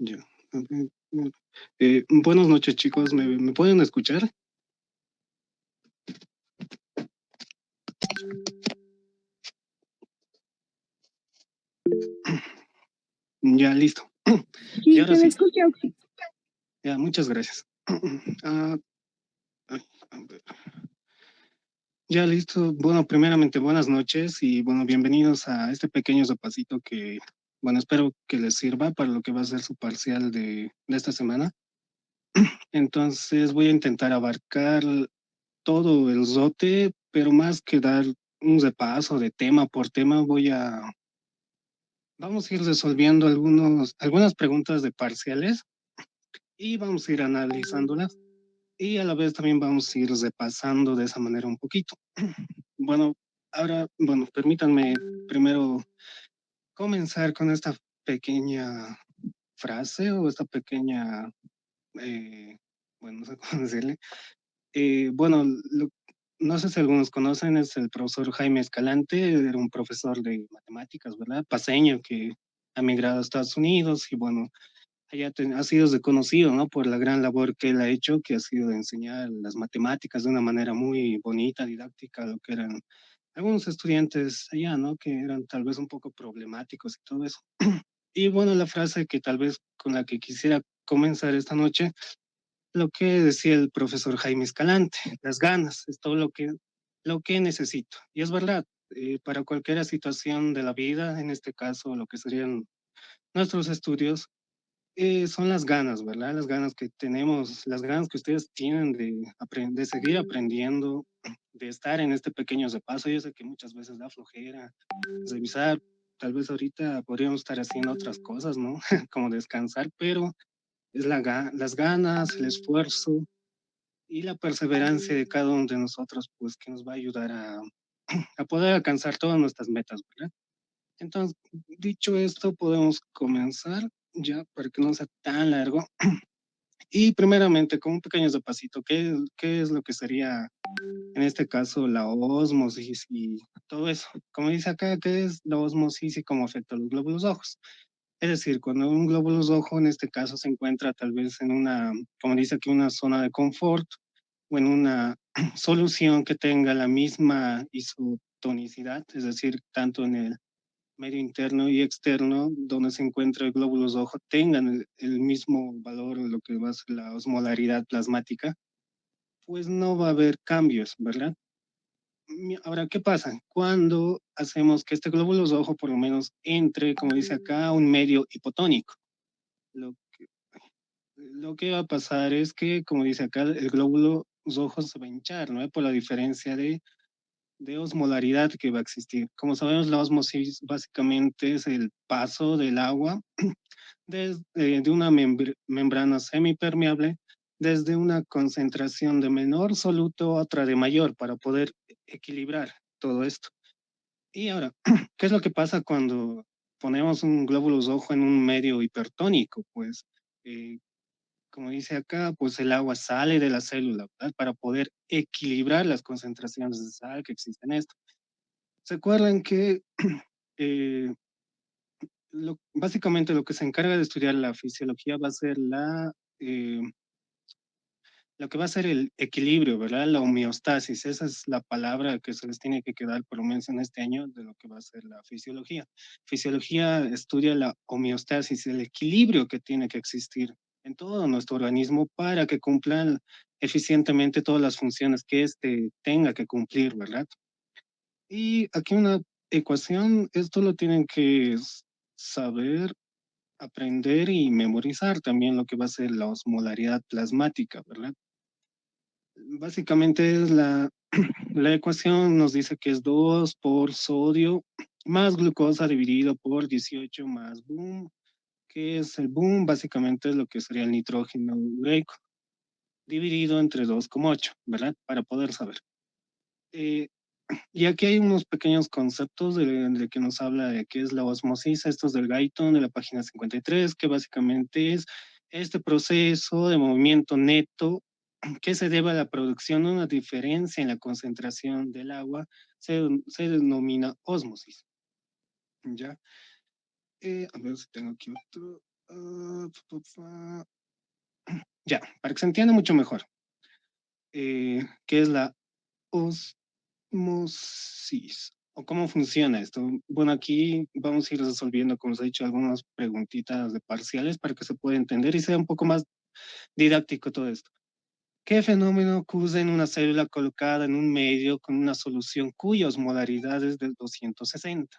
Ya. Buenas noches, chicos. ¿Me pueden escuchar? Ya, listo. Y Sí, ahora se me sí, escucha. ya, muchas gracias. Ah, ay, a ver. Ya, listo. Bueno, primeramente, buenas noches y bueno, bienvenidos a este pequeño zapacito que, bueno, espero que les sirva para lo que va a ser su parcial de esta semana. Entonces, voy a intentar abarcar todo el zote, pero más que dar un repaso de tema por tema, vamos a ir resolviendo algunas preguntas de parciales y vamos a ir analizándolas y a la vez también vamos a ir repasando de esa manera un poquito. Bueno, ahora, bueno, permítanme primero comenzar con esta pequeña frase o esta pequeña, bueno, no sé cómo decirle. Bueno, no sé si algunos conocen, es el profesor Jaime Escalante, era un profesor de matemáticas, ¿verdad? Paseño que ha migrado a Estados Unidos y bueno, ha sido reconocido, ¿no? Por la gran labor que él ha hecho, que ha sido de enseñar las matemáticas de una manera muy bonita, didáctica, lo que eran algunos estudiantes allá, ¿no? Que eran tal vez un poco problemáticos y todo eso. Y bueno, la frase que tal vez con la que quisiera comenzar esta noche, lo que decía el profesor Jaime Escalante, las ganas, es todo lo que necesito. Y es verdad, para cualquier situación de la vida, en este caso lo que serían nuestros estudios, son las ganas, ¿verdad? Las ganas que tenemos, las ganas que ustedes tienen de seguir aprendiendo, de estar en este pequeño repaso. Yo sé que muchas veces da flojera revisar, tal vez ahorita podríamos estar haciendo otras cosas, ¿no? Como descansar, pero es las ganas, el esfuerzo y la perseverancia de cada uno de nosotros, pues que nos va a ayudar a poder alcanzar todas nuestras metas, ¿verdad? Entonces, dicho esto, podemos comenzar ya para que no sea tan largo. Y primeramente, con un pequeño repasito, ¿qué es lo que sería, en este caso, la ósmosis y todo eso? Como dice acá, ¿qué es la ósmosis y cómo afecta a los glóbulos rojos? Es decir, cuando un glóbulo rojo, en este caso, se encuentra tal vez en una, como dice aquí, una zona de confort o en una solución que tenga la misma isotonicidad, es decir, tanto en el medio interno y externo, donde se encuentra el glóbulo rojo, tengan el mismo valor de lo que va a ser la osmolaridad plasmática, pues no va a haber cambios, ¿verdad? Ahora, ¿qué pasa? Cuando hacemos que este glóbulo rojo por lo menos entre, como dice acá, a un medio hipotónico. Lo que, lo que va a pasar es que, como dice acá, el glóbulo rojo se va a hinchar, ¿no? Por la diferencia de osmolaridad que va a existir. Como sabemos, la osmosis básicamente es el paso del agua de una membrana semipermeable desde una concentración de menor soluto a otra de mayor para poder equilibrar todo esto. Y ahora, ¿qué es lo que pasa cuando ponemos un glóbulo rojo en un medio hipertónico? Pues, eh, como dice acá, pues el agua sale de la célula, ¿verdad? Para poder equilibrar las concentraciones de sal que existen en esto. ¿Se acuerdan que eh, básicamente lo que se encarga de estudiar la fisiología va a ser eh, lo que va a ser el equilibrio, ¿verdad? La homeostasis, esa es la palabra que se les tiene que quedar por lo menos en este año de lo que va a ser la fisiología. Fisiología estudia la homeostasis, el equilibrio que tiene que existir en todo nuestro organismo para que cumplan eficientemente todas las funciones que éste tenga que cumplir, ¿verdad? Y aquí una ecuación, esto lo tienen que saber, aprender y memorizar también lo que va a ser la osmolaridad plasmática, ¿verdad? Básicamente es la ecuación nos dice que es 2 por sodio más glucosa dividido por 18 más boom, que es el boom, básicamente es lo que sería el nitrógeno ureico, dividido entre 2,8, ¿verdad? Para poder saber. Eh, y aquí hay unos pequeños conceptos de que nos habla de qué es la osmosis, estos del Guyton de la página 53, que básicamente es este proceso de movimiento neto que se debe a la producción de una diferencia en la concentración del agua, se denomina ósmosis. ¿Ya? A ver si tengo aquí otro. Ya, para que se entienda mucho mejor, ¿qué es la osmosis? ¿O cómo funciona esto? Bueno, aquí vamos a ir resolviendo, como os he dicho, algunas preguntitas de parciales para que se pueda entender y sea un poco más didáctico todo esto. ¿Qué fenómeno ocurre en una célula colocada en un medio con una solución cuya osmolaridad es del 260?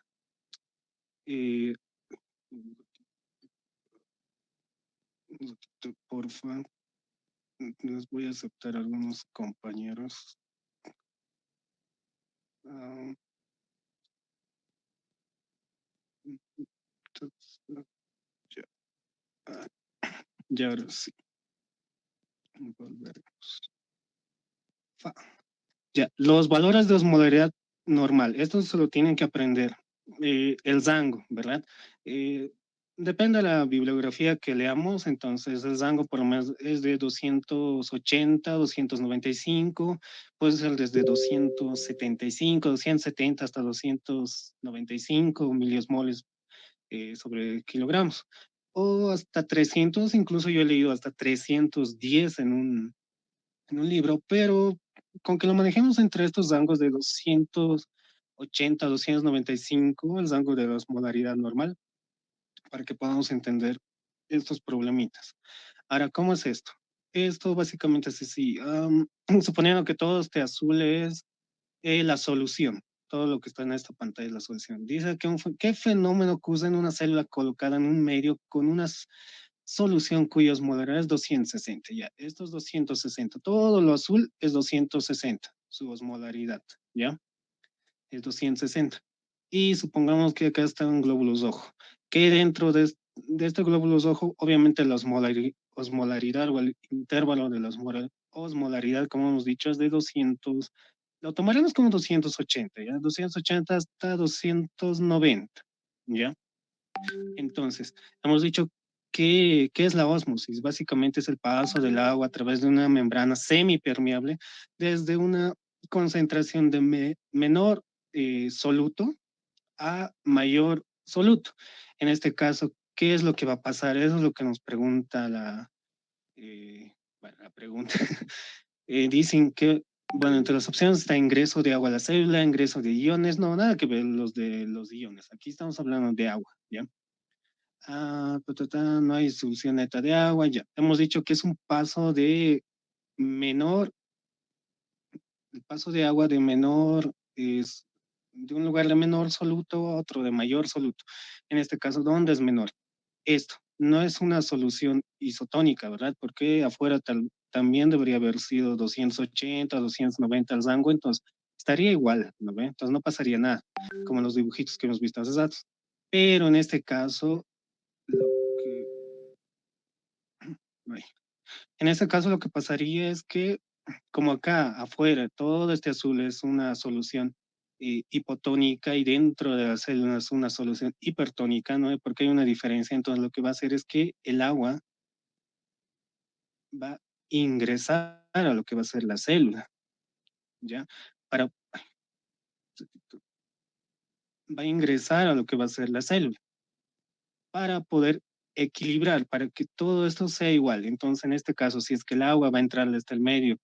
Eh, porfa, les voy a aceptar algunos compañeros. Ah, ya, ah, ya ahora sí. Volvemos. Ya, los valores de osmolaridad normal, estos se lo tienen que aprender. El rango, ¿verdad? Eh, Depende de la bibliografía que leamos, entonces el rango por lo menos es de 280, 295, puede ser desde 275, 270 hasta 295 miliosmoles sobre kilogramos, o hasta 300, incluso yo he leído hasta 310 en un libro, pero con que lo manejemos entre estos rangos de 280 a 295, el rango de la osmolaridad normal, para que podamos entender estos problemitas. Ahora, ¿cómo es esto? Esto básicamente es así. Suponiendo que todo este azul es la solución. Todo lo que está en esta pantalla es la solución. Dice que ¿qué fenómeno ocurre en una célula colocada en un medio con una solución cuya osmolaridad es 260? Ya, esto es 260. Todo lo azul es 260, su osmolaridad, ¿ya? Es 260. Y supongamos que acá está un glóbulo rojo, que dentro de este glóbulo rojo, obviamente la osmolaridad o el intervalo de la osmolaridad, como hemos dicho, es de 200, lo tomaremos como 280, ¿ya? 280 hasta 290, ¿ya? Entonces, hemos dicho que, ¿qué es la ósmosis? Básicamente es el paso del agua a través de una membrana semipermeable desde una concentración de menor soluto a mayor soluto. En este caso, ¿qué es lo que va a pasar? Eso es lo que nos pregunta bueno, la pregunta. Dicen que, bueno, entre las opciones está ingreso de agua a la célula, ingreso de iones, no, nada que ver los de los iones. Aquí estamos hablando de agua, ¿ya? No hay solución neta de agua, ya. Hemos dicho que es un paso de menor, el paso de agua de menor, es de un lugar de menor soluto a otro de mayor soluto. En este caso, ¿dónde es menor? Esto no es una solución isotónica, ¿verdad? Porque afuera también debería haber sido 280, 290 el rango, entonces estaría igual, ¿no ve? Entonces no pasaría nada, como los dibujitos que hemos visto hace ratos. Pero en este caso, lo que, en este caso lo que pasaría es que, como acá afuera, todo este azul es una solución hipotónica y dentro de las células una solución hipertónica, ¿no? Porque hay una diferencia, entonces lo que va a hacer es que el agua va a ingresar a lo que va a ser la célula, ¿ya? Para, va a ingresar a lo que va a ser la célula para poder equilibrar, para que todo esto sea igual. Entonces, en este caso, si es que el agua va a entrar desde el medio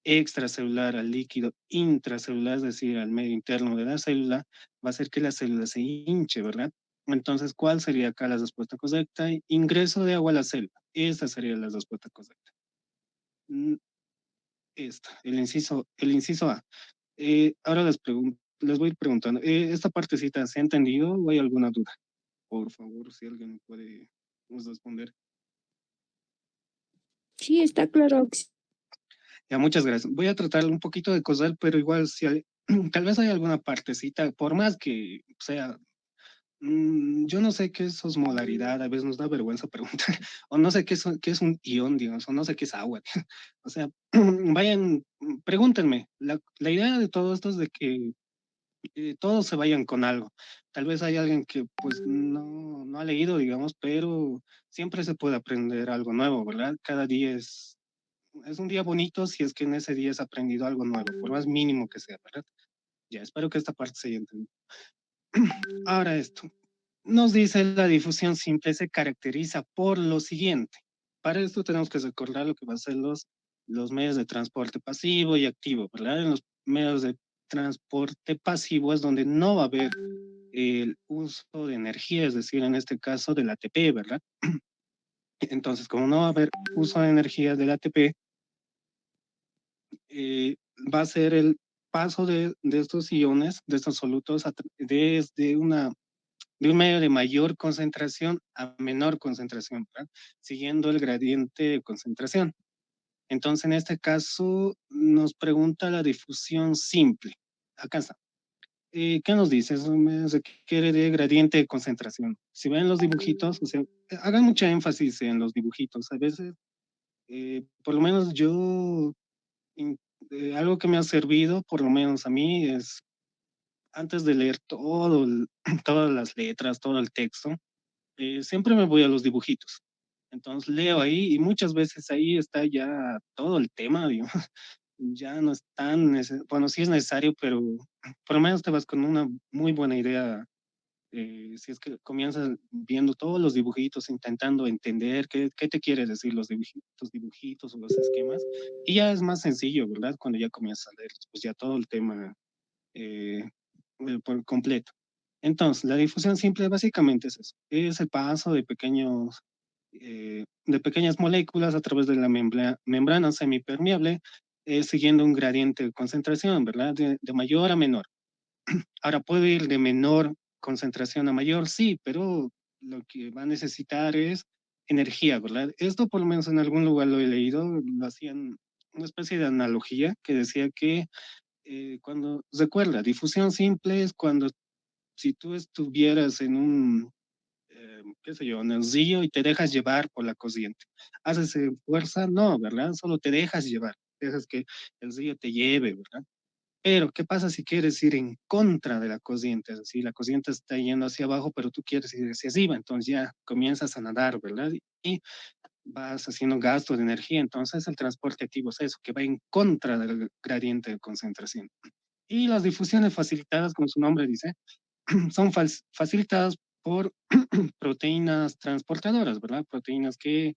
extracelular al líquido intracelular, es decir, al medio interno de la célula, va a hacer que la célula se hinche, ¿verdad? Entonces, ¿cuál sería acá la respuesta correcta? Ingreso de agua a la célula. Esta sería la respuesta correcta. Mm, esta, el inciso A. Ahora les voy a ir preguntando, ¿esta partecita se ha entendido o hay alguna duda? Por favor, si alguien me puede responder. Sí, está claro. Ya, muchas gracias. Voy a tratar un poquito de cosar, pero igual si tal vez hay alguna partecita, por más que sea, yo no sé qué es osmolaridad, a veces nos da vergüenza preguntar, o no sé qué es un ion, digamos, o no sé qué es agua. O sea, vayan, pregúntenme. La idea de todo esto es de que todos se vayan con algo. Tal vez hay alguien que pues no ha leído, digamos, pero siempre se puede aprender algo nuevo, ¿verdad? Cada día es un día bonito si es que en ese día has aprendido algo nuevo, por más mínimo que sea, ¿verdad? Ya, espero que esta parte se haya entendido. Ahora esto. nos dice la difusión simple se caracteriza por lo siguiente. Para esto tenemos que recordar lo que va a ser los medios de transporte pasivo y activo, ¿verdad? En los medios de transporte pasivo es donde no va a haber el uso de energía, es decir, en este caso del ATP, ¿verdad? Entonces, como no va a haber uso de energía del ATP, eh, va a ser el paso de estos iones, de estos solutos, desde de un medio de mayor concentración a menor concentración, ¿verdad? Siguiendo el gradiente de concentración. Entonces, en este caso, nos pregunta la difusión simple. Acá está. ¿Qué nos dice? Eso me requiere de gradiente de concentración. Si ven los dibujitos, o sea, hagan mucha énfasis en los dibujitos. A veces, por lo menos yo, algo que me ha servido, por lo menos a mí, es antes de leer todas las letras, todo el texto, siempre me voy a los dibujitos. Entonces leo ahí y muchas veces ahí está ya todo el tema, digo. Ya no es tan, bueno, sí es necesario, pero por lo menos te vas con una muy buena idea. Si es que comienzas viendo todos los dibujitos, intentando entender qué te quiere decir dibujitos o los esquemas, y ya es más sencillo, ¿verdad? Cuando ya comienzas a leer, pues ya todo el tema eh, por completo. Entonces, la difusión simple básicamente es eso, es el paso de pequeñas moléculas a través de la membrana semipermeable, siguiendo un gradiente de concentración, ¿verdad? De mayor a menor. Ahora, ¿puede ir de menor concentración a mayor? Sí, pero lo que va a necesitar es energía, ¿verdad? Esto por lo menos en algún lugar lo he leído, lo hacían una especie de analogía que decía que cuando, recuerda, difusión simple es cuando si tú estuvieras en qué sé yo, en el río y te dejas llevar por la corriente. ¿Haces fuerza? No, ¿verdad? Solo te dejas llevar, dejas que el río te lleve, ¿verdad? Pero, ¿qué pasa si quieres ir en contra de la corriente? Es decir, la corriente está yendo hacia abajo, pero tú quieres ir hacia arriba, entonces ya comienzas a nadar, ¿verdad? Y vas haciendo gasto de energía, entonces el transporte activo es eso, que va en contra del gradiente de concentración. Y las difusiones facilitadas, como su nombre dice, son facilitadas por proteínas transportadoras, ¿verdad? Proteínas que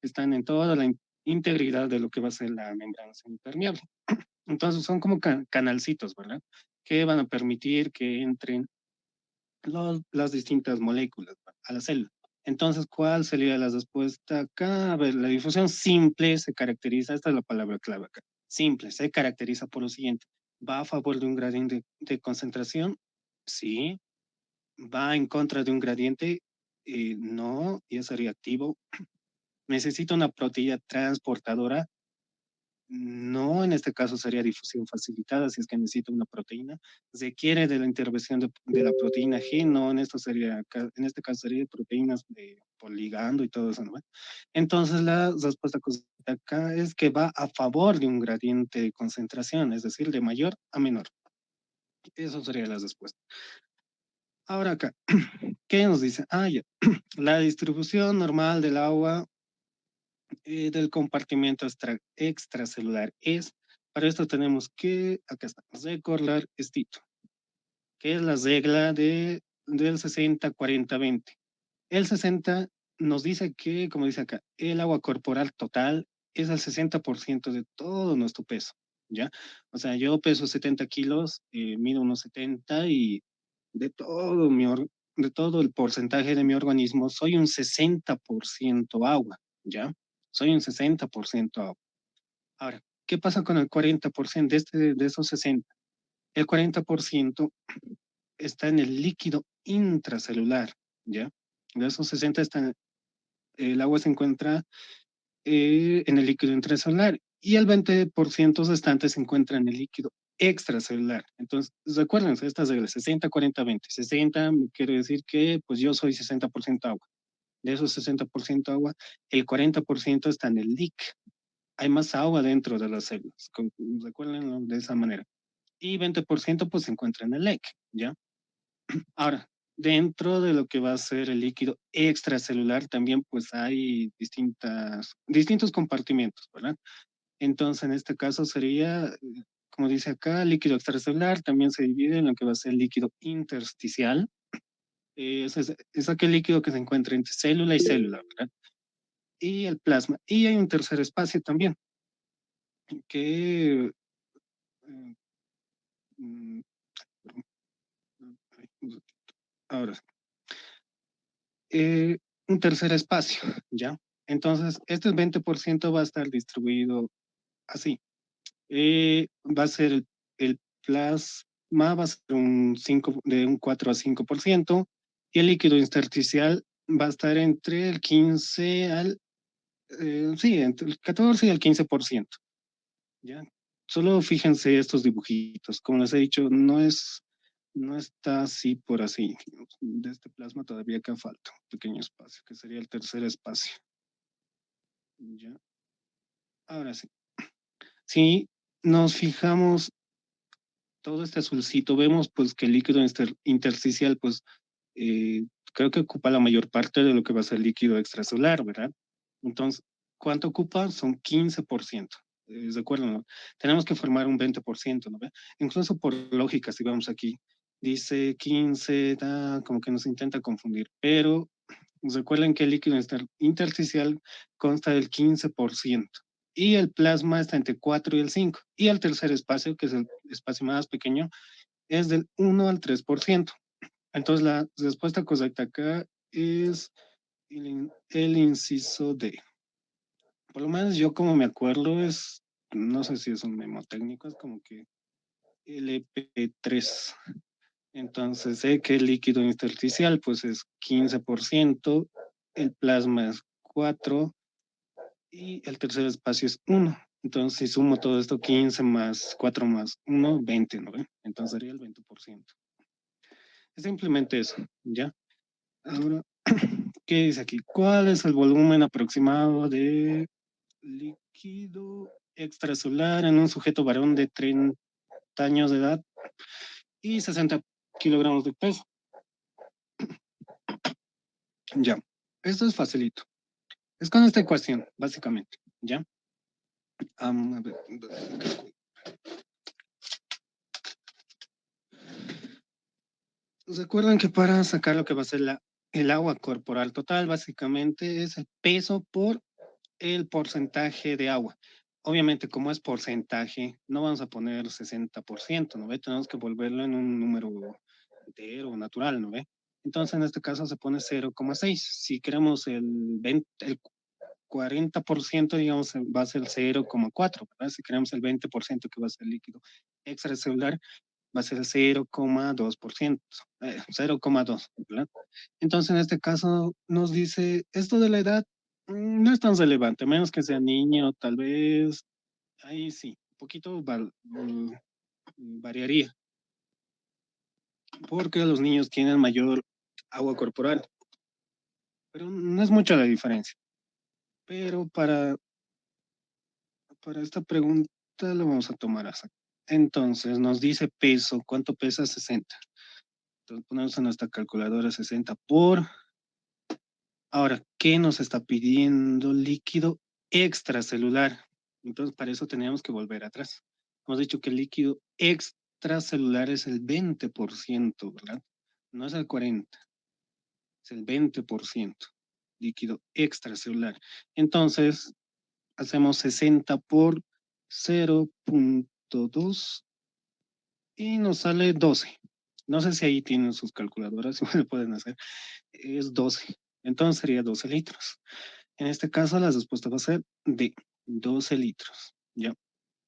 están en toda la integridad de lo que va a ser la membrana semipermeable. Entonces son como canalcitos, ¿verdad? Que van a permitir que entren las distintas moléculas a la célula. Entonces, ¿cuál sería la respuesta acá? A ver, la difusión simple se caracteriza, esta es la palabra clave acá, simple, se caracteriza por lo siguiente. ¿Va a favor de un gradiente de concentración? Sí. ¿Va en contra de un gradiente? No, ya sería activo. ¿Necesita una proteína transportadora? No, en este caso sería difusión facilitada, si es que necesita una proteína. ¿Requiere de la intervención de la proteína G? No, en este caso sería proteínas por ligando y todo eso, ¿no? Entonces la respuesta correcta acá es que va a favor de un gradiente de concentración, es decir, de mayor a menor. Eso sería la respuesta. Ahora acá, ¿qué nos dice? Ah, ya. La distribución normal del agua del compartimento extracelular es, para esto tenemos que, acá está, recordar esto, que es la regla del 60-40-20. El 60 nos dice que, como dice acá, el agua corporal total es el 60% de todo nuestro peso, ¿ya? O sea, yo peso 70 kilos, mido unos 70 y de todo de todo el porcentaje de mi organismo, soy un 60% agua, ¿ya? Soy un 60% agua. Ahora, ¿qué pasa con el 40% de esos 60? El 40% está en el líquido intracelular, ¿ya? De esos 60 el agua se encuentra en el líquido intracelular y el 20% restante se encuentra en el líquido extracelular. Entonces, recuérdense estas reglas, 60-40-20. 60 quiere decir que pues yo soy 60% agua. De esos 60% agua, el 40% está en el líquido. Hay más agua dentro de las células, recuérdenlo de esa manera. Y 20% pues se encuentra en el leque, ¿ya? Ahora, dentro de lo que va a ser el líquido extracelular también pues hay distintos compartimentos, ¿verdad? Entonces, en este caso sería, como dice acá, líquido extracelular, también se divide en lo que va a ser líquido intersticial, Es aquel líquido que se encuentra entre célula y célula, ¿verdad? Y el plasma. Y hay un tercer espacio también, que... eh, mm, ahora, eh, un tercer espacio, ¿ya? Entonces, este 20% va a estar distribuido así. Va a ser el plasma, va a ser de un 4 a 5%, y el líquido intersticial va a estar entre el 15 al, sí, entre el 14 y el 15%, ¿ya? Solo fíjense estos dibujitos. Como les he dicho, no está así por así. De este plasma todavía acá falta un pequeño espacio, que sería el tercer espacio. ¿Ya? Ahora sí. Si nos fijamos todo este azulcito, vemos pues que el líquido intersticial, pues eh, creo que ocupa la mayor parte de lo que va a ser líquido extracelular, ¿verdad? Entonces, ¿cuánto ocupa? Son 15%. ¿De acuerdo? ¿No? Tenemos que formar un 20%, ¿no? Incluso por lógica, si vamos aquí, dice 15, como que nos intenta confundir, pero recuerden que el líquido intersticial consta del 15% y el plasma está entre 4 y el 5. Y el tercer espacio, que es el espacio más pequeño, es del 1 al 3%. Entonces la respuesta correcta acá es el inciso D. Por lo menos yo como me acuerdo es, no sé si es un memotécnico, es como que LP3. Entonces sé que el líquido intersticial pues es 15%, el plasma es 4 y el tercer espacio es 1. Entonces si sumo todo esto, 15 más 4 más 1, 20, ¿no ve? Entonces sería el 20%. Es simplemente eso, ¿ya? Ahora, ¿qué dice aquí? ¿Cuál es el volumen aproximado de líquido extracelular en un sujeto varón de 30 años de edad y 60 kilogramos de peso? Ya, esto es facilito. Es con esta ecuación, básicamente, ¿ya? A ver, recuerdan que para sacar lo que va a ser el agua corporal total, básicamente es el peso por el porcentaje de agua. Obviamente, como es porcentaje, no vamos a poner 60%, ¿no ve? Tenemos que volverlo en un número entero, natural, ¿no ve? Entonces, en este caso se pone 0,6. Si queremos el 40%, digamos, va a ser 0,4, ¿verdad? Si queremos el 20% que va a ser líquido extracelular, va a ser el 0,2%, 0,2, ¿verdad? Entonces, en este caso, nos dice, esto de la edad no es tan relevante, a menos que sea niño, tal vez, ahí sí, un poquito variaría, porque los niños tienen mayor agua corporal, pero no es mucha la diferencia. Pero para esta pregunta lo vamos a tomar así. Entonces, nos dice peso, ¿cuánto pesa? 60. Entonces, ponemos en nuestra calculadora 60 por... Ahora, ¿qué nos está pidiendo? Líquido extracelular. Entonces, para eso teníamos que volver atrás. Hemos dicho que el líquido extracelular es el 20%, ¿verdad? No es el 40%, es el 20% líquido extracelular. Entonces, hacemos 60 por 0,2 y nos sale 12. No sé si ahí tienen sus calculadoras, si me pueden hacer. Es 12. Entonces sería 12 litros. En este caso, la respuesta va a ser de 12 litros. ¿Ya?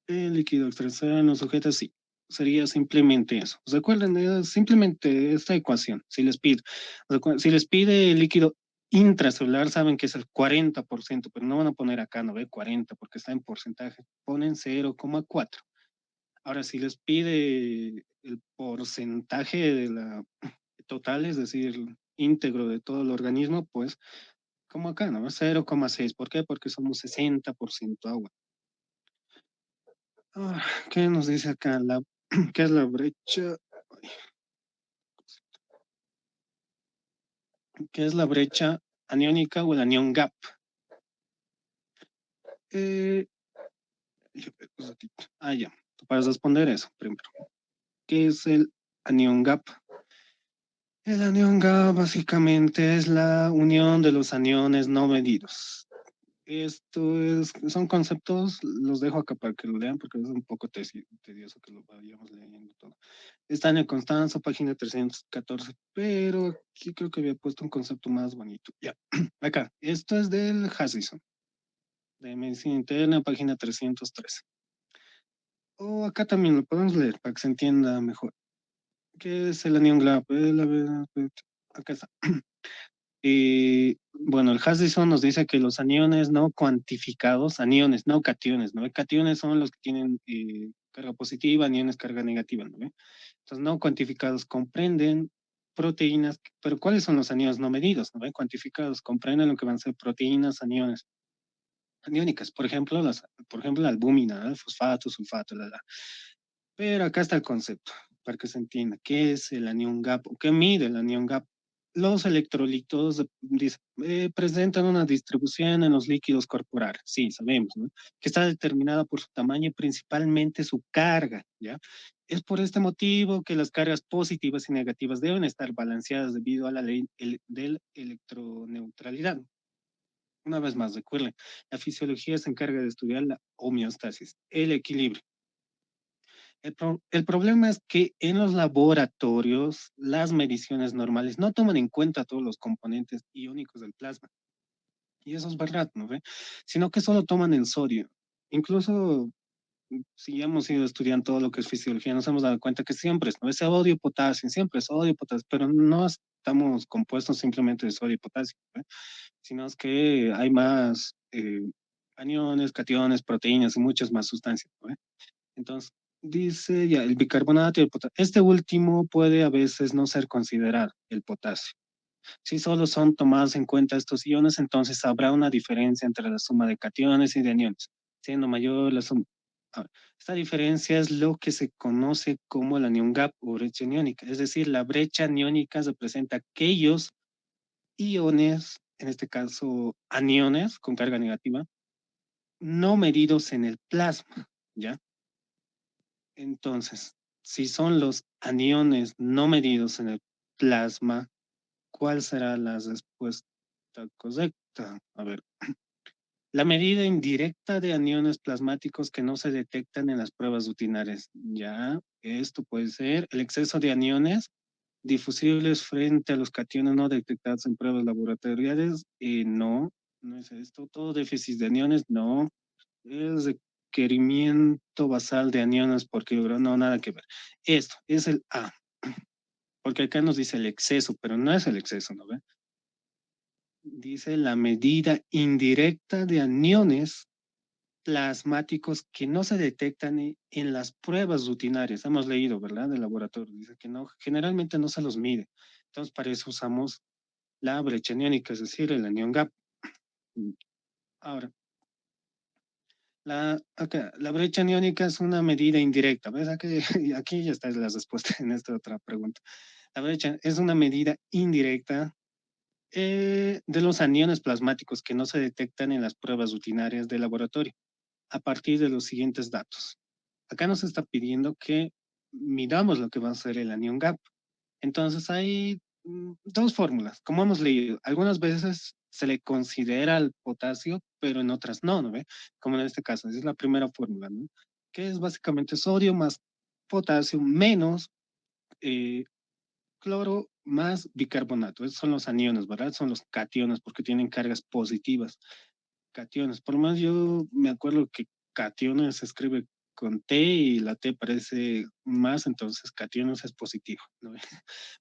El líquido extracelular no sujeta, sí. Sería simplemente eso. Recuerden, es simplemente esta ecuación. Si les pide el líquido intracelular, saben que es el 40%, pero no van a poner acá, no ve 40, porque está en porcentaje. Ponen 0,4. Ahora, si les pide el porcentaje de la total, es decir, íntegro de todo el organismo, pues como acá, ¿no? 0,6. ¿Por qué? Porque somos 60% agua. ¿Qué nos dice acá? ¿Qué es la brecha? ¿Qué es la brecha aniónica o el anion gap? Eh, ya. Para responder eso, primero. ¿Qué es el anion gap? El anión Ga básicamente es la unión de los aniones no medidos. Son conceptos, los dejo acá para que lo lean porque es un poco tedioso que lo vayamos leyendo todo. Está en el Constanzo, página 314, pero aquí creo que había puesto un concepto más bonito. Ya, acá, esto es del Hassison, de Medicina Interna, página 313. O acá también lo podemos leer para que se entienda mejor. ¿Qué es el anión GLAP? Acá está. Y bueno, el Hassison nos dice que los aniones no cuantificados, aniones, no cationes, ¿no? Cationes son los que tienen carga positiva, aniones carga negativa, ¿no? Entonces, no cuantificados comprenden proteínas, pero ¿cuáles son los aniones no medidos? ¿No? Cuantificados comprenden lo que van a ser proteínas, aniones, aniónicas, por ejemplo, la albúmina, ¿no? El fosfato, sulfato, la. Pero acá está el concepto, para que se entienda. ¿Qué es el anión gap? ¿O qué mide el anión gap? Los electrolitos presentan una distribución en los líquidos corporales, sí, sabemos, ¿no? Que está determinada por su tamaño y principalmente su carga, ¿ya? Es por este motivo que las cargas positivas y negativas deben estar balanceadas debido a la ley de electroneutralidad. Una vez más, recuerden, la fisiología se encarga de estudiar la homeostasis, el equilibrio. El problema es que en los laboratorios las mediciones normales no toman en cuenta todos los componentes iónicos del plasma. Y eso es verdad, ¿no ve? Sino que solo toman el sodio. Incluso si hemos ido estudiando todo lo que es fisiología, nos hemos dado cuenta que siempre es, ¿no? Es sodio, potasio, siempre es sodio, potasio, pero no estamos compuestos simplemente de sodio y potasio, ¿no? Sino es que hay más aniones, cationes, proteínas y muchas más sustancias, ¿no? Entonces, dice ya el bicarbonato y el potasio. Este último puede a veces no ser considerado el potasio. Si solo son tomados en cuenta estos iones, entonces habrá una diferencia entre la suma de cationes y de aniones, siendo mayor la suma. Ahora, esta diferencia es lo que se conoce como el anion gap o brecha aniónica, es decir, la brecha aniónica representa aquellos iones, en este caso aniones con carga negativa, no medidos en el plasma, ¿ya? Entonces, si son los aniones no medidos en el plasma, ¿cuál será la respuesta correcta? A ver, la medida indirecta de aniones plasmáticos que no se detectan en las pruebas rutinarias. Ya, esto puede ser el exceso de aniones difusibles frente a los cationes no detectados en pruebas laboratoriales. No, no es esto. Todo déficit de aniones, no. Es requerimiento basal de aniones por kilogramo, no, nada que ver. Esto es el A, porque acá nos dice el exceso, pero no es el exceso, ¿no ve? Dice la medida indirecta de aniones plasmáticos que no se detectan en las pruebas rutinarias. Hemos leído, ¿verdad? Del laboratorio. Dice que no, generalmente no se los mide. Entonces, para eso usamos la brecha aniónica, es decir, el anion gap. Ahora, la brecha aniónica es una medida indirecta. ¿Ves? Aquí ya está la respuesta en esta otra pregunta. La brecha es una medida indirecta de los aniones plasmáticos que no se detectan en las pruebas rutinarias de laboratorio a partir de los siguientes datos. Acá nos está pidiendo que midamos lo que va a ser el anion gap. Entonces hay dos fórmulas, como hemos leído. Algunas veces se le considera el potasio, pero en otras no, ¿no ve? Como en este caso, esa es la primera fórmula, ¿no? Que es básicamente sodio más potasio menos eh, cloro más bicarbonato. Esos son los aniones, ¿verdad? Son los cationes porque tienen cargas positivas. Cationes. Por lo menos yo me acuerdo que cationes se escribe con T y la T parece más, entonces cationes es positivo, ¿no?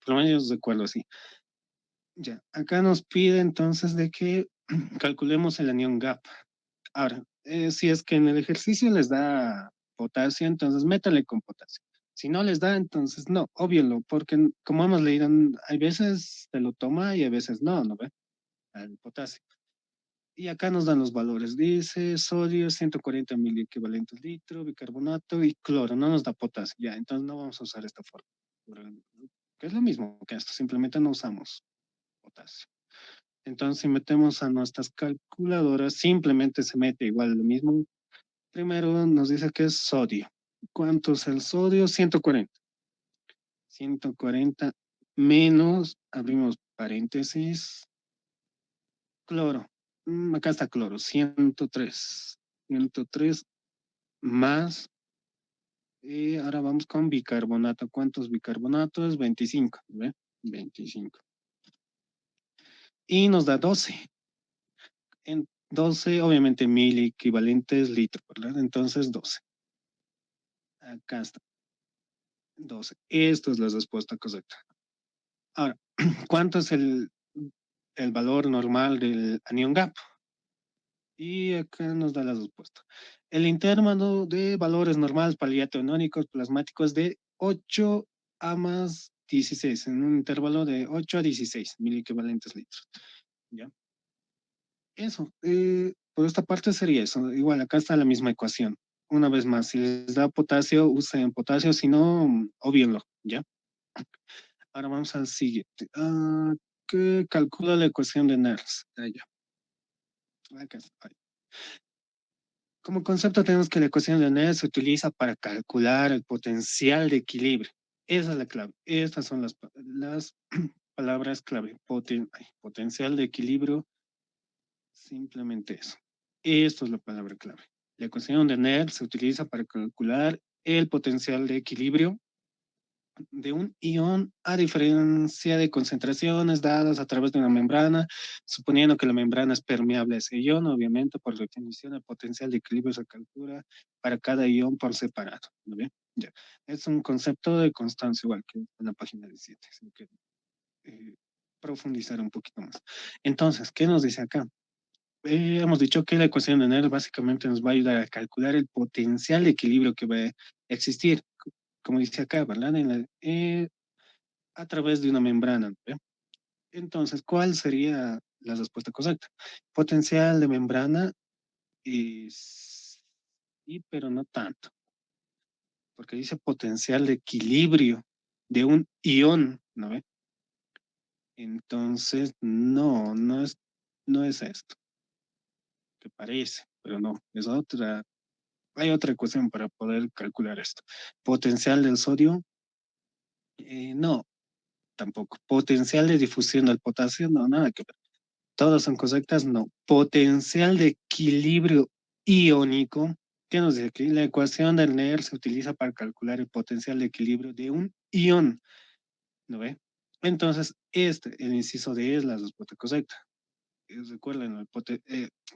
Por lo menos yo recuerdo así. Ya, acá nos pide entonces de que calculemos el anion gap. Ahora, si es que en el ejercicio les da potasio, entonces métale con potasio. Si no les da, entonces no, obvielo, porque como hemos leído, hay veces se lo toma y a veces no, ¿no ve? El potasio. Y acá nos dan los valores. Dice sodio 140 mil equivalentes litro, bicarbonato y cloro. No nos da potasio. Ya, entonces no vamos a usar esta forma. Que es lo mismo que esto, simplemente no usamos potasio. Entonces, si metemos a nuestras calculadoras, simplemente se mete igual lo mismo. Primero nos dice que es sodio. ¿Cuánto es el sodio? 140. 140. menos, abrimos paréntesis, cloro. Acá está cloro, 103. 103 más, ahora vamos con bicarbonato. ¿Cuántos bicarbonatos? 25, ¿ve? 25. Y nos da 12. En 12, obviamente, mil equivalentes litros, ¿verdad? Entonces, 12. Acá está, 12. Esto es la respuesta correcta. Ahora, ¿cuánto es el valor normal del anión GAP? Y acá nos da la respuesta. El intervalo de valores normales paliatoiónicos plasmáticos de 8 a más 16, en un intervalo de 8 a 16 mil equivalentes litros. ¿Ya? Eso, por esta parte sería eso. Igual, acá está la misma ecuación. Una vez más, si les da potasio, usen potasio, si no, obvienlo, ¿ya? Ahora vamos al siguiente. ¿Qué calcula la ecuación de Nernst? Ya. Acá está. Como concepto tenemos que la ecuación de Nernst se utiliza para calcular el potencial de equilibrio. Esa es la clave. Estas son las palabras clave. Potencial de equilibrio, simplemente eso. Esto es la palabra clave. La ecuación de Nernst se utiliza para calcular el potencial de equilibrio de un ion a diferencia de concentraciones dadas a través de una membrana, suponiendo que la membrana es permeable a ese ion, obviamente, por definición, el potencial de equilibrio se calcula para cada ion por separado. ¿No ve? Ya. Es un concepto de constancia, igual que en la página 17, si que profundizar un poquito más. Entonces, ¿qué nos dice acá? Hemos dicho que la ecuación de Nernst básicamente nos va a ayudar a calcular el potencial de equilibrio que va a existir, como dice acá, ¿verdad? A través de una membrana. ¿Ve? Entonces, ¿cuál sería la respuesta correcta? Potencial de membrana es, sí, pero no tanto, porque dice potencial de equilibrio de un ion, ¿no ve? Entonces, no es esto, que parece, pero no, es otra, hay otra ecuación para poder calcular esto. Potencial del sodio, no, tampoco. Potencial de difusión del potasio, no, nada que ver. Todas son correctas, no. Potencial de equilibrio iónico. ¿Qué nos dice aquí? La ecuación del Nernst se utiliza para calcular el potencial de equilibrio de un ion. ¿No ve? Entonces, el inciso D es la respuesta correcta. Recuerden,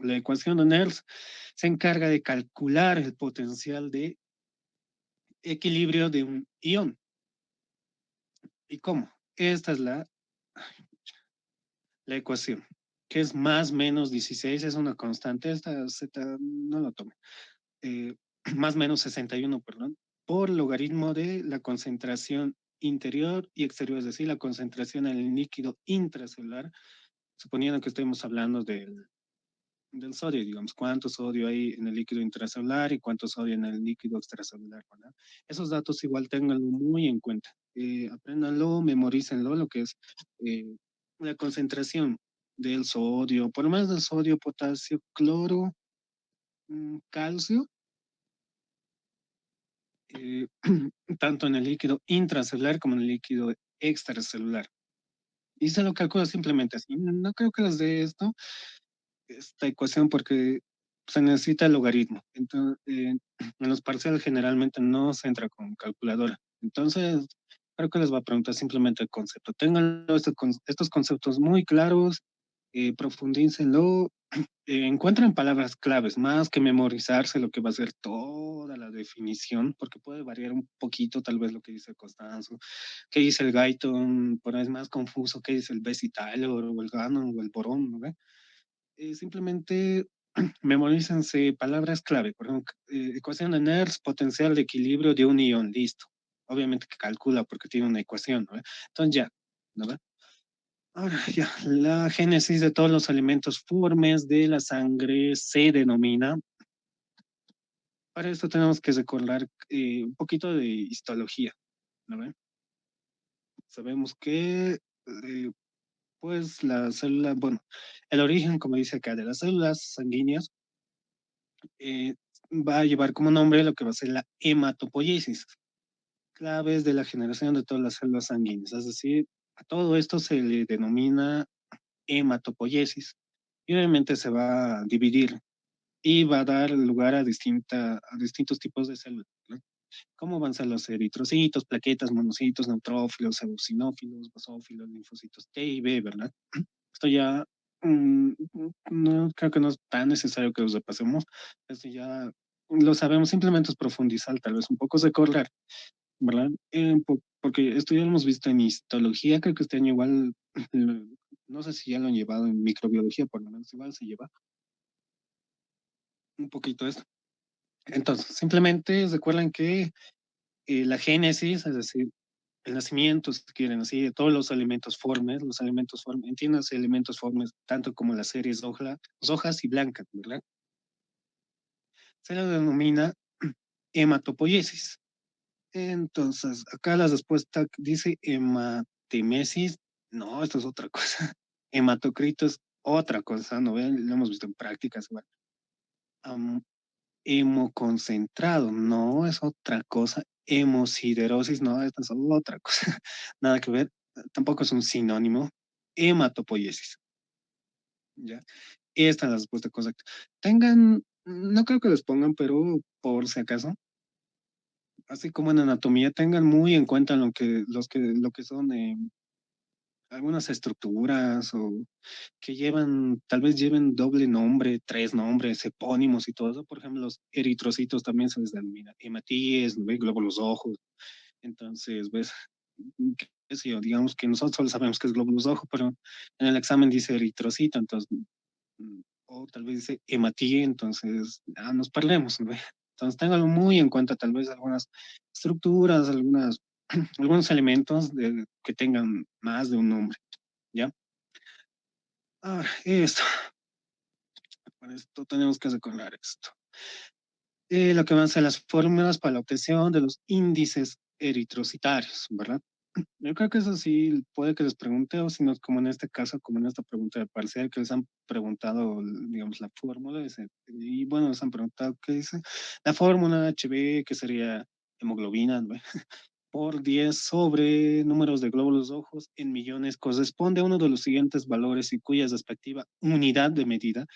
la ecuación de Nernst se encarga de calcular el potencial de equilibrio de un ion. ¿Y cómo? Esta es la ecuación, que es más menos 16, es una constante. Esta Z no lo tome. eh, más o menos 61, perdón, por logaritmo de la concentración interior y exterior, es decir, la concentración en el líquido intracelular, suponiendo que estemos hablando del sodio, digamos, cuánto sodio hay en el líquido intracelular y cuánto sodio en el líquido extracelular, ¿verdad? Esos datos igual ténganlo muy en cuenta. Apréndanlo, memorícenlo, lo que es eh, la concentración del sodio, por lo menos del sodio, potasio, cloro, calcio, eh, tanto en el líquido intracelular como en el líquido extracelular. Y se lo calcula simplemente así. No creo que les dé esta ecuación, porque se necesita el logaritmo. Entonces, en los parciales generalmente no se entra con calculadora. Entonces, creo que les va a preguntar simplemente el concepto. Tengan estos conceptos muy claros, profundícenlo, encuentran palabras claves, más que memorizarse lo que va a ser toda la definición, porque puede variar un poquito tal vez lo que dice Constanzo, qué dice el Guyton, por ahí es más confuso, qué dice el Bessie Taylor o el Gannon o el Borón, ¿no ve? Simplemente memorícense palabras clave, por ejemplo, ecuación de Nernst, potencial de equilibrio de un ion, listo. Obviamente que calcula porque tiene una ecuación, ¿no ve? Entonces ya, ¿no ve? Ahora ya, la génesis de todos los alimentos formes de la sangre se denomina. Para esto tenemos que recordar un poquito de histología, ¿no ve? Sabemos que, pues, la célula, bueno, el origen, como dice acá, de las células sanguíneas eh, va a llevar como nombre lo que va a ser la hematopoiesis, claves de la generación de todas las células sanguíneas, es decir, A todo esto se le denomina hematopoiesis y obviamente se va a dividir y va a dar lugar a distintos tipos de células, ¿no? ¿Cómo van a ser los eritrocitos, plaquetas, monocitos, neutrófilos, eosinófilos, basófilos, linfocitos T y B, ¿verdad? Esto ya no creo que no es tan necesario que los repasemos. Esto ya lo sabemos, simplemente es profundizar, tal vez un poco recordar, ¿verdad? Porque esto ya lo hemos visto en histología, creo que este año igual, no sé si ya lo han llevado en microbiología, por lo menos igual se lleva un poquito esto. Entonces, simplemente recuerden que la génesis, es decir, el nacimiento, si quieren, así, de todos los alimentos formes, entiendas elementos formes, tanto como las series rojas y blancas, ¿verdad? Se le denomina hematopoiesis. Entonces, acá la respuesta dice hematemesis. No, esto es otra cosa. Hematocrito es otra cosa, ¿no ven? Lo hemos visto en prácticas igual. Am, hemoconcentrado, no, es otra cosa. Hemosiderosis, no, esta es otra cosa. Nada que ver, tampoco es un sinónimo. Hematopoiesis, ¿ya? Esta es la respuesta correcta. Tengan, no creo que les pongan, pero por si acaso, así como en anatomía, tengan muy en cuenta lo que son algunas estructuras o que llevan, tal vez lleven doble nombre, tres nombres, epónimos y todo eso. Por ejemplo, los eritrocitos también se les denomina hematíes, ¿no? Glóbulos rojos. Entonces, ves, qué sé yo, digamos que nosotros solo sabemos que es glóbulos rojos, pero en el examen dice eritrocito, entonces, o tal vez dice hematía, entonces nos perdemos, ¿no? Entonces, ténganlo muy en cuenta, tal vez algunas estructuras, algunos elementos que tengan más de un nombre, ¿ya? Ahora, esto, para esto tenemos que recordar esto. Lo que van a ser las fórmulas para la obtención de los índices eritrocitarios, ¿verdad? Yo creo que eso sí puede que les pregunte, o si no, como en este caso, como en esta pregunta de parcial, que les han preguntado, digamos, la fórmula, y bueno, les han preguntado qué dice la fórmula HB, que sería hemoglobina, ¿no? Por 10 sobre números de glóbulos rojos en millones, corresponde a uno de los siguientes valores y cuya respectiva unidad de medida.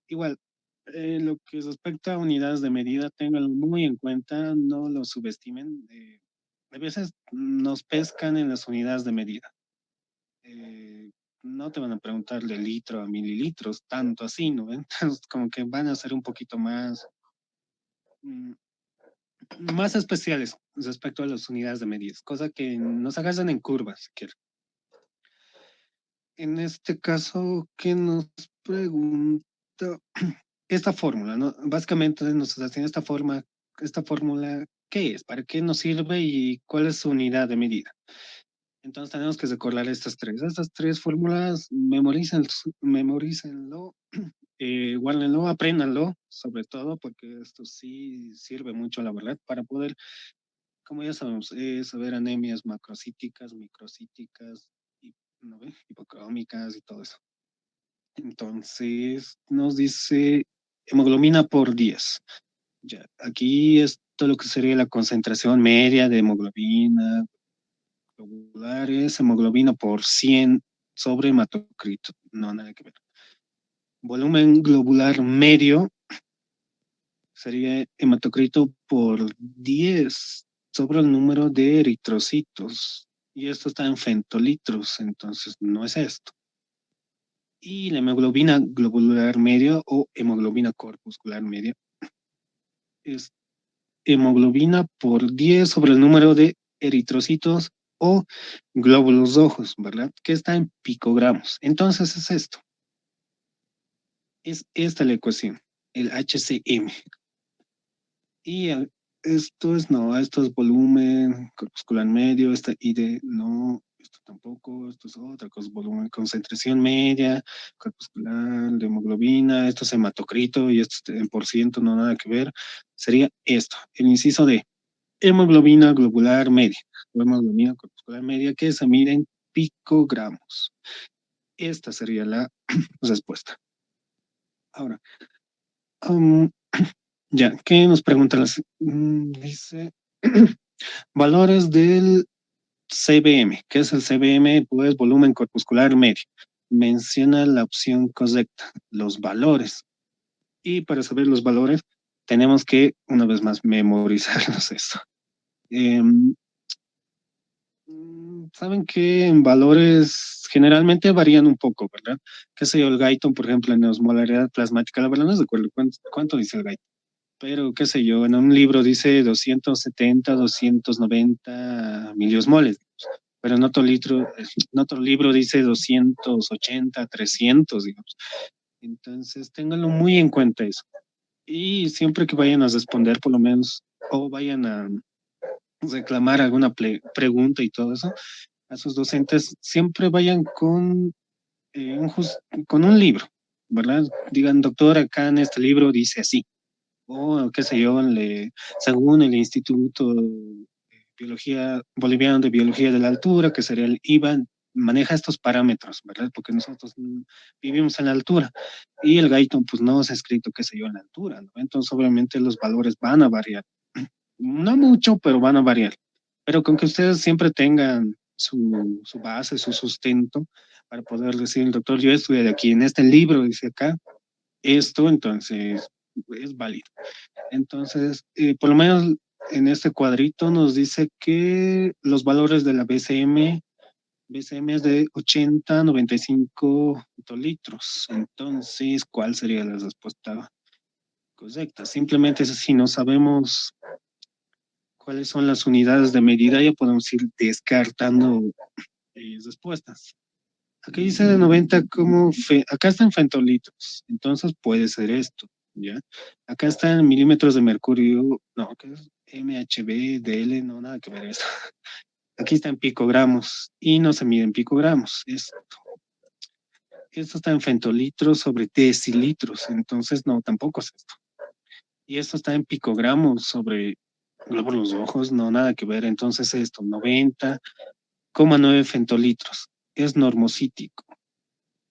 Igual, lo que respecta a unidades de medida, ténganlo muy en cuenta, no lo subestimen. A veces nos pescan en las unidades de medida. Eh, no te van a preguntar de litro a mililitros, tanto así, ¿no? Entonces, como que van a ser un poquito mm, más especiales respecto a las unidades de medidas, cosa que nos agarran en curvas, si quieren. En este caso, ¿qué nos pregunta? Esta fórmula, ¿no? Básicamente nos hacen esta fórmula, ¿qué es? ¿Para qué nos sirve y cuál es su unidad de medida? Entonces tenemos que recordar estas tres fórmulas, memorícenlo, guárdenlo, apréndanlo, sobre todo, porque esto sí sirve mucho, la verdad, para poder, como ya sabemos, saber anemias macrocíticas, microcíticas, y, ¿no ve? Hipocrómicas y todo eso. Entonces nos dice hemoglobina por 10. Ya, aquí es todo lo que sería la concentración media de hemoglobina globular, es hemoglobina por 100 sobre hematocrito. No, nada que ver. Volumen globular medio sería hematocrito por 10 sobre el número de eritrocitos. Y esto está en fentolitros, entonces no es esto. Y la hemoglobina globular medio o hemoglobina corpuscular media es hemoglobina por 10 sobre el número de eritrocitos o glóbulos rojos, ¿verdad? Que está en picogramos. Entonces es esto, es esta la ecuación, el HCM. Y no, esto es volumen corpuscular medio, esta ID, no, esto tampoco, esto es otra cosa, volumen, concentración media, corpuscular, de hemoglobina, esto es hematocrito y esto es en por ciento, no nada que ver. Sería esto, el inciso de hemoglobina globular media, o hemoglobina corpuscular media, que se mide en picogramos. Esta sería la respuesta. Ahora, um, ya, ¿qué nos preguntan? Dice, valores del CBM. ¿Qué es el CBM? Pues volumen corpuscular medio. Menciona la opción correcta, los valores. Y para saber los valores, tenemos que, una vez más, memorizarnos esto. Em, Saben que en valores generalmente varían un poco, ¿verdad? Qué sé yo, el Guyton, por ejemplo, en osmolaridad plasmática, la verdad no recuerdo cuánto dice el Guyton, pero qué sé yo, en un libro dice 270, 290 miliosmoles, pero en otro libro dice 280, 300, digamos. Entonces, ténganlo muy en cuenta eso. Y siempre que vayan a responder, por lo menos, o vayan a reclamar alguna pregunta y todo eso, a sus docentes siempre vayan con un libro, ¿verdad? Digan, doctor, acá en este libro dice así, o qué sé yo, según el Instituto Biología Boliviano de Biología de la Altura, que sería el IBAN, maneja estos parámetros, ¿verdad? Porque nosotros vivimos en la altura y el Guyton, pues no se ha escrito, qué sé yo, en la altura, ¿no? Entonces, obviamente, los valores van a variar. No mucho, pero van a variar. Pero con que ustedes siempre tengan su base, su sustento, para poder decir, doctor, yo estudié de aquí, en este libro dice acá esto, entonces es válido. Entonces, por lo menos en este cuadrito nos dice que los valores de la BCM es de 80 a 95 litros. Entonces, ¿cuál sería la respuesta correcta? Simplemente si no sabemos cuáles son las unidades de medida, ya podemos ir descartando respuestas. Aquí dice de 90 acá está en femtolitros, entonces puede ser esto, ¿ya? Acá está en milímetros de mercurio, no, ¿qué es? MHB, DL, no, nada que ver esto. Aquí está en picogramos y no se mide en picogramos. Esto está en femtolitros sobre decilitros, entonces no, tampoco es esto. Y esto está en picogramos sobre glóbulos rojos, no, nada que ver. Entonces esto, 90,9 femtolitros, es normocítico.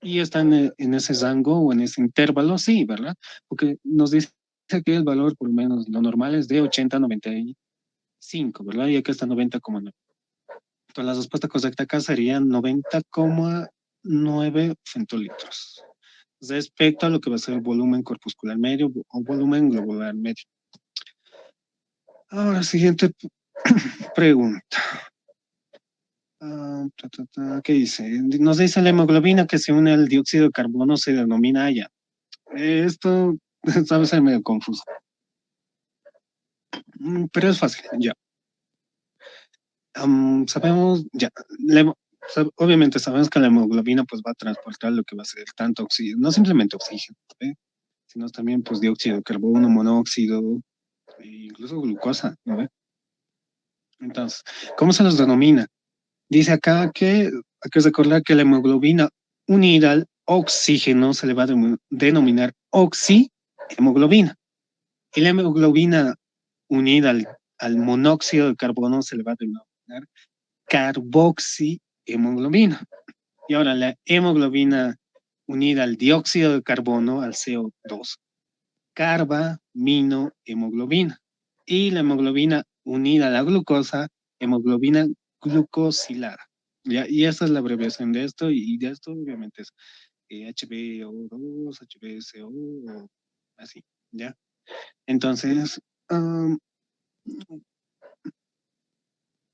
Y está en ese rango o en ese intervalo, sí, ¿verdad? Porque nos dice que el valor, por lo menos, lo normal es de 80 a 95, ¿verdad? Y acá está 90,9. Entonces, la respuesta correcta acá sería 90,9 femtolitros respecto a lo que va a ser el volumen corpuscular medio o volumen globular medio. Ahora, siguiente pregunta. ¿Qué dice? Nos dice la hemoglobina que se une al dióxido de carbono se denomina Haya. Esto, sabes, es medio confuso. Pero es fácil, ya. Sabemos, ya, obviamente sabemos que la hemoglobina pues va a transportar lo que va a ser tanto oxígeno, no simplemente oxígeno, ¿eh? Sino también pues dióxido de carbono, monóxido, e incluso glucosa, ¿no ve? Entonces, ¿cómo se los denomina? Dice acá que hay que recordar que la hemoglobina unida al oxígeno se le va a denominar oxihemoglobina. Y la hemoglobina unida al monóxido de carbono se le va a denominar carboxihemoglobina. Y ahora la hemoglobina unida al dióxido de carbono, al CO2, carbaminohemoglobina. Y la hemoglobina unida a la glucosa, hemoglobina glucosilada. ¿Ya? Y esa es la abreviación de esto, y de esto obviamente es HbO2, HbCO, o así, ¿ya? Entonces, um,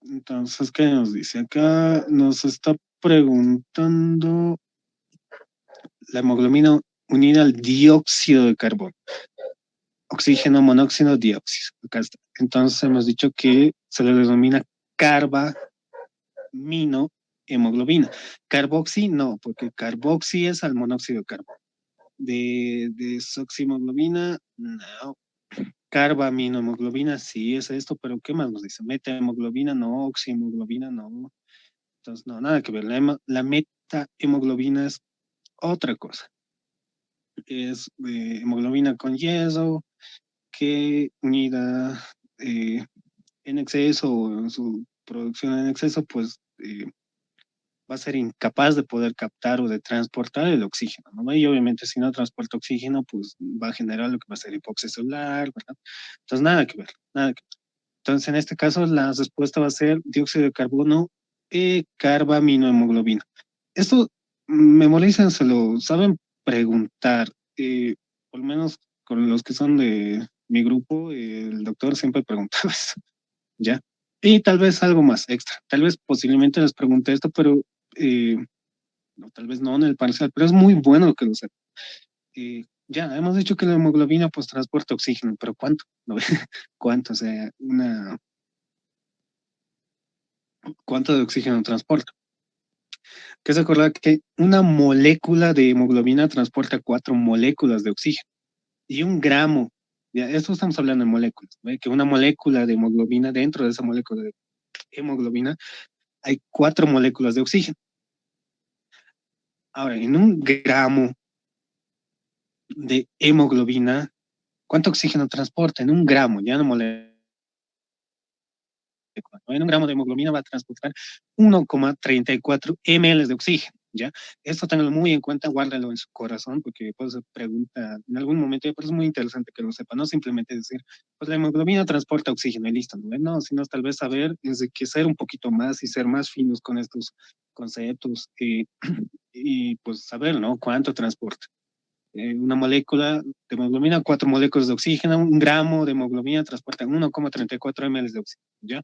entonces, ¿qué nos dice? Acá nos está preguntando la hemoglobina unida al dióxido de carbono. Oxígeno, monóxido, dióxido. Acá está. Entonces hemos dicho que se le denomina carbaminohemoglobina. Carboxi no, porque carboxi es al monóxido de carbono. De desoxihemoglobina, no. Carbaminohemoglobina sí es esto, pero ¿qué más nos dice? Metahemoglobina no, oxihemoglobina no. Entonces, no, nada que ver. La metahemoglobina es otra cosa. Es hemoglobina con yeso, que unida eh, en exceso o en su producción en exceso, pues va a ser incapaz de poder captar o de transportar el oxígeno, ¿no? Y obviamente si no transporta oxígeno, pues va a generar lo que va a ser hipoxia celular, ¿verdad? Entonces, nada que ver, nada que ver. Entonces, en este caso, la respuesta va a ser dióxido de carbono carbaminohemoglobina. Esto, memorizan, se lo saben preguntar. Por lo menos con los que son de mi grupo, el doctor siempre preguntaba eso, ¿ya? Y tal vez algo más extra. Tal vez posiblemente les pregunte esto, pero eh, no, tal vez no en el parcial, pero es muy bueno que lo sepan. Ya, hemos dicho que la hemoglobina pues transporta oxígeno, pero ¿cuánto? ¿No? ¿Cuánto? O sea, ¿cuánto de oxígeno transporta? Que se acuerda que una molécula de hemoglobina transporta 4 moléculas de oxígeno y 1 gramo, ya, esto estamos hablando de moléculas, ¿ve? Que una molécula de hemoglobina, dentro de esa molécula de hemoglobina, hay 4 moléculas de oxígeno. Ahora, en 1 gramo de hemoglobina, ¿cuánto oxígeno transporta? En 1 gramo, ya no molécula. En 1 gramo de hemoglobina va a transportar 1,34 ml de oxígeno, ¿ya? Esto tenganlo muy en cuenta, guárdalo en su corazón, porque pues se pregunta en algún momento, pero es muy interesante que lo sepa, no simplemente decir, pues la hemoglobina transporta oxígeno y listo, ¿no? No, sino tal vez saber, es de que ser un poquito más y ser más finos con estos conceptos y pues saber, ¿no? Cuánto transporta. Una molécula de hemoglobina, 4 moléculas de oxígeno, 1 gramo de hemoglobina transporta 1,34 ml de oxígeno, ¿ya?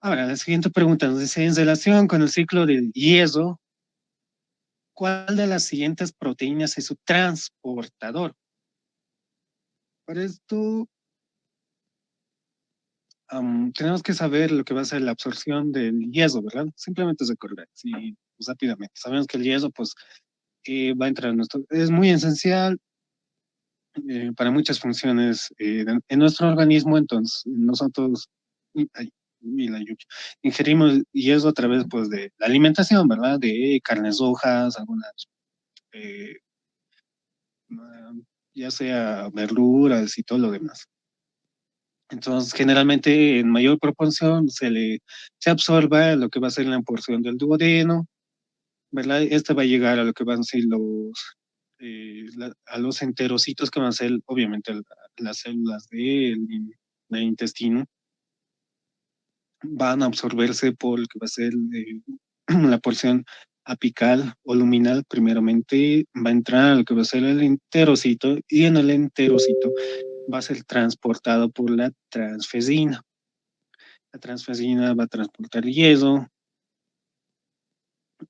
Ahora, la siguiente pregunta nos dice, en relación con el ciclo del yeso, ¿cuál de las siguientes proteínas es su transportador? Para esto, tenemos que saber lo que va a ser la absorción del yeso, ¿verdad? Simplemente es recordar, sí, pues, rápidamente. Sabemos que el yeso, pues, va a entrar en nuestro... Es muy esencial para muchas funciones en nuestro organismo, entonces nosotros... ay, y la yuca, ingerimos yeso a través, pues, de la alimentación, ¿verdad? De carnes rojas, algunas eh, ya sea verduras y todo lo demás. Entonces, generalmente en mayor proporción se absorba lo que va a ser la porción del duodeno, ¿verdad? Este va a llegar a lo que van a ser a los enterocitos que van a ser, obviamente, las células del intestino, van a absorberse por lo que va a ser la porción apical o luminal, primeramente va a entrar a lo que va a ser el enterocito y en el enterocito va a ser transportado por la transfesina. La transfesina va a transportar hierro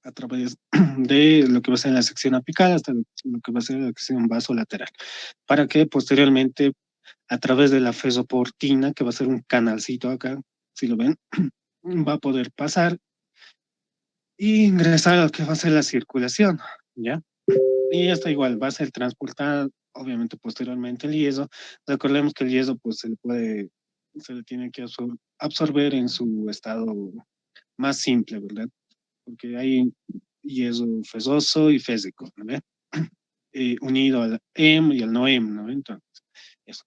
a través de lo que va a ser la sección apical hasta lo que va a ser la sección vasolateral, para que posteriormente a través de la fesoportina, que va a ser un canalcito acá, si lo ven, va a poder pasar e ingresar a lo que va a ser la circulación, ¿ya? Y esto igual va a ser transportada, obviamente, posteriormente el yeso. Recordemos que el yeso, pues, se le tiene que absorber en su estado más simple, ¿verdad? Porque hay yeso fesoso y fésico, ¿verdad? Unido al M y al no M, ¿no? Entonces, eso.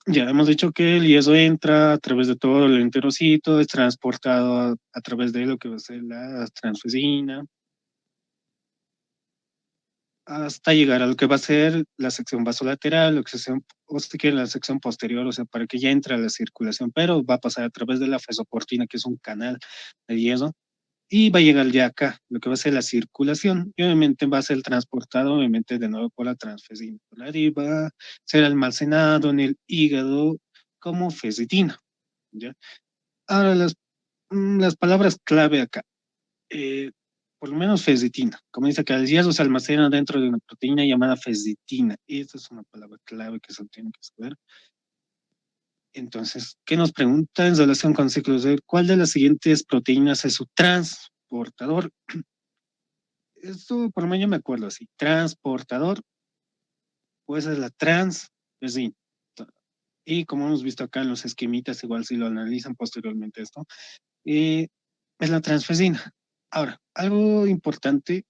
Ya hemos dicho que el yeso entra a través de todo el enterocito, es transportado a través de lo que va a ser la transfesina, hasta llegar a lo que va a ser la sección vasolateral, o si quiere la sección posterior, o sea, para que ya entre a la circulación, pero va a pasar a través de la fesoportina, que es un canal de yeso, y va a llegar ya acá, lo que va a ser la circulación, y obviamente va a ser transportado, obviamente, de nuevo por la transfesina, ¿verdad? Y va a ser almacenado en el hígado como fecitina, ¿ya? Ahora, las palabras clave acá. eh, por lo menos fecitina. Como dice que el hierro se almacena dentro de una proteína llamada fecitina. Y esta es una palabra clave que se tiene que saber. Entonces, ¿qué nos pregunta en relación con ciclos de cuál de las siguientes proteínas es su transportador? Esto por lo menos yo me acuerdo así. Transportador, pues es la transfesina. Y como hemos visto acá en los esquemitas, igual si lo analizan posteriormente esto, eh, es la transfesina. Ahora, algo importante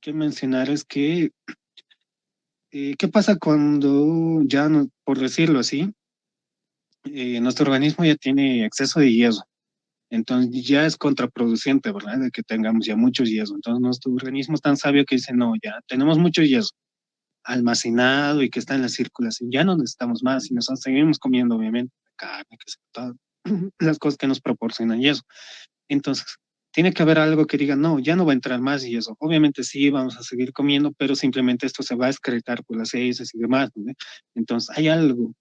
que mencionar es que ¿qué pasa cuando ya, por decirlo así, nuestro organismo ya tiene exceso de hierro? Entonces ya es contraproducente, ¿verdad? De que tengamos ya mucho hierro. Entonces nuestro organismo es tan sabio que dice, no, ya tenemos mucho hierro almacenado y que está en la circulación, ya no necesitamos más y nosotros seguimos comiendo, obviamente, carne, que se, todo. las cosas que nos proporcionan y eso. Entonces, tiene que haber algo que diga, no, ya no va a entrar más y eso. Obviamente sí, vamos a seguir comiendo, pero simplemente esto se va a excretar por las heces y demás, ¿no? Entonces, hay algo,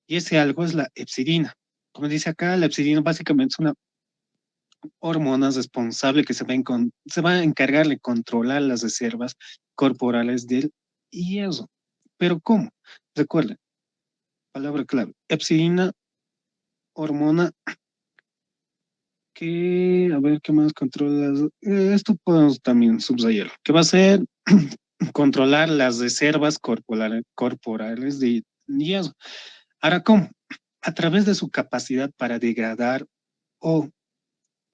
y ese algo es la epsidina. Como dice acá, la epsidina básicamente es una hormona responsable que se va a encargar de controlar las reservas corporales del hierro. ¿Pero cómo? Recuerden, palabra clave, epsidina, hormona que, a ver, ¿qué más controla? Esto podemos también subrayarlo, que va a ser controlar las reservas corporales de hierro. Ahora, ¿cómo? A través de su capacidad para degradar o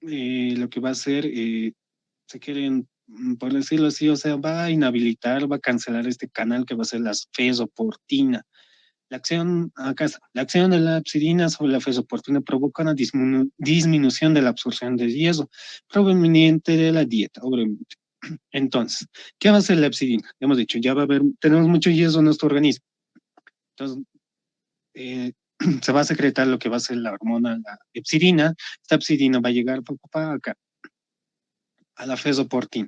lo que va a hacer, se quieren, por decirlo así, o sea, va a inhabilitar, va a cancelar este canal que va a ser la fesoportina. La acción de la epsidina sobre la fesoportina provoca una disminución de la absorción de hierro proveniente de la dieta, obviamente. Entonces, ¿qué va a hacer la epsidina? Hemos dicho, ya va a haber, tenemos mucho hierro en nuestro organismo. Entonces, eh, se va a secretar lo que va a ser la hormona, la epsidina. Esta epsidina va a llegar acá, a la fesoportina.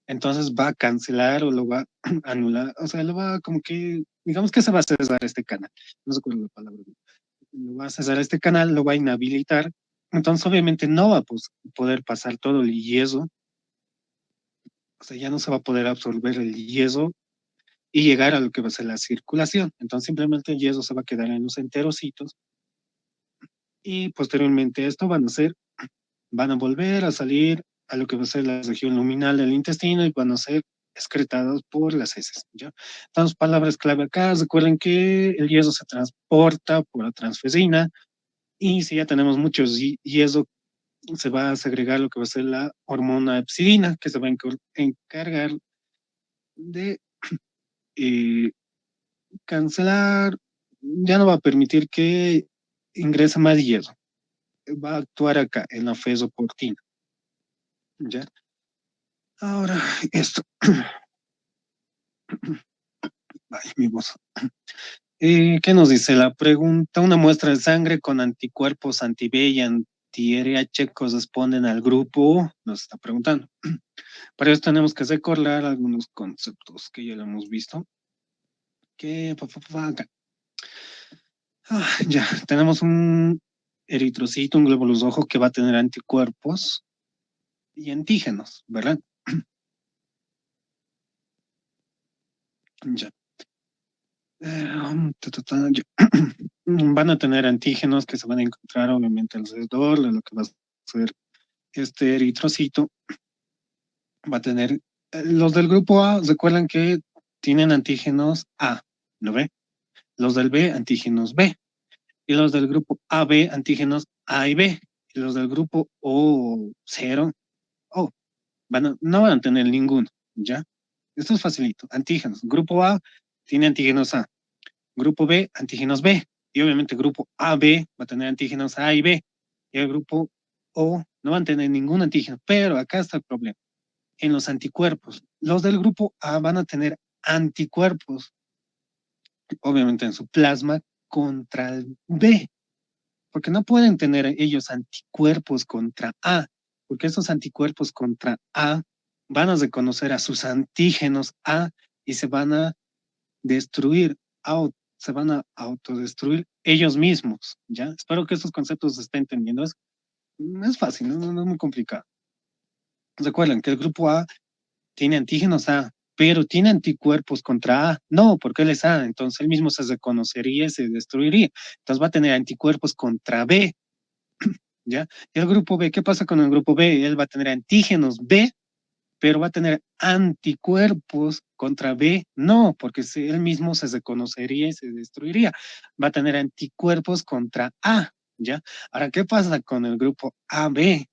Entonces va a cancelar o lo va a anular, o sea, lo va como que, digamos que se va a cesar este canal. No sé cuál es la palabra. Lo va a cesar este canal, lo va a inhabilitar. Entonces, obviamente, no va a poder pasar todo el yeso, o sea, ya no se va a poder absorber el yeso y llegar a lo que va a ser la circulación. Entonces, simplemente el yeso se va a quedar en los enterocitos y posteriormente esto van a volver a salir a lo que va a ser la región luminal del intestino y van a ser excretados por las heces, ¿ya? Entonces, palabras clave acá, recuerden que el yeso se transporta por la transferina y si ya tenemos mucho yeso, se va a segregar lo que va a ser la hormona epsidina, que se va a encargar de eh, cancelar, ya no va a permitir que ingrese más yeso, va a actuar acá en la fesoportina, ¿ya? Ahora, esto, ay, mi voz. ¿Qué nos dice la pregunta? Una muestra de sangre con anticuerpos anti-B y anti-RH corresponden al grupo, nos está preguntando. Para eso tenemos que recordar algunos conceptos que ya lo hemos visto. Que, acá. Ya, tenemos un eritrocito, un glóbulo rojo que va a tener anticuerpos y antígenos, ¿verdad? Ya. Ya. Van a tener antígenos que se van a encontrar obviamente alrededor de lo que va a ser este eritrocito. Va a tener, los del grupo A, recuerdan que tienen antígenos A, ¿no ve? Los del B, antígenos B. Y los del grupo AB, antígenos A y B. Y los del grupo O, 0, O, no van a tener ninguno, ¿ya? Esto es facilito. Antígenos. Grupo A tiene antígenos A. Grupo B, antígenos B. Y obviamente grupo AB va a tener antígenos A y B. Y el grupo O no van a tener ningún antígeno. Pero acá está el problema. En los anticuerpos. Los del grupo A van a tener anticuerpos, obviamente en su plasma, contra el B. Porque no pueden tener ellos anticuerpos contra A. Porque esos anticuerpos contra A van a reconocer a sus antígenos A y se van a destruir, se van a autodestruir ellos mismos, ¿ya? Espero que estos conceptos se estén entendiendo. Es fácil, no es muy complicado. Recuerden que el grupo A tiene antígenos A, pero tiene anticuerpos contra A. No, porque él es A, entonces él mismo se reconocería y se destruiría. Entonces va a tener anticuerpos contra B, ¿ya? Y el grupo B, ¿qué pasa con el grupo B? Él va a tener antígenos B, pero va a tener anticuerpos contra B, no, porque él mismo se reconocería y se destruiría. Va a tener anticuerpos contra A, ¿ya? Ahora, ¿qué pasa con el grupo AB?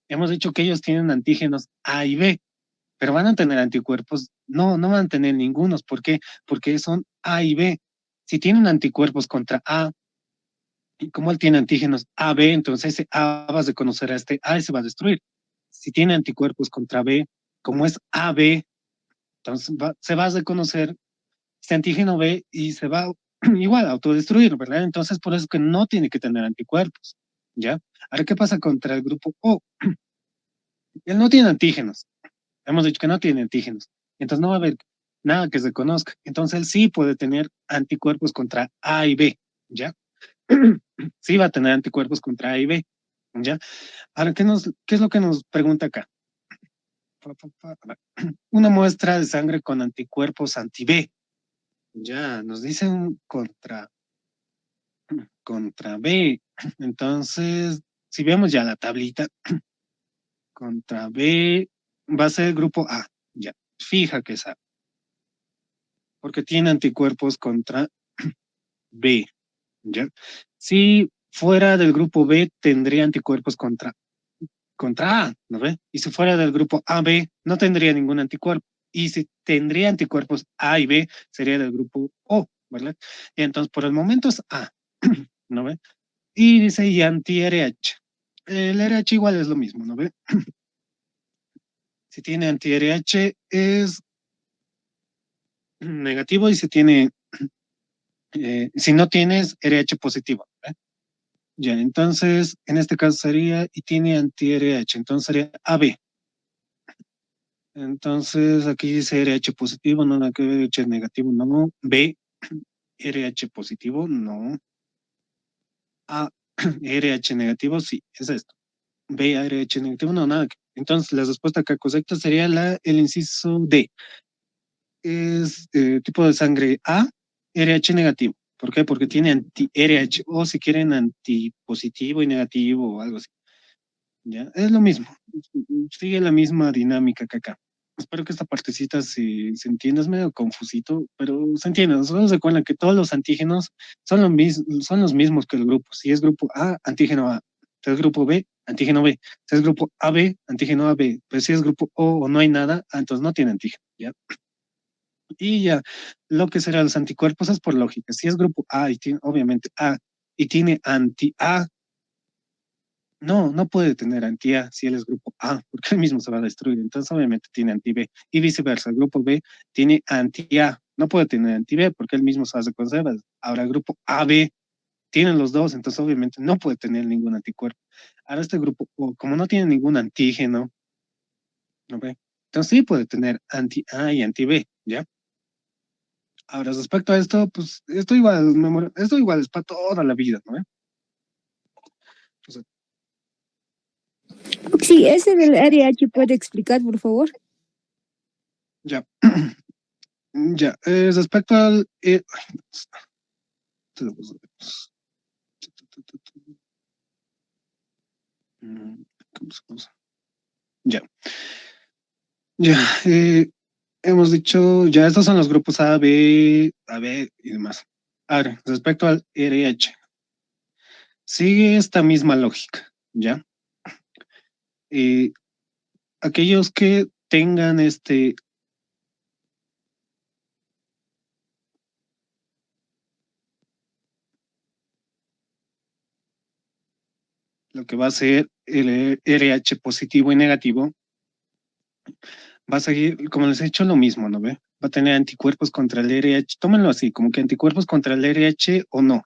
Hemos dicho que ellos tienen antígenos A y B, pero van a tener anticuerpos, no van a tener ningunos. ¿Por qué? Porque son A y B. Si tienen anticuerpos contra A, y como él tiene antígenos A, B, entonces ese A va a reconocer a este A y se va a destruir. Si tiene anticuerpos contra B, como es A, B, entonces se va a reconocer este antígeno B y se va igual a autodestruir, ¿verdad? Entonces por eso que no tiene que tener anticuerpos. ¿ya? Ahora, ¿qué pasa contra el grupo O? Él no tiene antígenos. Hemos dicho que no tiene antígenos. Entonces no va a haber nada que se conozca. Entonces él sí puede tener anticuerpos contra A y B, ¿ya? Sí va a tener anticuerpos contra A y B, ¿ya? Ahora, ¿qué es lo que nos pregunta acá? Una muestra de sangre con anticuerpos anti-B. Ya, nos dicen contra B. Entonces, si vemos ya la tablita, contra B va a ser el grupo A. Ya, fija que es A, porque tiene anticuerpos contra B. ¿Ya? Si fuera del grupo B, tendría anticuerpos contra A, ¿no ve? Y si fuera del grupo AB, no tendría ningún anticuerpo. Y si tendría anticuerpos A y B, sería del grupo O, ¿verdad? Y entonces, por el momento es A, ¿no ve? Y dice, y anti-RH. El RH igual es lo mismo, ¿no ve? Si tiene anti-RH es negativo y si no tienes RH positivo, ¿ve? Ya, entonces, en este caso sería, y tiene anti-RH, entonces sería AB. Entonces, aquí dice RH positivo, no, nada que ver, RH negativo, no. B, RH positivo, no. A, RH negativo, sí, es esto. B, RH negativo, no, nada. Entonces, la respuesta acá correcta sería el inciso D. Es tipo de sangre A, RH negativo. ¿Por qué? Porque tiene anti-RH, o si quieren antipositivo y negativo o algo así. ¿Ya? Es lo mismo, sigue la misma dinámica que acá. Espero que esta partecita se entienda, es medio confusito, pero se entiende. Solo se cuenta que todos los antígenos son los mismos que el grupo. Si es grupo A, antígeno A. Si es grupo B, antígeno B. Si es grupo AB, antígeno AB. Pero si es grupo O no hay nada, entonces no tiene antígeno, ¿ya? Y ya, lo que serán los anticuerpos es por lógica. Si es grupo A y tiene, obviamente A, y tiene anti-A, no puede tener anti-A si él es grupo A, porque él mismo se va a destruir. Entonces, obviamente, tiene anti-B. Y viceversa, el grupo B tiene anti-A. No puede tener anti-B porque él mismo se hace conservas. Ahora, el grupo AB tienen los dos, entonces, obviamente, no puede tener ningún anticuerpo. Ahora, este grupo O, como no tiene ningún antígeno, ¿no ve? Entonces, sí puede tener anti-A y anti-B, ¿ya? Ahora, respecto a esto, pues, esto igual es para toda la vida, ¿no ve? O sea, Sí, ese del RH puede explicar, por favor. ya. Ya, respecto al... ya, ya, hemos dicho, ya estos son los grupos A, B y demás. Ahora, respecto al RH, sigue esta misma lógica, ¿ya? Eh, aquellos que tengan lo que va a ser el RH positivo y negativo, va a seguir, como les he dicho, lo mismo, ¿no ve? Va a tener anticuerpos contra el RH, tómenlo así, como que anticuerpos contra el RH o no.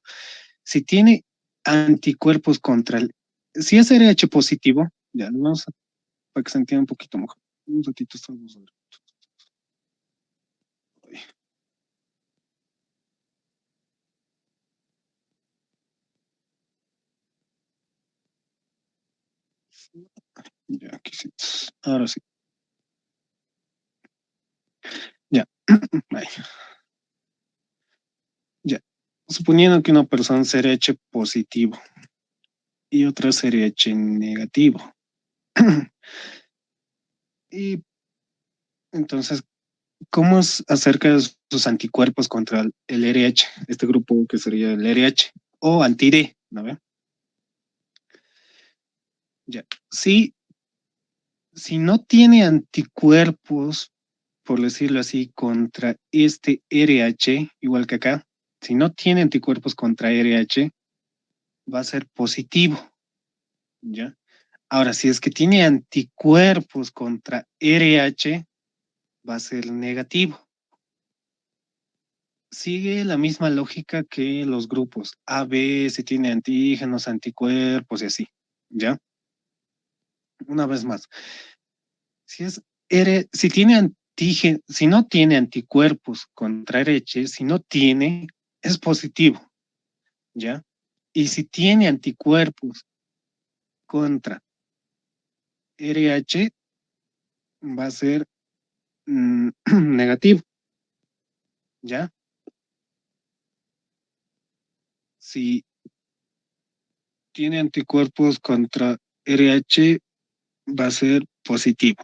Si tiene anticuerpos contra si es RH positivo, ya, vamos a, para que se entienda un poquito mejor. Un ratito estamos a ver. Ya, aquí sí. Ahora sí. Ya. Ahí. Ya. Suponiendo que una persona es RH positivo y otra es RH negativo. Y entonces, ¿cómo es acerca de sus anticuerpos contra el RH? Este grupo que sería el RH o anti-D, ¿no ve? Ya. Si no tiene anticuerpos, por decirlo así, contra este RH, igual que acá, si no tiene anticuerpos contra RH, va a ser positivo, ¿ya? Ahora, si es que tiene anticuerpos contra RH, va a ser negativo, sigue la misma lógica que los grupos A, B, si tiene antígenos, anticuerpos y así, ¿ya? Una vez más, si tiene si no tiene anticuerpos contra RH, si no tiene, es positivo, ¿ya? Y si tiene anticuerpos contra RH, va a ser negativo, ¿ya? Si tiene anticuerpos contra RH, va a ser positivo.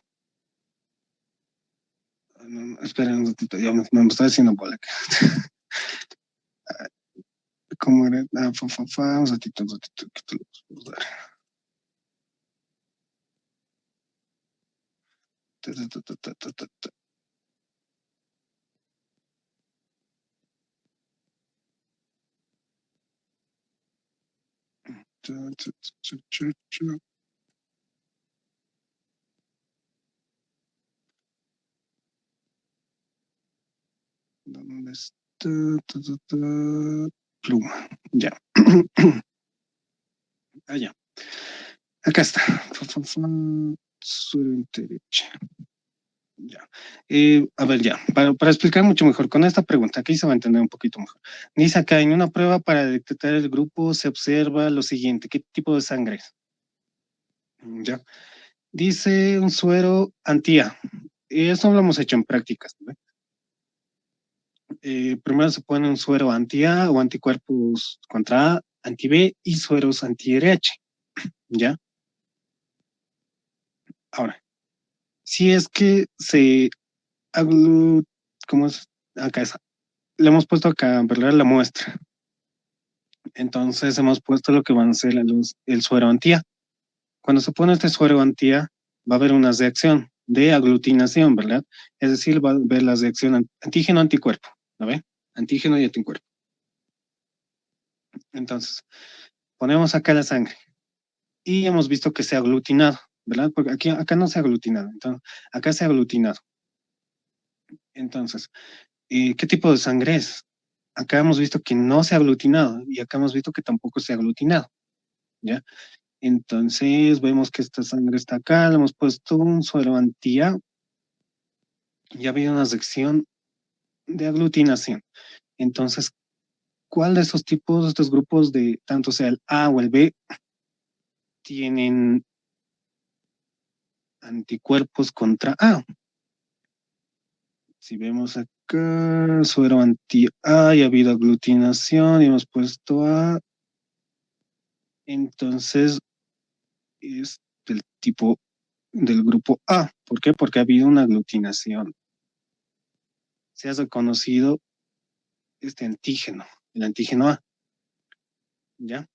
Esperen un ratito, ya me está diciendo bola. ¿Cómo era? Un ratito, que te lo puedo dar. Ta, ta, ta, ta, ta, ta, ta. ¿Dónde está? Pluma, ya. Allá. Acá está. Suero derecha. Ya. A ver, ya, para explicar mucho mejor, con esta pregunta, aquí se va a entender un poquito mejor. Dice acá, en una prueba para detectar el grupo se observa lo siguiente, ¿qué tipo de sangre es? Ya. Dice un suero anti-A. Eso lo hemos hecho en prácticas, ¿no? Primero se pone un suero anti-A o anticuerpos contra A, anti-B y sueros anti-RH, ¿ya? Ahora, si es que se ¿cómo es? Acá es, le hemos puesto acá, ¿verdad? La muestra. Entonces hemos puesto lo que van a ser el suero anti-A. Cuando se pone este suero anti-A, va a haber una reacción de aglutinación, ¿verdad? Es decir, va a haber la reacción antígeno-anticuerpo, ¿no ve? Antígeno y anticuerpo. Entonces, ponemos acá la sangre y hemos visto que se ha aglutinado, ¿verdad? Porque acá no se ha aglutinado, entonces, acá se ha aglutinado. Entonces, ¿qué tipo de sangre es? Acá hemos visto que no se ha aglutinado y acá hemos visto que tampoco se ha aglutinado, ¿ya? Entonces, vemos que esta sangre está acá, le hemos puesto un suero anti-A y ha habido una reacción de aglutinación. Entonces, ¿cuál de esos tipos, de estos grupos de tanto sea el A o el B, tienen anticuerpos contra A? Si vemos acá, suero anti-A y ha habido aglutinación y hemos puesto A, entonces es del tipo del grupo A. ¿Por qué? Porque ha habido una aglutinación. Se ha reconocido este antígeno, el antígeno A, ¿ya?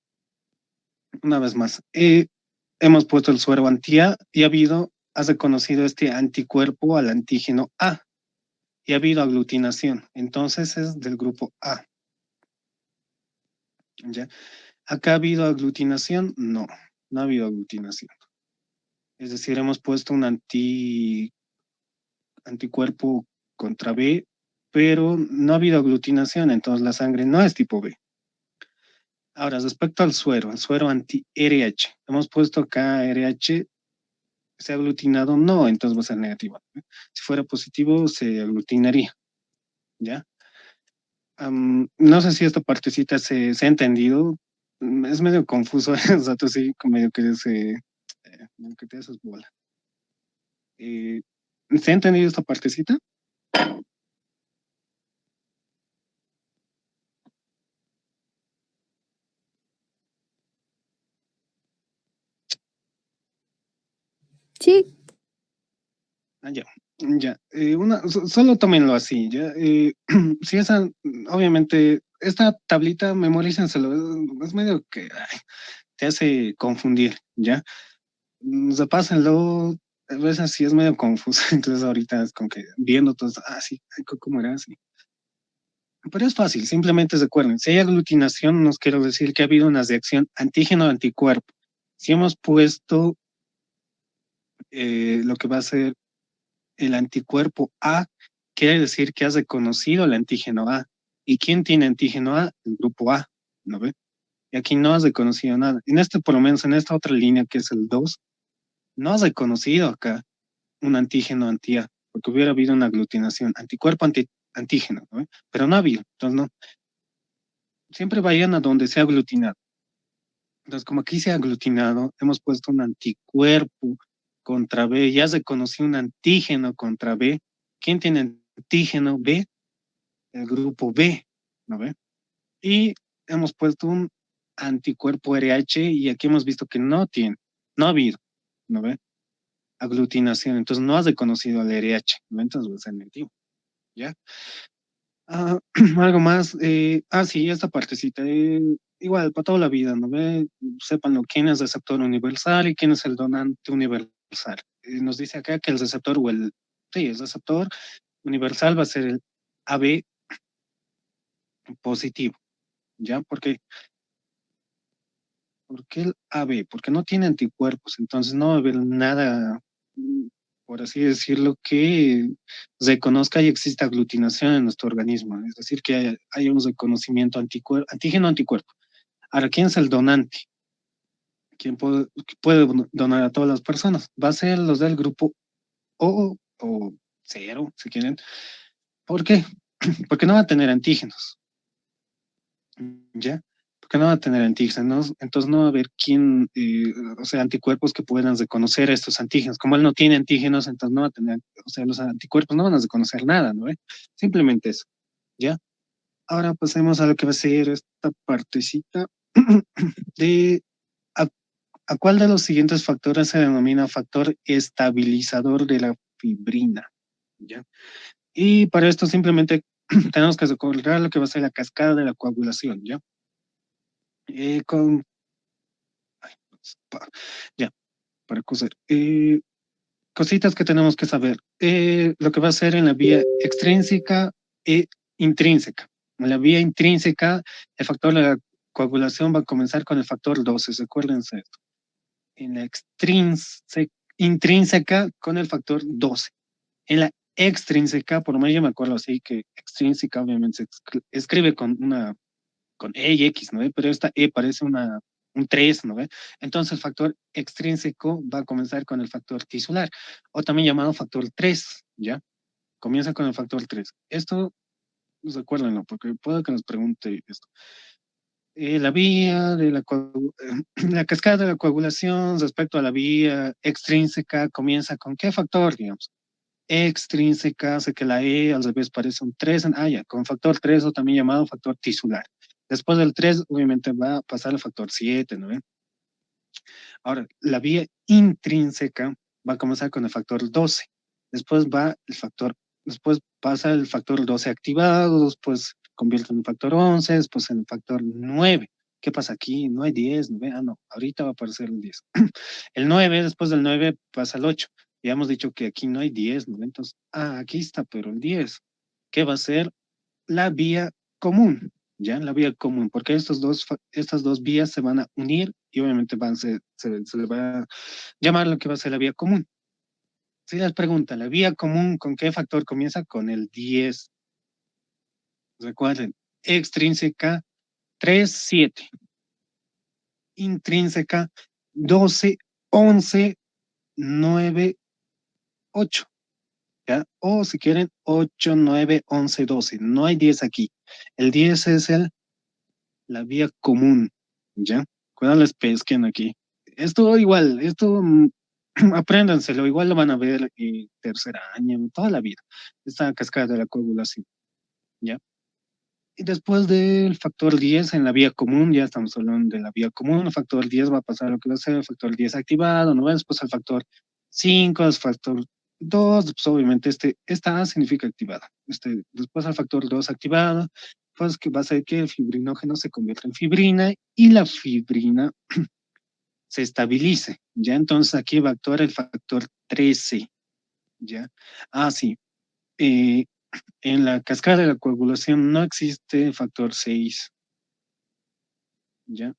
Una vez más, hemos puesto el suero anti-A y ha reconocido este anticuerpo al antígeno A y ha habido aglutinación. Entonces es del grupo A, ¿ya? ¿Acá ha habido aglutinación? No, no ha habido aglutinación. Es decir, hemos puesto un anticuerpo contra B, pero no ha habido aglutinación, entonces la sangre no es tipo B. Ahora, respecto al suero anti-RH, hemos puesto acá RH, ¿se ha aglutinado? No, entonces va a ser negativo. Si fuera positivo, se aglutinaría, ¿ya? No sé si esta partecita se ha entendido. Es medio confuso, o sea, tú sí, como medio medio que te haces bola. Eh, ¿Se ha entendido esta partecita? Sí, Ya, ya. Solo tómenlo así, ya. Si esa, obviamente, esta tablita, memorízenselo, es medio que te hace confundir, ¿ya? Repásenlo, a veces sí es medio confuso, entonces ahorita es como que viendo todo, sí, ¿cómo era así? Pero es fácil, simplemente recuerden, si hay aglutinación, nos quiero decir que ha habido una reacción antígeno-anticuerpo. Si hemos puesto lo que va a ser el anticuerpo A, quiere decir que has reconocido el antígeno A. ¿Y quién tiene antígeno A? El grupo A, ¿no ve? Y aquí no has reconocido nada. En este, por lo menos en esta otra línea que es el 2, no has reconocido acá un antígeno anti-A, porque hubiera habido una aglutinación, anticuerpo antígeno, ¿no ve? Pero no ha habido. Entonces, no, siempre vayan a donde se ha aglutinado. Entonces, como aquí se ha aglutinado, hemos puesto un anticuerpo contra B, ya se conoció un antígeno contra B. ¿Quién tiene antígeno B? El grupo B, ¿no ve? Y hemos puesto un anticuerpo RH y aquí hemos visto que no tiene, no ha habido, ¿no ve? Aglutinación, entonces no has reconocido al RH, ¿no? Entonces va a ser negativo, ¿ya? Ah, algo más, sí, esta partecita, igual, para toda la vida, ¿no ve? Sépanlo, quién es receptor universal y quién es el donante universal. Nos dice acá que el receptor sí, el receptor universal va a ser el AB positivo, ¿ya? ¿Por qué el AB? Porque no tiene anticuerpos, entonces no va a haber nada, por así decirlo, que reconozca y exista aglutinación en nuestro organismo, es decir, que haya un reconocimiento antígeno-anticuerpo. Ahora, ¿quién es el donante? ¿Quién puede donar a todas las personas? Va a ser los del grupo o cero, si quieren. ¿Por qué? Porque no va a tener antígenos, ¿ya? Porque no va a tener antígenos, entonces no va a haber quién, o sea, anticuerpos que puedan reconocer estos antígenos. Como él no tiene antígenos, entonces no va a tener, o sea, los anticuerpos no van a reconocer nada, ¿no? Simplemente eso, ¿ya? Ahora pasemos a lo que va a ser esta partecita de a, a cuál de los siguientes factores se denomina factor estabilizador de la fibrina, ¿ya? Y para esto simplemente tenemos que recordar lo que va a ser la cascada de la coagulación, ¿ya? Con ya, para coser. Cositas que tenemos que saber. Lo que va a ser en la vía extrínseca e intrínseca. En la vía intrínseca, el factor de la coagulación va a comenzar con el factor 12, recuérdense esto. En la intrínseca con el factor 12. En la extrínseca, por lo menos yo me acuerdo así que extrínseca obviamente se escribe con E y X, ¿no ve? Pero esta E parece un 3, ¿no ve? Entonces el factor extrínseco va a comenzar con el factor tisular, o también llamado factor 3, ¿ya? Comienza con el factor 3. Esto, recuérdenlo, porque puedo que nos pregunte esto. La vía de la cascada de la coagulación respecto a la vía extrínseca comienza con ¿qué factor, digamos? Extrínseca, hace que la E al revés parece un 3, ya, con factor 3 o también llamado factor tisular. Después del 3, obviamente va a pasar el factor 7, ¿no? Ahora, la vía intrínseca va a comenzar con el factor 12. Después pasa el factor 12 activado, después convierte en un factor 11, después en el factor 9. ¿Qué pasa aquí? No hay 10, ¿no? No, ahorita va a aparecer el 10. El 9, después del 9 pasa el 8. Ya hemos dicho que aquí no hay 10, ¿no? Entonces, aquí está, pero el 10. ¿Qué va a ser? La vía común, ¿ya? La vía común, porque estas dos vías se van a unir y obviamente se le va a llamar lo que va a ser la vía común. Si les pregunta, ¿la vía común con qué factor comienza? Con el 10. Recuerden, extrínseca 3, 7. Intrínseca 12, 11, 9, 8. ¿Ya? O si quieren, 8, 9, 11, 12. No hay 10 aquí. El 10 es la vía común, ¿ya? Cuidado les pesquen aquí. Esto igual, apréndanselo, igual lo van a ver en tercer año, toda la vida. Esta cascada de la coagulación, ¿ya? Y después del factor 10 en la vía común, ya estamos hablando de la vía común, el factor 10 va a pasar a lo que va a ser el factor 10 activado, ¿no? Después el factor 5, el factor 2, pues obviamente esta A significa activada. Después el factor 2 activado, pues que va a ser que el fibrinógeno se convierta en fibrina y la fibrina se estabilice, ¿ya? Entonces aquí va a actuar el factor 13, ¿ya? Sí. Eh, en la cascada de la coagulación no existe factor 6, ¿ya?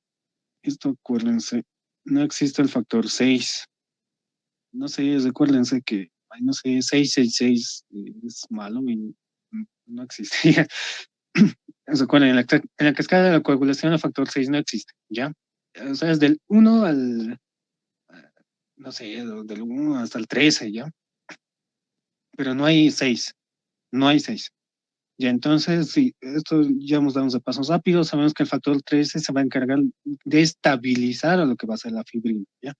Esto acuérdense, no existe el factor 6. No sé, recuérdense que, ay, no sé, 666 es malo y no existía. Recuerden, en la cascada de la coagulación el factor 6 no existe, ¿ya? O sea, es del 1 al, no sé, del 1 hasta el 13, ¿ya? Pero no hay 6, no hay 6. Ya, entonces, sí, esto ya hemos dado de pasos rápidos. Sabemos que el factor 13 se va a encargar de estabilizar a lo que va a ser la fibrina, ¿ya?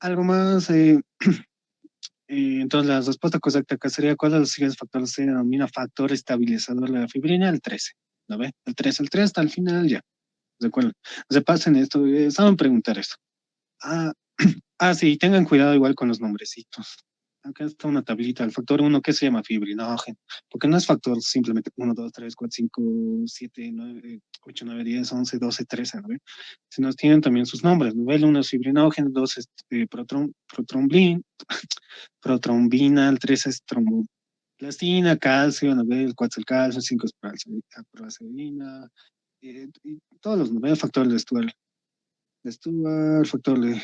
Algo más, entonces la respuesta correcta acá sería: ¿cuál de los siguientes factores se denomina factor estabilizador de la fibrina? El 13, ¿no ve? El 3 hasta el final, ya. Recuerden, repasen esto, saben preguntar esto. Ah, sí, tengan cuidado igual con los nombrecitos. Acá está una tablita, el factor uno, ¿qué se llama? Fibrinógeno, porque no es factor simplemente uno, 2, 3, 4, 5, 7, 9, 8, 9, 10, 11, 12, 13, ¿no ve? Sino tienen también sus nombres, ¿no ve? El uno es fibrinógeno, 2 es protrombina, el 3 es tromboplastina, calcio, ¿no ve? El 4 es el calcio, el 5 es proacerina, y todos los, ¿no ve? Factores de Stuart, factor de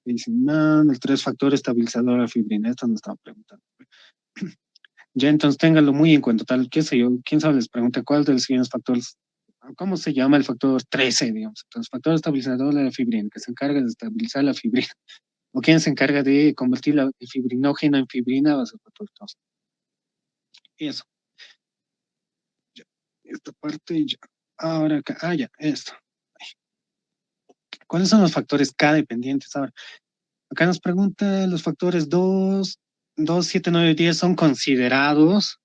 Eisenman, el 3 factor estabilizador de la fibrina. Esto nos estaba preguntando. Ya, entonces ténganlo muy en cuenta, tal, qué sé yo, quién sabe, les pregunta cuál de los siguientes factores, cómo se llama el factor 13, digamos. Entonces, factor estabilizador de la fibrina, que se encarga de estabilizar la fibrina. O quién se encarga de convertir el fibrinógeno en fibrina, va a ser factor 2. Y eso, ya. Esta parte ya. Ahora acá, ya, esto. ¿Cuáles son los factores K dependientes? Ahora, acá nos pregunta los factores 2, 7, 9, 10 son considerados.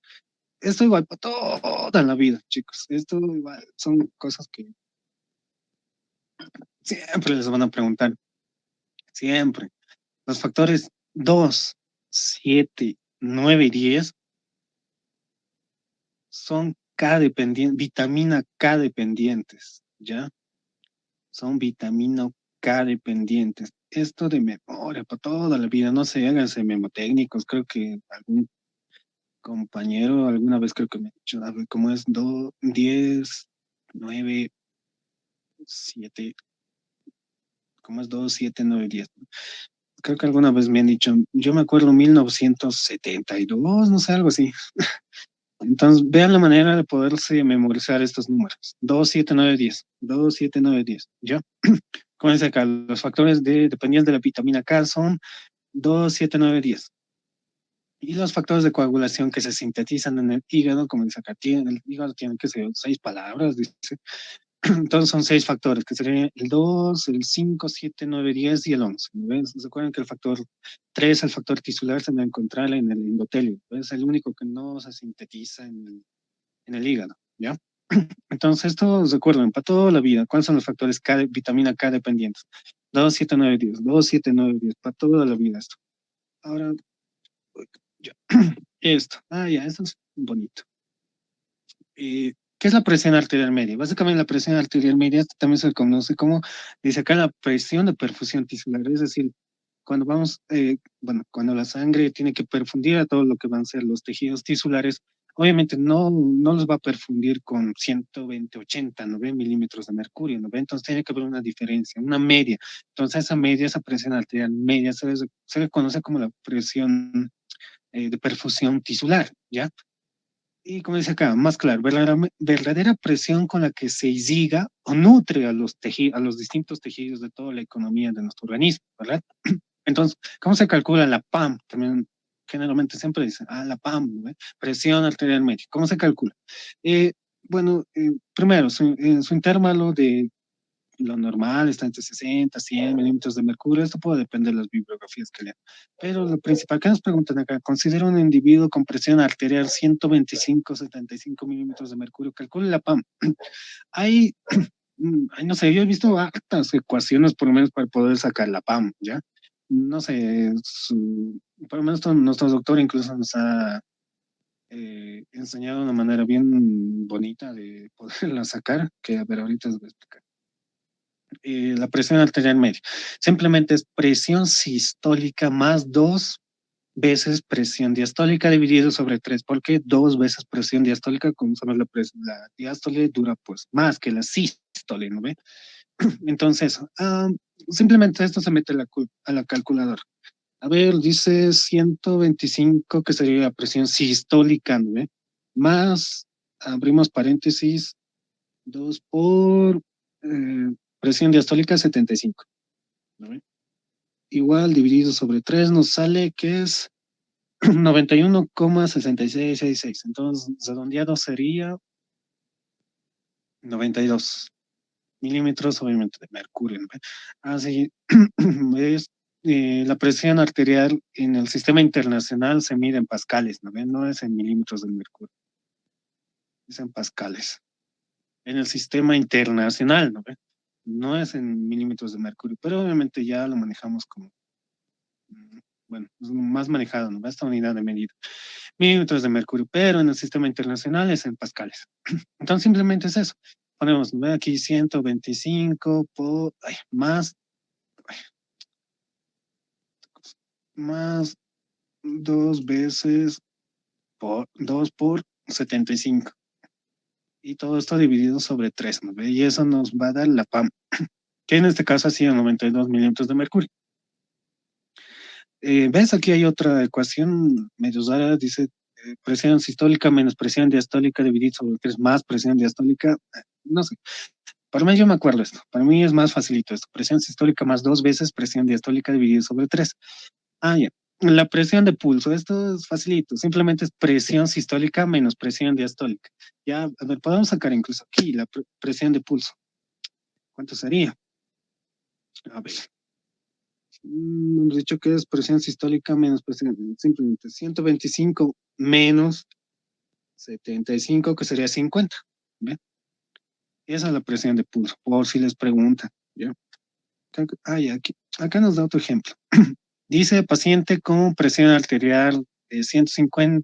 Esto igual para toda la vida, chicos. Esto igual son cosas que siempre les van a preguntar. Siempre. Los factores 2, 7, 9 y 10 son K dependientes, vitamina K dependientes, ¿ya? Son vitamina K dependientes. Esto de memoria para toda la vida, no sé, háganse memotécnicos. Creo que algún compañero alguna vez creo que me ha dicho, a ver, ¿cómo es? 2, 10, 9, 7, ¿cómo es? 2, 7, 9, 10. Creo que alguna vez me han dicho, yo me acuerdo 1972, no sé, algo así. Entonces, vean la manera de poderse memorizar estos números. 2, 7, 9, 10. 2, 7, 9, 10. ¿Ya? Como dice acá, los factores dependientes de la vitamina K son 2, 7, 9, 10. Y los factores de coagulación que se sintetizan en el hígado, como dice acá, el hígado tiene que ser 6 palabras, dice. Entonces son 6 factores, que serían el 2, el 5, 7, 9, 10 y el 11. ¿Ven? ¿Se acuerdan que el factor 3, el factor tisular, se va a encontrar en el endotelio? Es el único que no se sintetiza en el hígado, ¿ya? Entonces, esto recuerden, para toda la vida, ¿cuáles son los factores K, vitamina K dependientes? 2, 7, 9, 10, 2, 7, 9, 10, para toda la vida esto. Ahora, ya. Esto, ya, esto es bonito. ¿Qué es la presión arterial media? Básicamente la presión arterial media también se conoce como, dice acá, la presión de perfusión tisular, es decir, cuando vamos, bueno, cuando la sangre tiene que perfundir a todo lo que van a ser los tejidos tisulares, obviamente no los va a perfundir con 120, 80, 90 milímetros de mercurio, ¿no ve? Entonces tiene que haber una diferencia, una media. Entonces esa media, esa presión arterial media se le conoce como la presión de perfusión tisular, ¿ya? Y como dice acá, más claro, verdadera presión con la que se irriga o nutre a a los distintos tejidos de toda la economía de nuestro organismo, ¿verdad? Entonces, ¿cómo se calcula la PAM? También generalmente siempre dicen, la PAM, ¿no? Presión arterial media. ¿Cómo se calcula? Bueno, primero, su intervalo de lo normal está entre 60, 100 milímetros de mercurio. Esto puede depender de las bibliografías que lean. Pero lo principal que nos preguntan acá, considera un individuo con presión arterial 125, 75 milímetros de mercurio. Calcule la PAM. Hay, no sé, yo he visto hartas ecuaciones por lo menos para poder sacar la PAM, ¿ya? No sé, por lo menos nuestro doctor incluso nos ha enseñado una manera bien bonita de poderla sacar, que a ver, ahorita les voy a explicar. La presión arterial media. Simplemente es presión sistólica más 2 veces presión diastólica dividido sobre 3. ¿Por qué 2 veces presión diastólica? Como sabemos, la diástole dura pues más que la sístole, ¿no ve? Entonces, simplemente esto se mete a la calculadora. A ver, dice 125, que sería la presión sistólica, ¿no ve? Más abrimos paréntesis, 2 por presión diastólica 75, ¿no ve? Igual dividido sobre 3 nos sale que es 91,6666. Entonces, redondeado sería 92 milímetros, obviamente, de mercurio, ¿no? Así es, la presión arterial en el sistema internacional se mide en pascales, ¿no ven? No es en milímetros de mercurio, es en pascales. En el sistema internacional, ¿no ven? No es en milímetros de mercurio, pero obviamente ya lo manejamos como, bueno, es más manejado, ¿no? Esta unidad de medida. Milímetros de mercurio, pero en el sistema internacional es en pascales. Entonces simplemente es eso. Ponemos, ¿no? Aquí 125 por, ay, más 2 veces por 2 por 75. Y todo esto dividido sobre 3, ¿no ve? Y eso nos va a dar la PAM, que en este caso ha sido 92 milímetros de mercurio. ¿Ves? Aquí hay otra ecuación medio rara, dice presión sistólica menos presión diastólica dividido sobre 3 más presión diastólica. No sé, para mí yo me acuerdo esto, para mí es más facilito esto, presión sistólica más 2 veces presión diastólica dividido sobre 3. Ah, ya. La presión de pulso, esto es facilito, simplemente es presión sistólica menos presión diastólica. Ya, a ver, podemos sacar incluso aquí la presión de pulso. ¿Cuánto sería? A ver, hemos dicho que es presión sistólica menos presión, simplemente 125 menos 75, que sería 50. ¿Ve? Esa es la presión de pulso, por si les preguntan. ¿Ya? Ah, ya, aquí, acá nos da otro ejemplo. Dice paciente con presión arterial de 150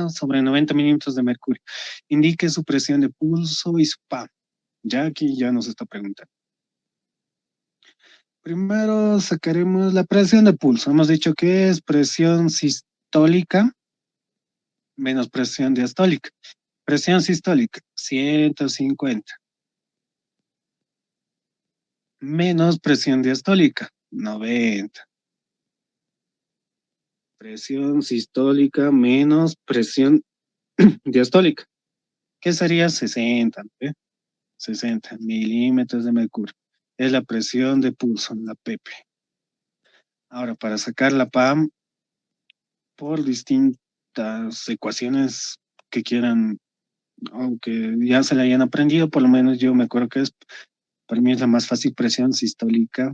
sobre 90 milímetros de mercurio. Indique su presión de pulso y su PAM. Ya aquí ya nos está preguntando. Primero sacaremos la presión de pulso. Hemos dicho que es presión sistólica menos presión diastólica. Presión sistólica, 150. Menos presión diastólica, 90. Presión sistólica menos presión diastólica, que sería 60, ¿eh? 60 milímetros de mercurio. Es la presión de pulso, la PP. Ahora, para sacar la PAM por distintas ecuaciones que quieran, aunque ya se la hayan aprendido, por lo menos yo me acuerdo que es, para mí es la más fácil, presión sistólica,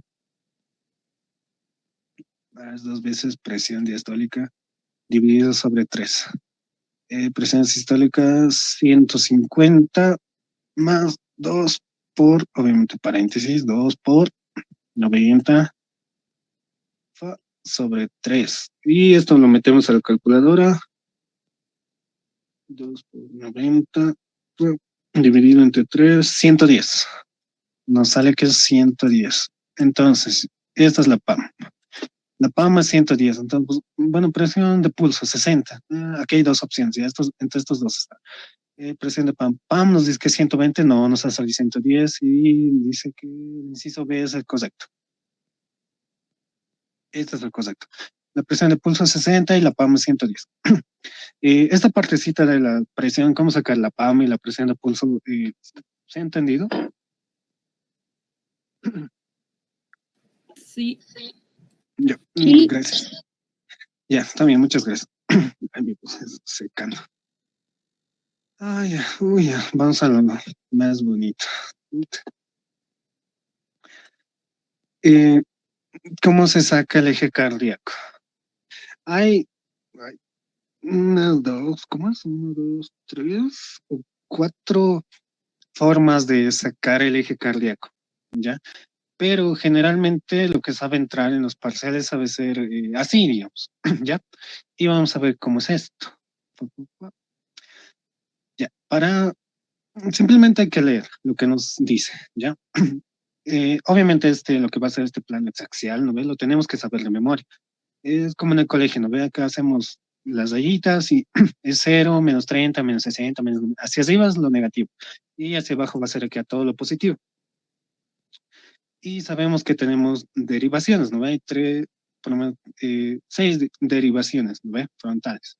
es 2 veces presión diastólica dividido sobre 3. Presión sistólica 150 más 2 por, obviamente paréntesis, 2 por 90 sobre 3. Y esto lo metemos a la calculadora. 2 por 90 dividido entre 3, 110. Nos sale que es 110. Entonces, esta es la PAM. La PAM es 110. Entonces, pues, bueno, presión de pulso 60. Aquí hay dos opciones. Ya entre estos dos está. Presión de PAM. PAM nos dice que 120, no, nos ha salido 110 y dice que el inciso B es el correcto. Este es el correcto. La presión de pulso es 60 y la PAM es 110. Esta partecita de la presión, cómo sacar la PAM y la presión de pulso, ¿se ha entendido? Sí. Ya, Sí. gracias. Ya, está bien, muchas gracias. Ay, me puse secando. Ay, ya, uy, ya, vamos a lo más bonito. Eh, ¿Cómo se saca el eje cardíaco? Hay unas dos, ¿cómo es? Uno, dos, tres o cuatro formas de sacar el eje cardíaco, ¿ya? Pero generalmente lo que sabe entrar en los parciales sabe ser así, digamos, ¿ya? Y vamos a ver cómo es esto. Ya, simplemente hay que leer lo que nos dice, ¿ya? Obviamente lo que va a ser este plan es axial, ¿no ves? Lo tenemos que saber de memoria. Es como en el colegio, ¿no ve? Acá hacemos las rayitas y es 0, menos 30, menos 60, menos... Hacia arriba es lo negativo y hacia abajo va a ser aquí a todo lo positivo. Y sabemos que tenemos derivaciones, ¿no ve? Hay por lo menos, 6 derivaciones, ¿no ve? Frontales.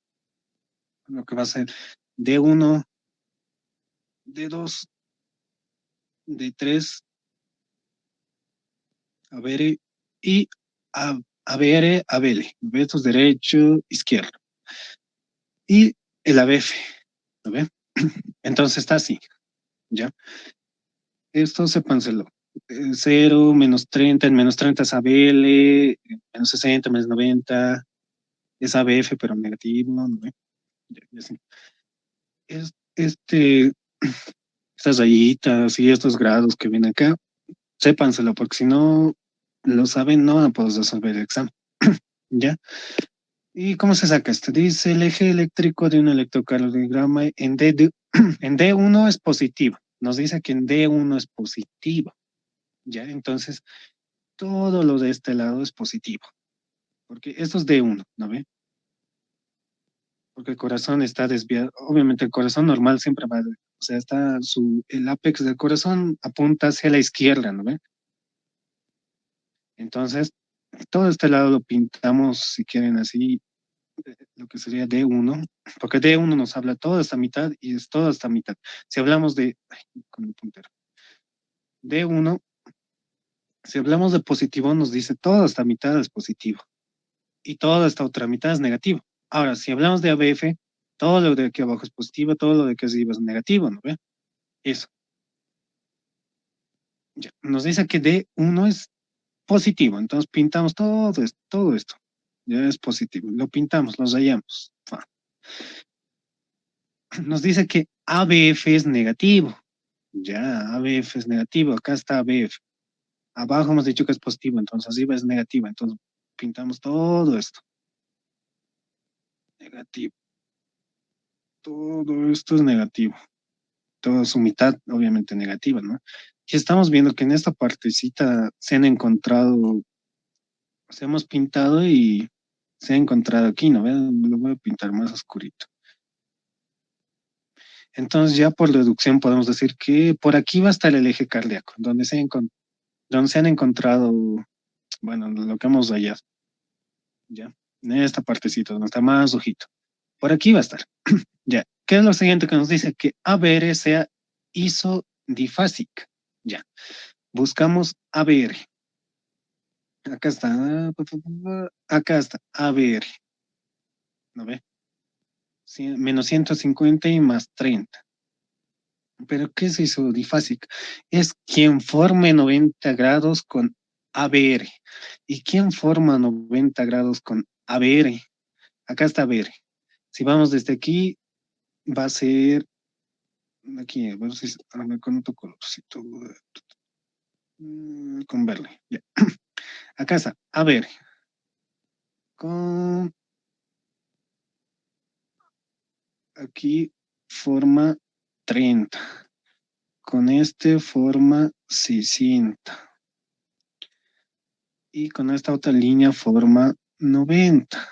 Lo que va a ser D1, D2, D3, ABR y ABR, ABL. Esto es derecho, izquierdo. Y el ABF, ¿lo ve? Entonces está así, ¿ya? Esto sépanselo. 0, -30, el -30 es ABL, -60, -90 es ABF, pero negativo, ¿no ve? Ya, sí. Este, estas rayitas y estos grados que vienen acá, sépanselo, porque si no lo saben, no van a poder resolver el examen, ¿ya? ¿Y cómo se saca esto? Dice el eje eléctrico de un electrocardiograma en en D1 es positivo. Nos dice que en D1 es positivo, ¿ya? Entonces, todo lo de este lado es positivo, porque esto es D1, ¿no ve? Porque el corazón está desviado. Obviamente el corazón normal siempre va, o sea, el apex del corazón apunta hacia la izquierda, ¿no ve? Entonces, todo este lado lo pintamos, si quieren así, lo que sería D1, porque D1 nos habla toda esta mitad y es toda esta mitad. Si hablamos de, ay, con el puntero, D1, si hablamos de positivo, nos dice toda esta mitad es positivo y toda esta otra mitad es negativo. Ahora, si hablamos de ABF, todo lo de aquí abajo es positivo, todo lo de aquí arriba es negativo, ¿no ve? Eso. Ya. Nos dice que D1 es positivo, entonces pintamos todo esto. Ya es positivo. Lo pintamos, lo rayamos. Nos dice que ABF es negativo. Ya, ABF es negativo. Acá está ABF. Abajo hemos dicho que es positivo, entonces arriba es negativo. Entonces pintamos todo esto. Negativo. Todo esto es negativo. Toda su mitad, obviamente, negativa, ¿no? Y estamos viendo que en esta partecita se han encontrado, se hemos pintado y se ha encontrado aquí, ¿no? Lo voy a pintar más oscurito. Entonces ya por deducción podemos decir que por aquí va a estar el eje cardíaco, donde se han encontrado, bueno, lo que hemos hallado, ¿ya? En esta partecita, donde está más ojito. Por aquí va a estar, ¿ya? ¿Qué es lo siguiente que nos dice? Que ABR sea isodifásica, ¿ya? Buscamos ABR. Acá está, acá está, ABR, ¿no ve? Menos 150 y más 30. ¿Pero qué es isodifásica? Es quien forme 90 grados con ABR. ¿Y quién forma 90 grados con ABR? Acá está ABR. Si vamos desde aquí, va a ser aquí, a ver si con otro colorcito, con verde. Ya. Acá está, ABR. Con aquí forma 30. Con este forma 60. Y con esta otra línea forma 90.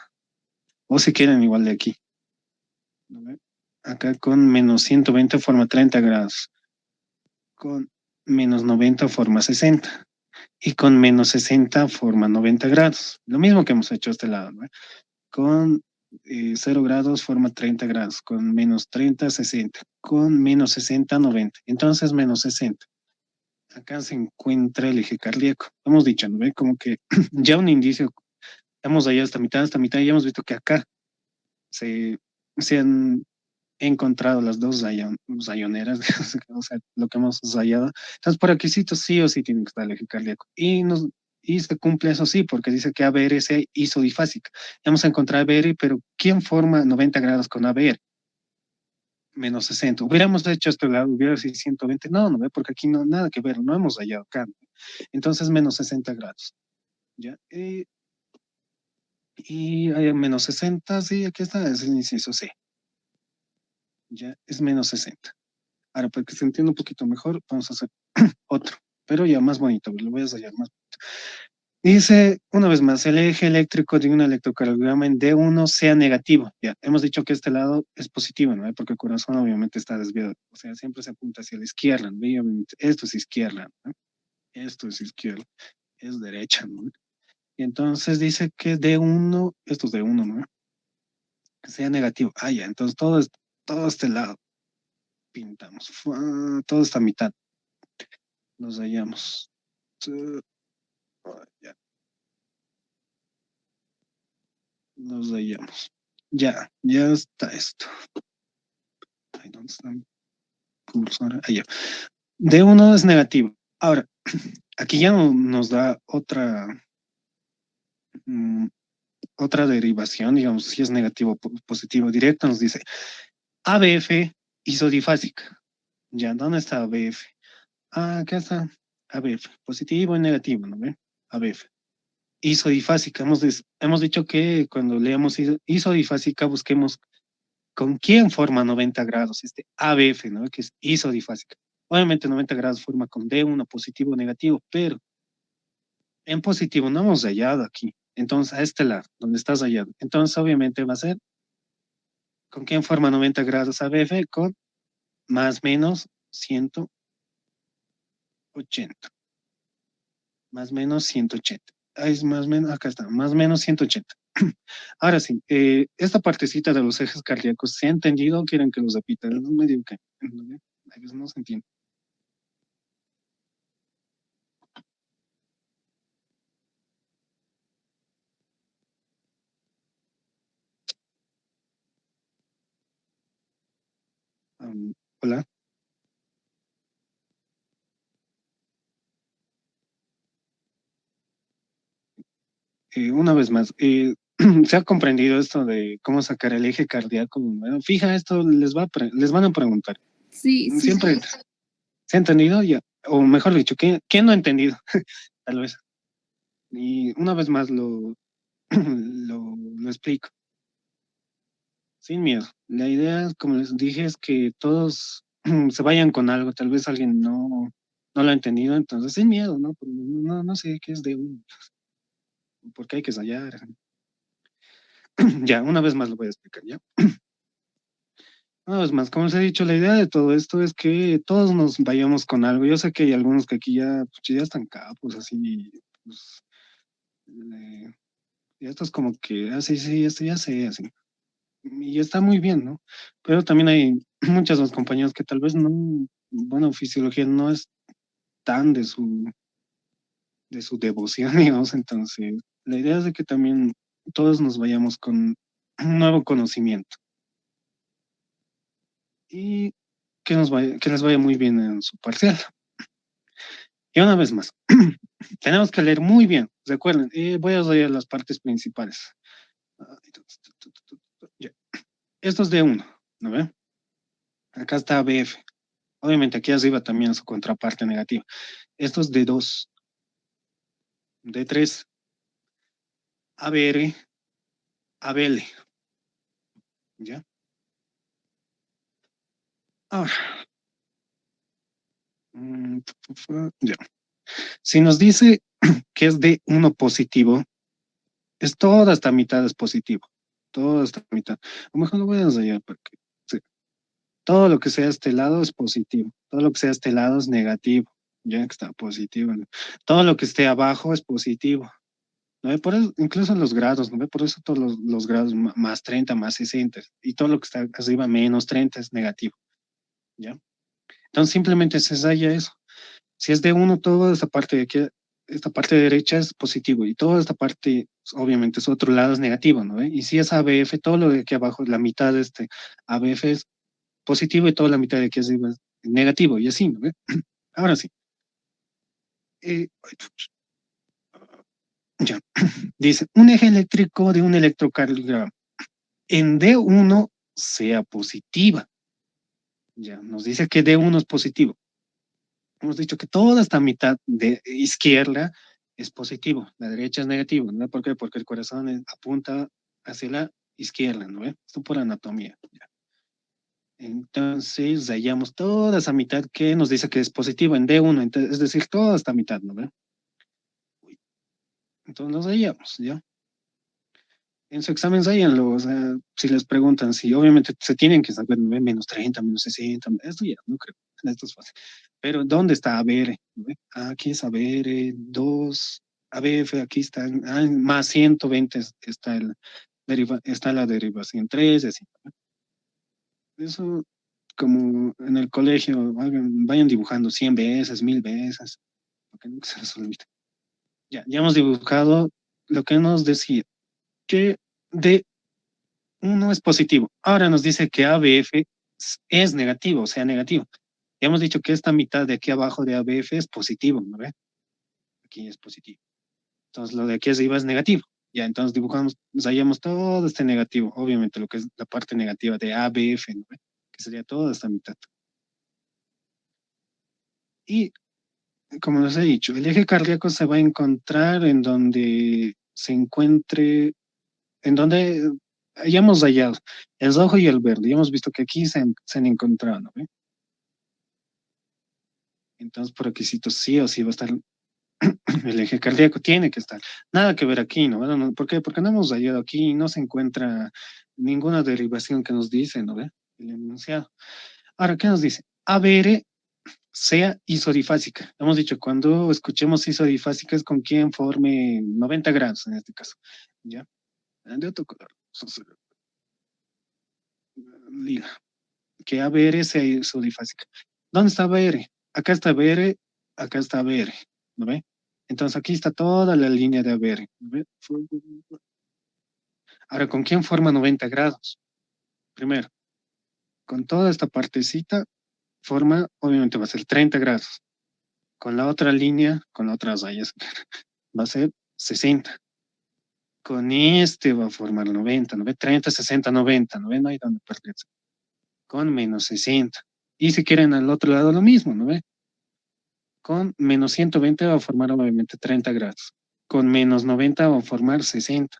O si quieren igual de aquí. ¿No ve? Acá con menos 120 forma 30 grados. Con menos 90 forma 60. Y con menos 60 forma 90 grados. Lo mismo que hemos hecho a este lado, ¿no? Con 0 grados forma 30 grados. Con menos 30, 60. Con menos 60, 90. Entonces menos 60. Acá se encuentra el eje cardíaco. Hemos dicho, ¿no ve? Como que ya un indicio. Estamos allá esta mitad, y ya hemos visto que acá se, se han encontrado las dos rayoneras, o sea, lo que hemos rayado. Entonces, por aquí sí o sí tiene que estar el eje cardíaco. Y se cumple eso sí, porque dice que ABR es isodifásica. Vamos a encontrar ABR, pero ¿quién forma 90 grados con ABR? Menos 60. Hubiéramos hecho este lado, hubiera sido 120. No, no ve, porque aquí no nada que ver, no hemos rayado acá. Entonces, menos 60 grados. ¿Ya? Y hay menos 60, sí, aquí está, es el inciso C. Ya es menos 60. Ahora, para que se entienda un poquito mejor, vamos a hacer otro, pero ya más bonito, lo voy a hallar más. Dice, una vez más, el eje eléctrico de un electrocardiograma en D1 sea negativo. Ya, hemos dicho que este lado es positivo, ¿no? Porque el corazón obviamente está desviado, o sea, siempre se apunta hacia la izquierda, ¿no? Y obviamente esto es izquierda, ¿no? Esto es izquierda, es derecha, ¿no? Y entonces dice que D1, esto es D1, ¿no? Sea negativo. Ah, ya, entonces todo este lado. pintamos. Todo esta mitad. Nos hallamos. Ya, nos hallamos. Ya está esto. Ay, ¿dónde está mi cursor? Ah, ya. D1 es negativo. Ahora, aquí ya nos da mm, otra derivación, digamos, si es negativo o positivo directo, nos dice ABF isodifásica. Ya, ¿dónde está ABF? Ah, acá está ABF, positivo y negativo, ¿no ve? ABF. Isodifásica, hemos dicho que cuando leamos isodifásica busquemos con quién forma 90 grados, este ABF, ¿no? Que es isodifásica. Obviamente 90 grados forma con D1 positivo o negativo, pero en positivo no hemos hallado aquí. Entonces, a este lado, donde estás hallado. Entonces, obviamente va a ser con quién forma 90 grados ABF con más menos 180. Más menos 180. Ah, es más menos, acá está, más menos 180. Ahora sí, esta partecita de los ejes cardíacos, ¿se ha entendido o quieren que los repita? No me digo que a veces no se entiende. Hola. Una vez más, ¿se ha comprendido esto de cómo sacar el eje cardíaco? Bueno, fija, esto les van a preguntar. Sí, sí. Siempre, ¿se ha entendido? Ya. O mejor dicho, ¿quién no ha entendido? Tal vez. Y una vez más lo explico. Sin miedo. La idea, como les dije, es que todos se vayan con algo. Tal vez alguien no lo ha entendido, entonces sin miedo, ¿no? No sé qué es de uno, porque hay que ensayar. Ya, una vez más lo voy a explicar, ¿ya? Una vez más, como les he dicho, la idea de todo esto es que todos nos vayamos con algo. Yo sé que hay algunos que aquí pues, ya están capos, así, pues, eh, ya esto es como que, sí, sí, esto ya sé, así. Y está muy bien, ¿no? Pero también hay muchos de los compañeros que tal vez no, bueno, fisiología no es tan de su devoción, digamos, entonces la idea es de que también todos nos vayamos con un nuevo conocimiento y que les vaya muy bien en su parcial. Y una vez más, tenemos que leer muy bien, recuerden, voy a leer las partes principales. Ya. Esto es de uno, ¿no ve? Acá está BF. Obviamente aquí arriba también su contraparte negativa. Esto es de 2, de 3, ABR, ABL. ¿Ya? Ahora, ya. Si nos dice que es de uno positivo, es toda esta mitad es positivo. Toda esta mitad. A lo mejor lo voy a enseñar porque sí, todo lo que sea este lado es positivo. Todo lo que sea este lado es negativo. Ya que está positivo, ¿no? Todo lo que esté abajo es positivo. ¿No ve? Por eso, incluso los grados, ¿no ve? Por eso todos los grados más 30, más 60, y todo lo que está arriba menos 30 es negativo, ¿ya? Entonces simplemente se ensaya eso. Si es de uno, toda esta parte de aquí, esta parte derecha es positivo, y toda esta parte, obviamente, es otro lado es negativo, ¿no ve? Y si es ABF, todo lo de aquí abajo, la mitad de este ABF es positivo y toda la mitad de aquí arriba es negativo, y así, ¿no ve? Ahora sí. Eh, ya. Dice, un eje eléctrico de un electrocardiograma en D1 sea positiva. Ya, nos dice que D1 es positivo. Hemos dicho que toda esta mitad de izquierda es positivo, la derecha es negativo, ¿no? ¿Por qué? Porque el corazón apunta hacia la izquierda, ¿no? Esto por anatomía. Ya. Entonces, hallamos toda esa mitad que nos dice que es positivo en D1, entonces, es decir, toda esta mitad, ¿no ve? Entonces los hallamos, ¿ya? En su examen háganlo, o sea, si les preguntan, si obviamente se tienen que saber, ¿no? Menos 30, menos 60, esto ya, no creo, esto es fácil. Pero ¿dónde está ABR? ¿No ve? Aquí es ABR, 2, ABF, aquí está, más 120 está la derivación 3, así. Eso, como en el colegio, vayan dibujando 100 veces, 1000 veces, porque nunca se les olvida. Ya hemos dibujado lo que nos decía, que D1 es positivo. Ahora nos dice que ABF es negativo, o sea, negativo. Ya hemos dicho que esta mitad de aquí abajo de ABF es positivo, ¿no ve? Aquí es positivo. Entonces lo de aquí arriba es negativo. Ya, entonces dibujamos, hallamos todo este negativo, obviamente lo que es la parte negativa de ABF, ¿no ve? Que sería toda esta mitad. Y como les he dicho, el eje cardíaco se va a encontrar en donde se encuentre, en donde hayamos hallado el rojo y el verde. Ya hemos visto que aquí se han encontrado, ¿no ve? Entonces, por requisitos sí o sí va a estar el eje cardíaco, tiene que estar. Nada que ver aquí, ¿no? ¿Por qué? Porque no hemos hallado aquí y no se encuentra ninguna derivación que nos dice, ¿no ve? El enunciado. Ahora, ¿qué nos dice? ABR sea isodifásica. Hemos dicho, cuando escuchemos isodifásica es con quien forme 90 grados en este caso. ¿Ya? De otro color. Lila. Que ABR sea isodifásica. ¿Dónde está ABR? Acá está ABR, acá está ABR. ¿No ve? Entonces aquí está toda la línea de ABR. ¿No ve? Ahora, ¿con quién forma 90 grados? Primero, con toda esta partecita forma, obviamente va a ser 30 grados. Con la otra línea, con otras rayas, va a ser 60. Con este va a formar 90, ¿no ve? 30, 60, 90, ¿no ve? No hay donde perderse. Con menos 60. Y si quieren al otro lado lo mismo, ¿no ve? Con menos 120 va a formar obviamente 30 grados. Con menos 90 va a formar 60.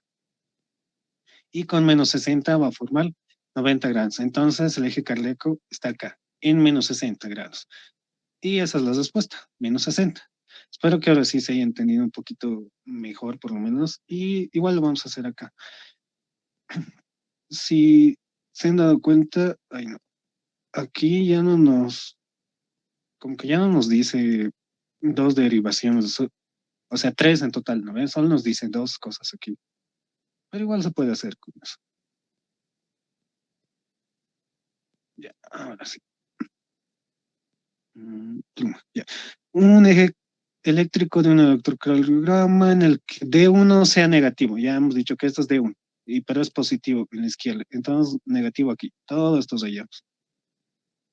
Y con menos 60 va a formar 90 grados. Entonces el eje cardíaco está acá, en menos 60 grados. Y esa es la respuesta, menos 60. Espero que ahora sí se haya entendido un poquito mejor, por lo menos. Y igual lo vamos a hacer acá. Si se han dado cuenta, ay no, aquí ya no nos, como que ya no nos dice dos derivaciones, o sea, tres en total, ¿no ves? Solo nos dice dos cosas aquí. Pero igual se puede hacer con eso. Ya, ahora sí. Ya. Un eje eléctrico de un electrocardiograma en el que D1 sea negativo. Ya hemos dicho que esto es D1, pero es positivo en la izquierda. Entonces, negativo aquí. Todos estos hallados.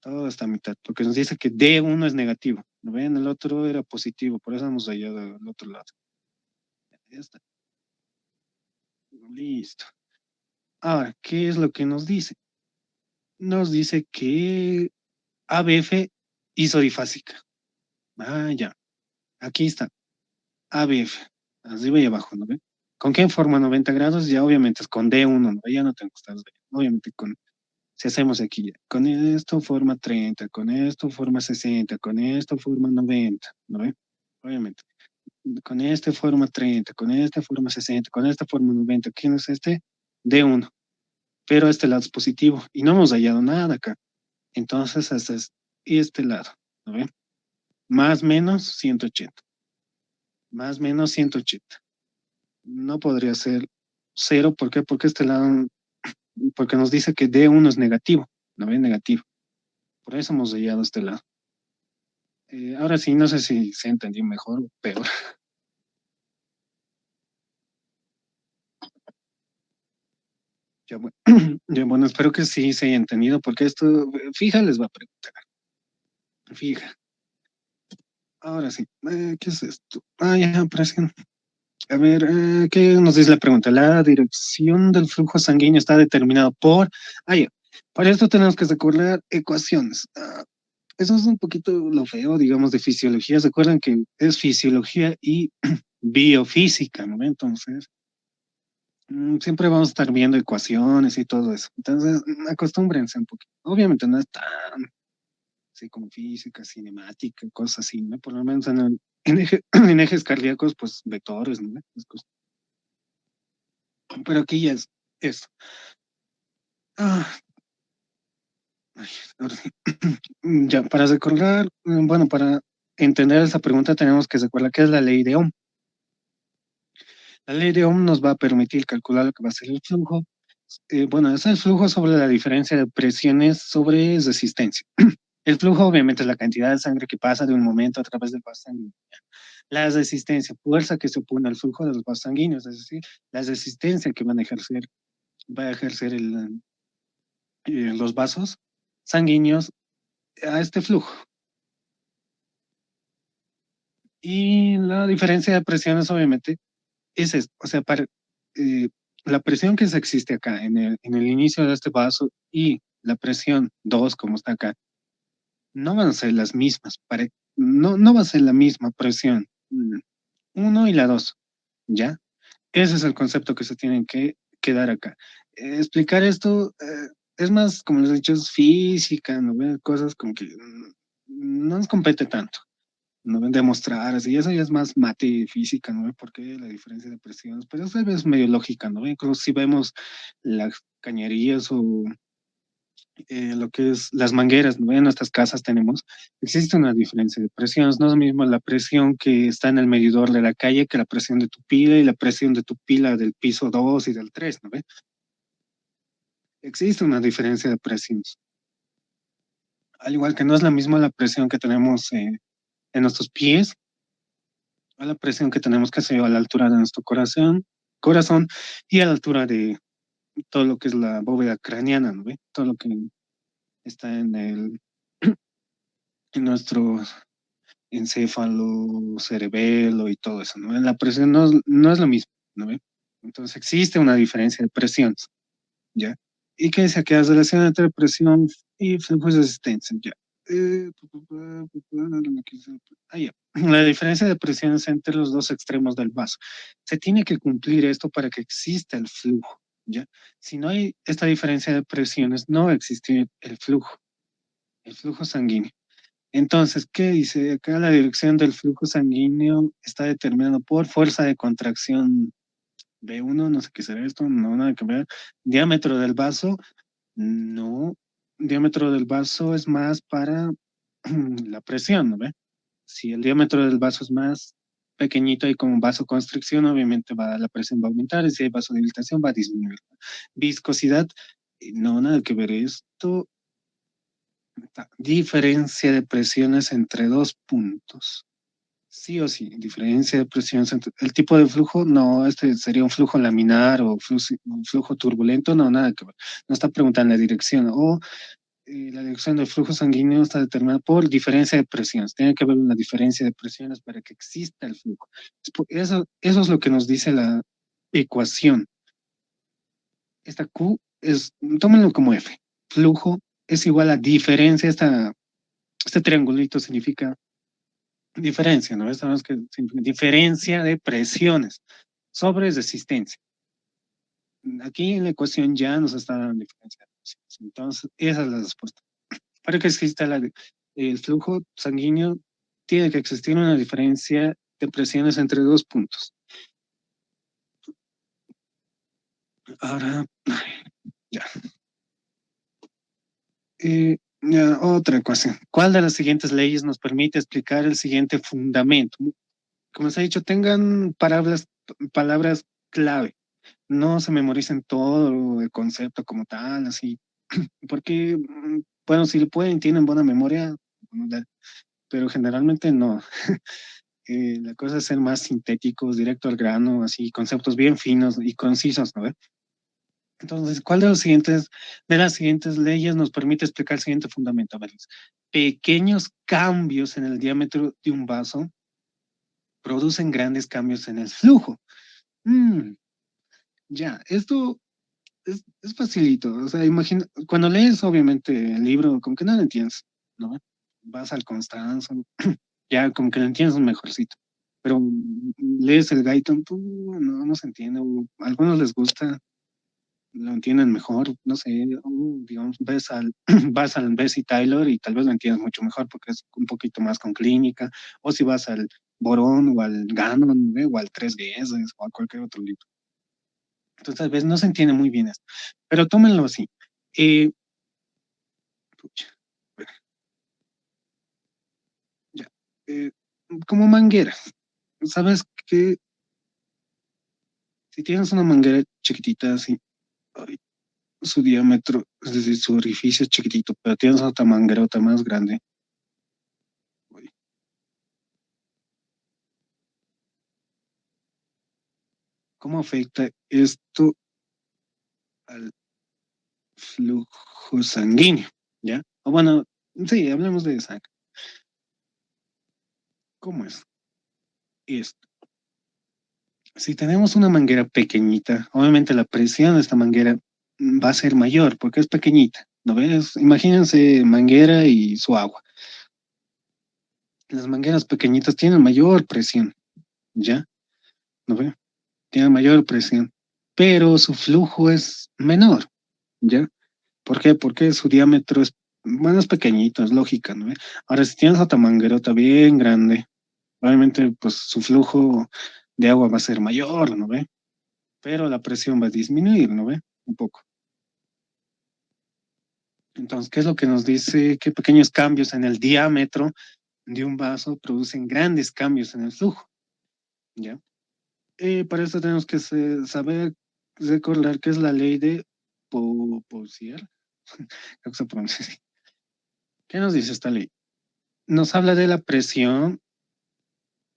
Toda esta mitad. Porque nos dice que D1 es negativo. ¿No ven? El otro era positivo. Por eso hemos hallado el otro lado. Ya está. Listo. Ahora, ¿qué es lo que nos dice? Nos dice que ABF isodifásica. Ah, ya. Aquí está. ABF, arriba y abajo, ¿no ve? ¿Con qué forma 90 grados? Ya obviamente es con D1, ¿no ve? Ya no tengo que estar, obviamente si hacemos aquí, ya, con esto forma 30, con esto forma 60, con esto forma 90, ¿no ve? Obviamente, con este forma 30, con este forma 60, con esta forma 90, ¿quién es este? D1, pero este lado es positivo y no hemos hallado nada acá. Entonces, este es este lado, ¿no ve? Más menos 180, más menos 180. No podría ser cero. ¿Por qué? Porque este lado, porque nos dice que D1 es negativo, ¿no ve? Negativo. Por eso hemos hallado este lado. Ahora sí, no sé si se entendió mejor o peor. Ya, bueno, ya, bueno, espero que sí se haya entendido, porque esto, fija, les va a preguntar. Fija. Ahora sí, ¿qué es esto? Ah, ya, aparecen. A ver, ¿qué nos dice la pregunta? La dirección del flujo sanguíneo está determinado por... Ah, ya. Para esto tenemos que recordar ecuaciones. Eso es un poquito lo feo, digamos, de fisiología. Recuerden que es fisiología y biofísica, ¿no? Entonces, siempre vamos a estar viendo ecuaciones y todo eso. Entonces, acostúmbrense un poquito. Obviamente no es tan así como física, cinemática, cosas así, ¿no? Por lo menos en ejes cardíacos, pues vectores, ¿no? Pero aquí ya es esto. Ah, ay, ahora sí. Ya, para recordar, bueno, para entender esa pregunta tenemos que recordar qué es la ley de Ohm. La ley de Ohm nos va a permitir calcular lo que va a ser el flujo Bueno, es el flujo sobre la diferencia de presiones sobre resistencia. El flujo obviamente es la cantidad de sangre que pasa de un momento a través del vaso sanguíneo. La resistencia, fuerza que se opone al flujo de los vasos sanguíneos, es decir, la resistencia que va a ejercer los vasos sanguíneos a este flujo. Y la diferencia de presiones obviamente es esto, o sea, eh, la presión que se existe acá en el inicio de este vaso y la presión 2 como está acá, no van a ser las mismas, no va a ser la misma presión, 1 y la 2, ¿ya? Ese es el concepto que se tienen que dar acá. Explicar esto es más, como les he dicho, es física, ¿no? Cosas como que no nos compete tanto, no demostrar así, eso ya es más mate y física, ¿no? Porque la diferencia de presiones, pero eso es medio lógica, ¿no? Incluso si vemos las cañerías o lo que es las mangueras, ¿no? En nuestras casas tenemos, existe una diferencia de presiones, no es lo mismo la presión que está en el medidor de la calle que la presión de tu pila y la presión de tu pila del piso 2 y del 3, ¿no ve? Existe una diferencia de presiones. Al igual que no es la misma la presión que tenemos en nuestros pies a la presión que tenemos que hacer a la altura de nuestro corazón y a la altura de todo lo que es la bóveda craneana, ¿no ve? Todo lo que está en nuestro encéfalo, cerebelo y todo eso, ¿no? La presión no es lo mismo, ¿no ve? Entonces existe una diferencia de presiones, ¿ya? ¿Y qué dice? Que la relación entre presión y flujo de resistencia, ¿ya? Ya. La diferencia de presiones entre los dos extremos del vaso. Se tiene que cumplir esto para que exista el flujo, ¿ya? Si no hay esta diferencia de presiones, no va a existir el flujo sanguíneo. Entonces, ¿qué dice? Acá la dirección del flujo sanguíneo está determinado por fuerza de contracción B1, no sé qué será esto, no, nada que ver. Diámetro del vaso, no. Diámetro del vaso es más para la presión, ¿no ve? Si el diámetro del vaso es más pequeñito y con vasoconstricción, obviamente la presión va a aumentar, y si hay vasodilatación va a disminuir. Viscosidad, no, nada que ver esto. Diferencia de presiones entre dos puntos. Sí o sí, diferencia de presiones entre el tipo de flujo, no, este sería un flujo laminar o un flujo turbulento, no, nada que ver. No está preguntando la dirección. O la dirección del flujo sanguíneo está determinada por diferencia de presiones. Tiene que haber una diferencia de presiones para que exista el flujo. Eso es lo que nos dice la ecuación. Esta Q es, tómenlo como F. Flujo es igual a diferencia, este triangulito significa diferencia, ¿no? Sabemos que significa diferencia de presiones sobre resistencia. Aquí en la ecuación ya nos está dando diferencia de presiones. Entonces, esa es la respuesta. Para que exista el flujo sanguíneo, tiene que existir una diferencia de presiones entre dos puntos. Ahora, ya. Ya, otra ecuación. ¿Cuál de las siguientes leyes nos permite explicar el siguiente fundamento? Como se ha dicho, tengan palabras clave. No se memoricen todo el concepto como tal, así, porque, bueno, si lo pueden, tienen buena memoria, pero generalmente no. La cosa es ser más sintéticos, directo al grano, así, conceptos bien finos y concisos, ¿no? Entonces, ¿cuál de las siguientes leyes nos permite explicar el siguiente fundamento? A ver, pequeños cambios en el diámetro de un vaso producen grandes cambios en el flujo. Mm, ya, esto es facilito. O sea, imagina, cuando lees obviamente el libro, como que no lo entiendes, ¿no? Vas al Constanzo, ya como que lo entiendes mejorcito. Pero lees el Gaiton, no se entiende. O a algunos les gusta, lo entienden mejor, no sé, digamos, vas al Bessie Taylor y tal vez lo entiendes mucho mejor porque es un poquito más con clínica. O si vas al Borón o al Gannon, ¿no? O al 3 o a cualquier otro libro. Entonces, tal vez no se entiende muy bien esto, pero tómenlo así. Eh, pucha, ya. Eh, como mangueras. Sabes que si tienes una manguera chiquitita así, ay, su diámetro, es decir, su orificio es chiquitito, pero tienes otra manguerota más grande. ¿Cómo afecta esto al flujo sanguíneo? ¿Ya? O bueno, sí, hablemos de sangre. ¿Cómo es esto? Si tenemos una manguera pequeñita, obviamente la presión de esta manguera va a ser mayor porque es pequeñita, ¿no ves? Imagínense manguera y su agua. Las mangueras pequeñitas tienen mayor presión, ¿ya? ¿No ves? Tienen mayor presión, pero su flujo es menor, ¿ya? ¿Por qué? Porque su diámetro es, bueno, es pequeñito, es lógica, ¿no? Ahora, si tienes otra manguerota bien grande, obviamente, pues su flujo de agua va a ser mayor, ¿no ve? Pero la presión va a disminuir, ¿no ve? Un poco. Entonces, ¿qué es lo que nos dice? Que pequeños cambios en el diámetro de un vaso producen grandes cambios en el flujo, ¿ya? Para eso tenemos que saber, recordar qué es la ley de Poisson. Creo que se pronuncia así. ¿Qué nos dice esta ley? Nos habla de la presión,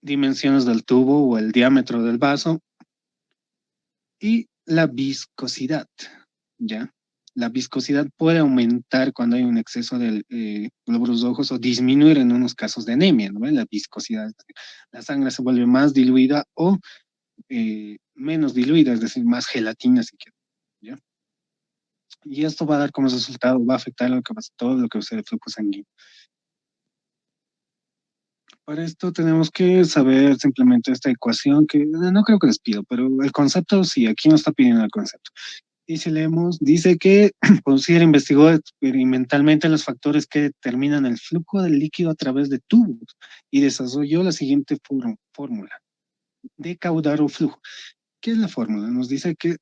dimensiones del tubo o el diámetro del vaso y la viscosidad, ¿ya? La viscosidad puede aumentar cuando hay un exceso de glóbulos rojos o disminuir en unos casos de anemia, ¿no? La viscosidad, la sangre se vuelve más diluida o menos diluida, es decir, más gelatina si quieres, ¿ya? Y esto va a dar como resultado, va a afectar todo lo que va a ser el flujo sanguíneo. Para esto tenemos que saber simplemente esta ecuación que no creo que les pido, pero el concepto sí, aquí nos está pidiendo el concepto. Y si leemos, dice que Poussier investigó experimentalmente los factores que determinan el flujo del líquido a través de tubos y desarrolló la siguiente fórmula de caudal o flujo. ¿Qué es la fórmula? Nos dice que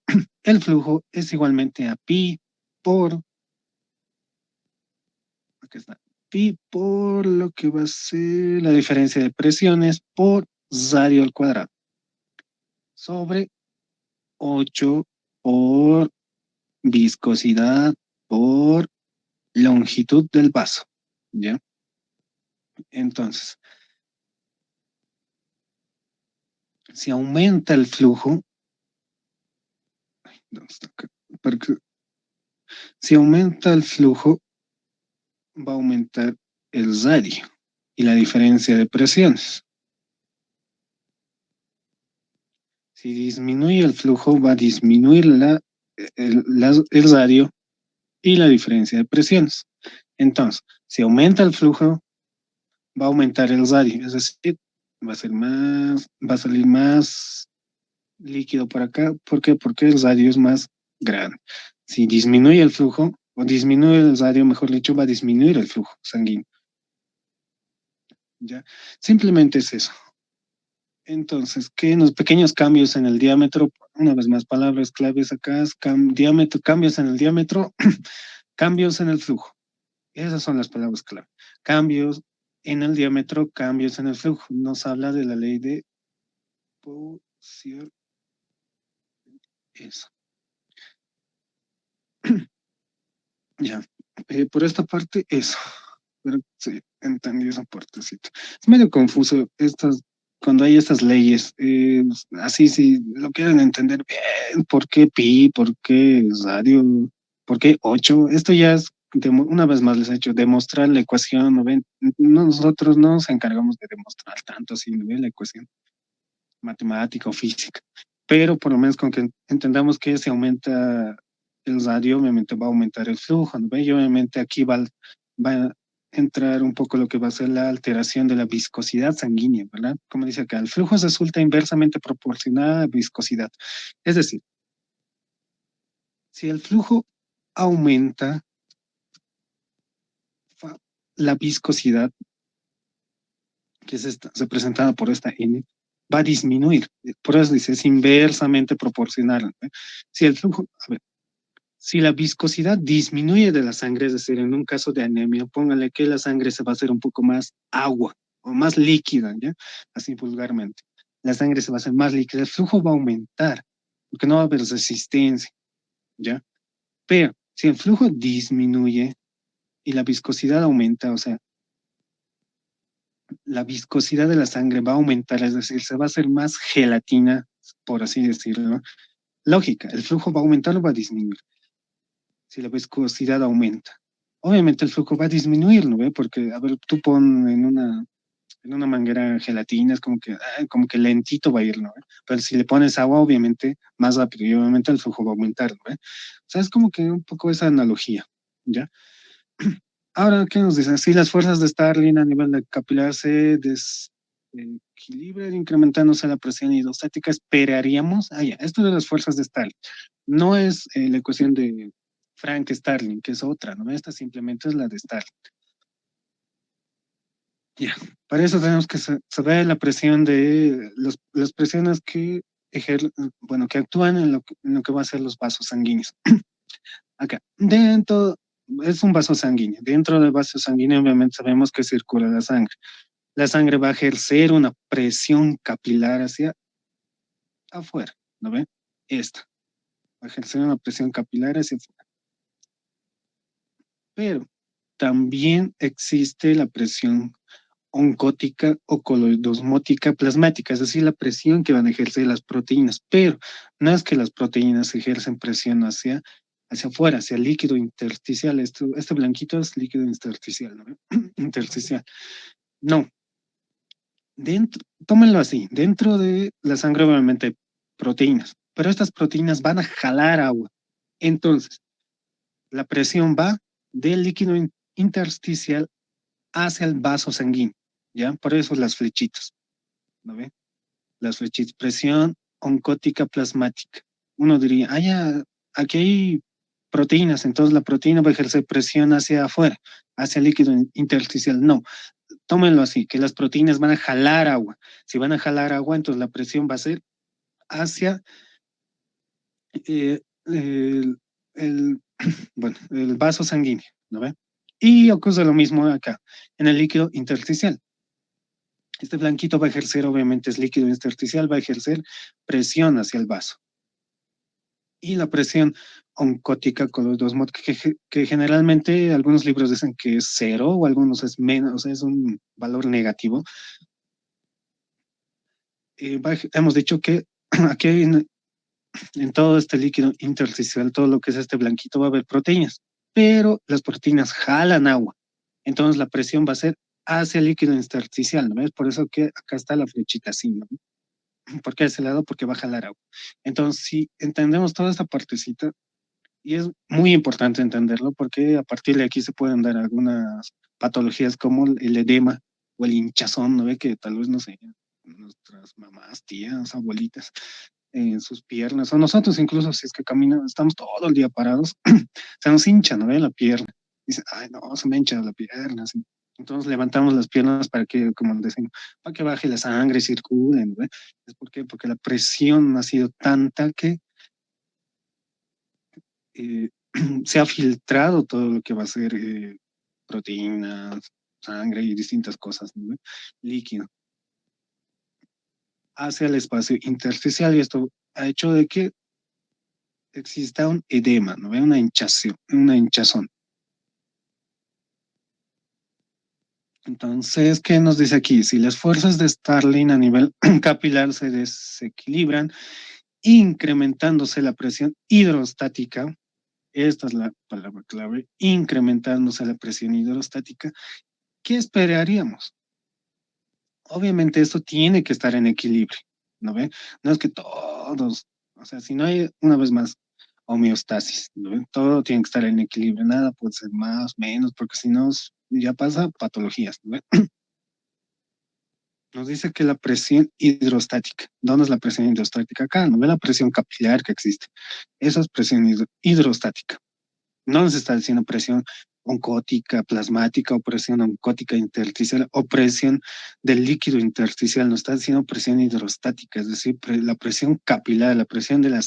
el flujo es igualmente a pi por, aquí está, pi por lo que va a ser la diferencia de presiones por radio al cuadrado sobre 8 por viscosidad por longitud del vaso, ¿ya? Entonces, si aumenta el flujo, ¿dónde está acá? Porque si aumenta el flujo, va a aumentar el radio y la diferencia de presiones. Si disminuye el flujo, va a disminuir el radio y la diferencia de presiones. Entonces, si aumenta el flujo, va a aumentar el radio, es decir, va a salir más líquido por acá. ¿Por qué? Porque el radio es más grande. Si disminuye el flujo, o disminuye el radio, mejor dicho, va a disminuir el flujo sanguíneo. ¿Ya? Simplemente es eso. Entonces, ¿qué los pequeños cambios en el diámetro? Una vez más, palabras claves acá, diámetro, cambios en el diámetro, cambios en el flujo. Esas son las palabras clave. Cambios en el diámetro, cambios en el flujo. Nos habla de la ley de Poisson. Eso. Ya. Por esta parte, eso. Pero sí, entendí esa partecita. Es medio confuso cuando hay estas leyes. Así, si lo quieren entender bien, ¿por qué pi? ¿Por qué radio? ¿Por qué 8? Esto ya es, una vez más les he hecho, demostrar la ecuación, ¿no ven? Nosotros no nos encargamos de demostrar tanto así, ¿no ven? La ecuación matemática o física. Pero por lo menos con que entendamos que si aumenta el radio, obviamente va a aumentar el flujo, ¿no ve? Y obviamente aquí va a entrar un poco lo que va a ser la alteración de la viscosidad sanguínea, ¿verdad? Como dice acá, el flujo resulta inversamente proporcional a la viscosidad. Es decir, si el flujo aumenta, la viscosidad, que es representada por esta N, va a disminuir. Por eso dice, es inversamente proporcional, ¿no? Si el flujo, a ver, si la viscosidad disminuye de la sangre, es decir, en un caso de anemia, póngale que la sangre se va a hacer un poco más agua o más líquida, ¿ya? Así vulgarmente. La sangre se va a hacer más líquida, el flujo va a aumentar, porque no va a haber resistencia, ¿ya? Pero si el flujo disminuye y la viscosidad aumenta, o sea, la viscosidad de la sangre va a aumentar, es decir, se va a hacer más gelatina, por así decirlo. Lógica, el flujo va a aumentar o va a disminuir si la viscosidad aumenta. Obviamente el flujo va a disminuir, ¿no ve? Porque, a ver, tú pon en una manguera gelatina, es como que lentito va a ir, ¿no ve? Pero si le pones agua, obviamente más rápido y obviamente el flujo va a aumentar, ¿no ve? O sea, es como que un poco esa analogía, ¿ya? Ahora, ¿qué nos dicen? Si las fuerzas de Starling a nivel de capilar se desequilibran, incrementándose la presión hidrostática, esperaríamos, ya, esto de las fuerzas de Starling, no es la ecuación de Frank Starling, que es otra, ¿no? Esta simplemente es la de Starling. Ya, para eso tenemos que saber la presión de las presiones que bueno, que actúan en lo que va a ser los vasos sanguíneos. Acá, es un vaso sanguíneo. Dentro del vaso sanguíneo, obviamente, sabemos que circula la sangre. La sangre va a ejercer una presión capilar hacia afuera, ¿no ve? Esta, va a ejercer una presión capilar hacia afuera. Pero también existe la presión oncótica o coloidosmótica plasmática, es decir, la presión que van a ejercer las proteínas, pero no es que las proteínas ejercen presión hacia afuera, hacia el líquido intersticial. Este blanquito es líquido intersticial, ¿no? Intersticial. No, tómenlo así, dentro de la sangre obviamente hay proteínas, pero estas proteínas van a jalar agua. Entonces, la presión va del líquido intersticial hacia el vaso sanguíneo, ¿ya? Por eso las flechitas, ¿no ve? Las flechitas, presión oncótica plasmática. Uno diría, ya, aquí hay proteínas, entonces la proteína va a ejercer presión hacia afuera, hacia el líquido intersticial. No, tómenlo así, que las proteínas van a jalar agua. Si van a jalar agua, entonces la presión va a ser hacia el, bueno, el vaso sanguíneo, ¿no ve? Y ocurre lo mismo acá, en el líquido intersticial. Este blanquito va a ejercer, obviamente es líquido intersticial, va a ejercer presión hacia el vaso. Y la presión oncótica con los dos modos, que generalmente algunos libros dicen que es cero o algunos es menos, o sea, es un valor negativo. Hemos dicho que aquí en todo este líquido intersticial, todo lo que es este blanquito, va a haber proteínas, pero las proteínas jalan agua. Entonces la presión va a ser hacia el líquido intersticial, ¿no ves? Por eso que acá está la flechita así, ¿no? ¿Por qué a ese lado? Porque va a jalar agua. Entonces, si entendemos toda esta partecita, y es muy importante entenderlo, porque a partir de aquí se pueden dar algunas patologías como el edema o el hinchazón, ¿no ve? Que tal vez, no sé, nuestras mamás, tías, abuelitas, en sus piernas, o nosotros incluso si es que caminamos, estamos todo el día parados, se nos hincha, ¿no ve? La pierna. Dice, ay, no, se me hincha la pierna, así. Entonces levantamos las piernas para que, como decimos, para que baje la sangre, circule, ¿no ve? ¿Es por qué? Porque la presión ha sido tanta que eh, se ha filtrado todo lo que va a ser proteínas, sangre y distintas cosas, ¿no? Líquido, hacia el espacio intersticial y esto ha hecho de que exista un edema, ¿no? Una hinchación, una hinchazón. Entonces, ¿qué nos dice aquí? Si las fuerzas de Starling a nivel capilar se desequilibran, incrementándose la presión hidrostática, esta es la palabra clave, incrementándose la presión hidrostática, ¿qué esperaríamos? Obviamente esto tiene que estar en equilibrio, ¿no ven? No es que todos, o sea, si no hay, una vez más, homeostasis, ¿no ven? Todo tiene que estar en equilibrio, nada puede ser más, menos, porque si no, ya pasa patologías, ¿no ven? Nos dice que la presión hidrostática, ¿dónde es la presión hidrostática? Acá, ¿no ve la presión capilar que existe? Esa es presión hidrostática. No nos está diciendo presión oncótica, plasmática o presión oncótica intersticial o presión del líquido intersticial, nos está diciendo presión hidrostática, es decir, la presión capilar, la presión de la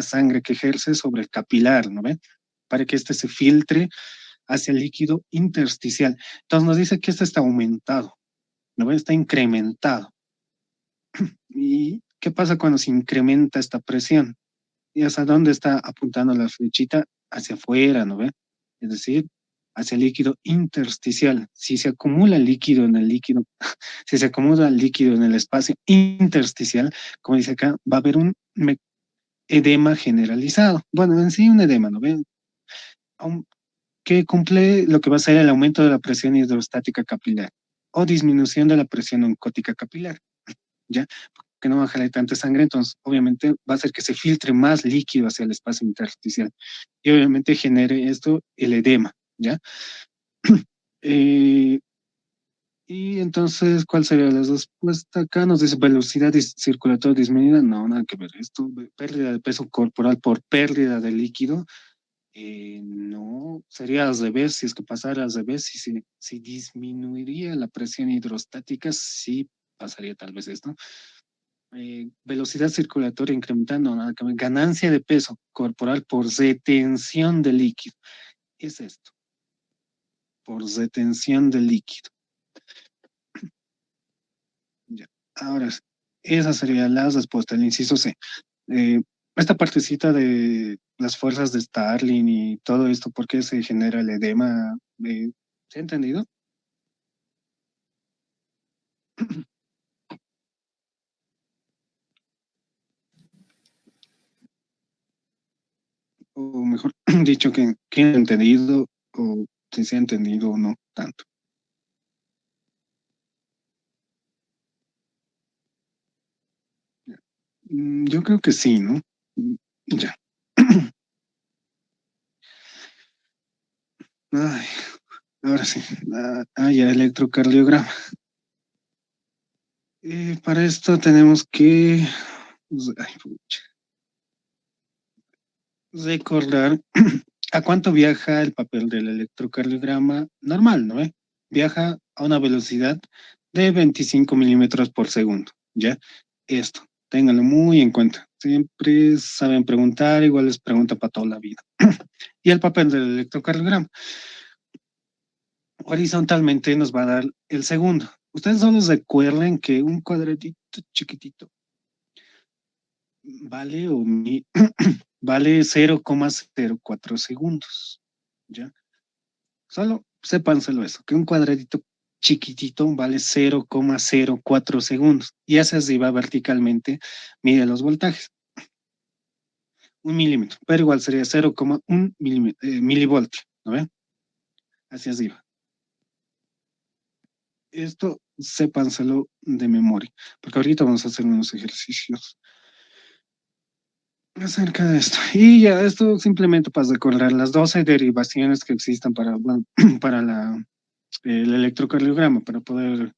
sangre que ejerce sobre el capilar, ¿no ve? Para que este se filtre hacia el líquido intersticial. Entonces nos dice que este está aumentado, ¿no ve? Está incrementado. ¿Y qué pasa cuando se incrementa esta presión? ¿Y hacia dónde está apuntando la flechita? Hacia afuera, ¿no ve? Es decir, hacia el líquido intersticial. Si se acumula líquido en el líquido, si se acumula líquido en el espacio intersticial, como dice acá, va a haber un edema generalizado. Bueno, en sí un edema, ¿no ve? Que cumple lo que va a ser el aumento de la presión hidrostática capilar o disminución de la presión oncótica capilar, ¿ya? Que no va a jalar tanta sangre, entonces obviamente va a hacer que se filtre más líquido hacia el espacio intersticial y obviamente genere esto el edema, ¿ya? Eh, y entonces, ¿cuál sería la respuesta acá? Nos dice velocidad circulatoria disminuida. No, nada que ver. Esto, pérdida de peso corporal por pérdida de líquido. No, sería al revés. Si es que pasara al revés, si disminuiría la presión hidrostática, sí pasaría tal vez esto. Velocidad circulatoria incrementando, nada que ver. Ganancia de peso corporal por retención de líquido. Es esto, por retención de líquido. Ya. Ahora, esa sería la respuesta, el inciso C. Eh, esta partecita de las fuerzas de Starling y todo esto, ¿por qué se genera el edema? ¿Se ha entendido? O mejor dicho, que quién ha entendido o si se ha entendido o no tanto. Yo creo que sí, ¿no? Ya. Ay, ahora sí. Ya, electrocardiograma. Para esto tenemos que ay, recordar a cuánto viaja el papel del electrocardiograma normal, ¿no? Viaja a una velocidad de 25 milímetros por segundo, ¿ya? Esto, ténganlo muy en cuenta. Siempre saben preguntar, igual les pregunta para toda la vida. Y el papel del electrocardiograma. Horizontalmente nos va a dar el segundo. Ustedes solo recuerden que un cuadradito chiquitito vale, vale 0,04 segundos, ¿ya? Solo sépánselo eso, que un cuadradito chiquitito vale 0,04 segundos. Y hacia arriba verticalmente mide los voltajes, un milímetro, pero igual sería 0,1 milivoltio, ¿no ven? Hacia arriba. Esto sépanselo de memoria, porque ahorita vamos a hacer unos ejercicios acerca de esto. Y ya, esto simplemente para recordar las 12 derivaciones que existen para, bueno, para el electrocardiograma, para poder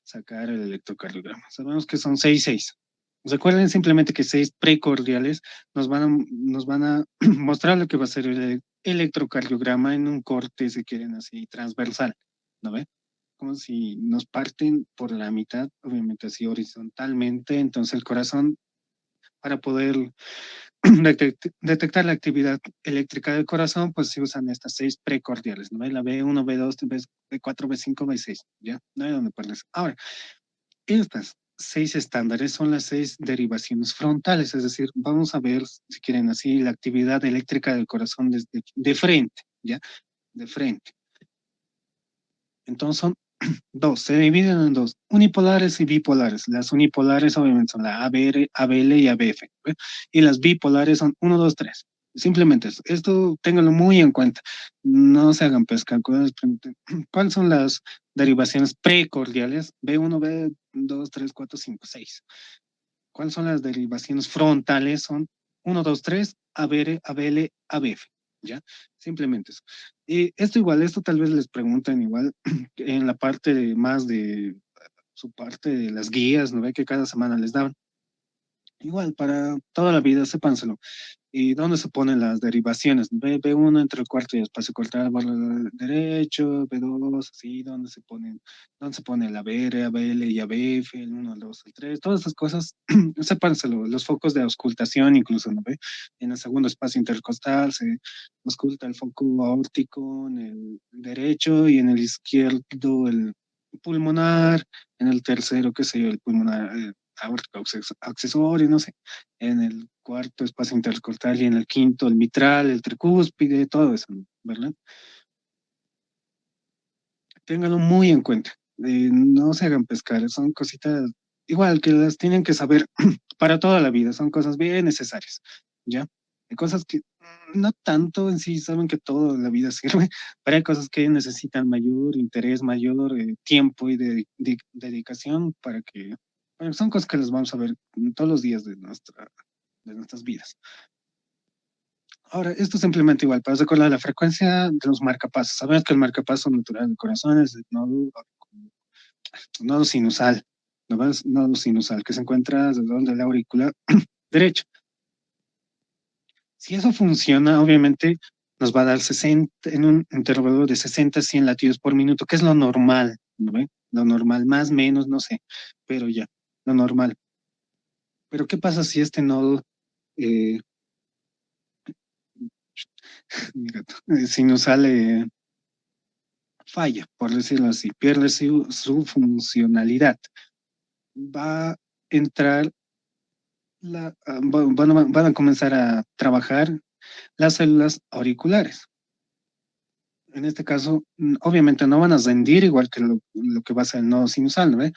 sacar el electrocardiograma. Sabemos que son 6. Recuerden simplemente que 6 precordiales nos van a mostrar lo que va a ser el electrocardiograma en un corte, si quieren así, transversal, ¿no ve? Como si nos parten por la mitad, obviamente así horizontalmente, entonces el corazón, para poder detectar la actividad eléctrica del corazón, pues se usan estas 6 precordiales, ¿no ve? La B1, B2, B4, B5, B6, ¿ya? No hay donde perderse. Ahora, estas 6 estándares son las 6 derivaciones frontales, es decir, vamos a ver, si quieren así, la actividad eléctrica del corazón desde de frente, ¿ya? De frente. Entonces son dos, se dividen en dos, unipolares y bipolares. Las unipolares obviamente son la ABR, ABL y ABF, ¿ve? Y las bipolares son uno, 2, 3. Simplemente eso. Esto ténganlo muy en cuenta. No se hagan pescar. ¿Cuáles son las derivaciones precordiales? B1, B2, 3, 4, 5, 6. ¿Cuáles son las derivaciones frontales? Son uno, 2, 3, ABR, ABL, ABF. ¿Ya? Simplemente eso. Y esto igual, esto tal vez les preguntan igual en la parte más de su parte de las guías, ¿no ve? Que cada semana les daban. Igual, para toda la vida, sépanselo. ¿Y dónde se ponen las derivaciones? B1 entre el cuarto y el espacio corporal derecho, B2, así, dónde se pone la BR, ABL y ABF, el 1, el 2, el 3, todas esas cosas, sépánselo, los focos de auscultación incluso, ¿no ve? En el segundo espacio intercostal se ausculta el foco aórtico, en el derecho y en el izquierdo el pulmonar, en el tercero, qué sé yo, el pulmonar, aórtico accesorio, no sé, en el cuarto espacio intercostal y en el quinto el mitral, el tricúspide, todo eso, ¿verdad? Ténganlo muy en cuenta. No se hagan pescar, son cositas igual que las tienen que saber para toda la vida, son cosas bien necesarias, ¿ya? Hay cosas que no tanto en sí, saben que toda la vida sirve, pero hay cosas que necesitan mayor interés, mayor tiempo y dedicación para que, bueno, son cosas que las vamos a ver todos los días de nuestras vidas. Ahora, esto simplemente igual, para recordar la frecuencia de los marcapasos. Sabemos que el marcapaso natural del corazón es el nodo sinusal, ¿no ves? Nodo sinusal, que se encuentra alrededor del auricular derecho. Si eso funciona, obviamente nos va a dar 60, en un intervalo de 60 a 100 latidos por minuto, que es lo normal, ¿no ve? Lo normal, más, menos, no sé, pero ya, lo normal. Pero ¿qué pasa si este nodo eh, mira, sinusal falla, por decirlo así, pierde su funcionalidad? Va a entrar van a comenzar a trabajar las células auriculares. En este caso, obviamente no van a rendir igual que lo que va a ser el nodo sinusal, ¿no ve?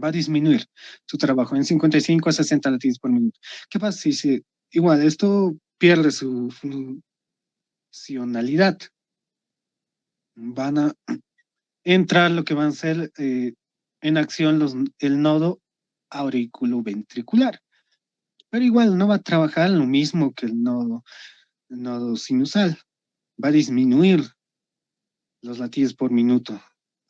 Va a disminuir su trabajo en 55 a 60 latidos por minuto. ¿Qué pasa si igual esto pierde su funcionalidad? Van a entrar lo que van a ser en acción el nodo auriculoventricular, pero igual no va a trabajar lo mismo que el nodo sinusal, va a disminuir los latidos por minuto